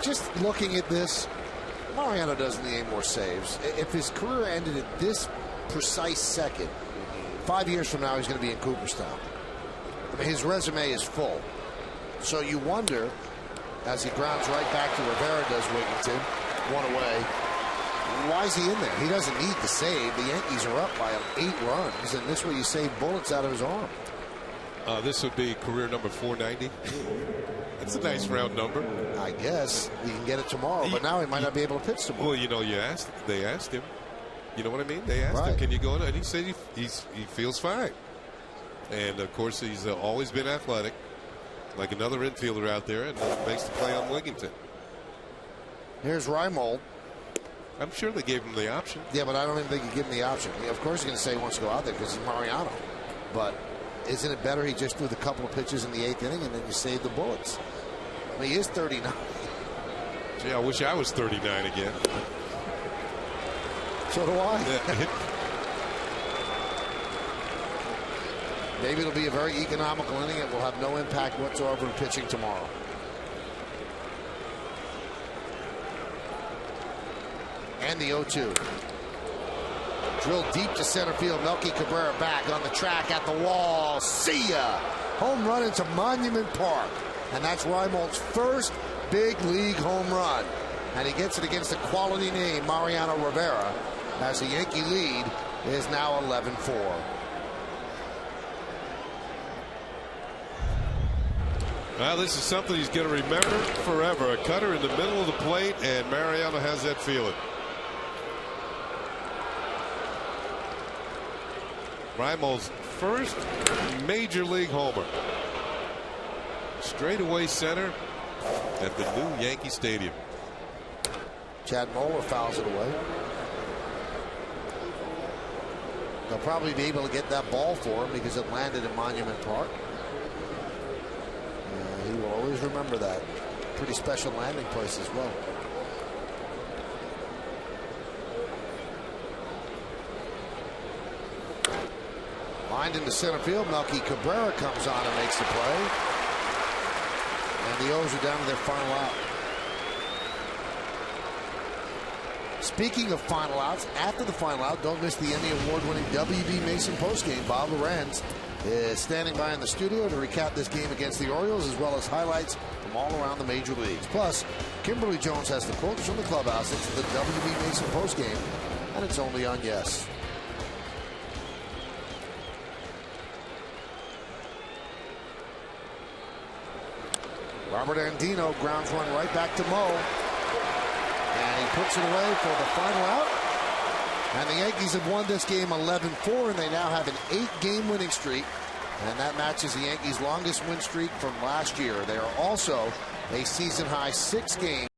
just looking at this, Mariano doesn't need any more saves. If his career ended at this precise second, 5 years from now he's going to be in Cooperstown. I mean, his resume is full. So you wonder, as he grounds right back to Rivera, does Wigginton, one away, why is he in there? He doesn't need the save. The Yankees are up by 8 runs, and this way you save bullets out of his arm. This would be career number 490. That's a nice round number. I guess he can get it tomorrow, but now he might not be able to pitch tomorrow. Well, you know, they asked him. You know what I mean? They asked him, can you go in? And he said he feels fine. And, of course, he's always been athletic, like another infielder out there, and makes the play on Wigginton. Here's Reimold. I'm sure they gave him the option. Yeah, but I don't even think you give him the option. Of course he's going to say he wants to go out there because he's Mariano. But isn't it better he just threw the couple of pitches in the 8th inning and then you save the bullets? I mean, he is 39. Gee, I wish I was 39 again. So do I. Yeah. Maybe it'll be a very economical inning. It will have no impact whatsoever on pitching tomorrow. And the 0-2. Drilled deep to center field. Melky Cabrera back on the track at the wall. See ya! Home run into Monument Park. And that's Reimold's first big league home run. And he gets it against a quality name, Mariano Rivera, as the Yankee lead is now 11-4. Well, this is something he's going to remember forever. A cutter in the middle of the plate, and Mariano has that feeling. Reimold's first major league homer. Straightaway center at the new Yankee Stadium. Chad Moeller fouls it away. They'll probably be able to get that ball for him because it landed in Monument Park. He will always remember that. Pretty special landing place as well. Lined into center field. Melky Cabrera comes on and makes the play. And the O's are down to their final out. Speaking of final outs, after the final out, don't miss the Emmy Award-winning W.B. Mason postgame. Bob Lorenz is standing by in the studio to recap this game against the Orioles, as well as highlights from all around the major leagues. Plus, Kimberly Jones has the quotes from the clubhouse. It's the W.B. Mason postgame, and it's only on Yes. Robert Andino grounds one right back to Mo. And he puts it away for the final out. And the Yankees have won this game 11-4, and they now have an 8-game winning streak. And that matches the Yankees' longest win streak from last year. They are also a season-high 6 games.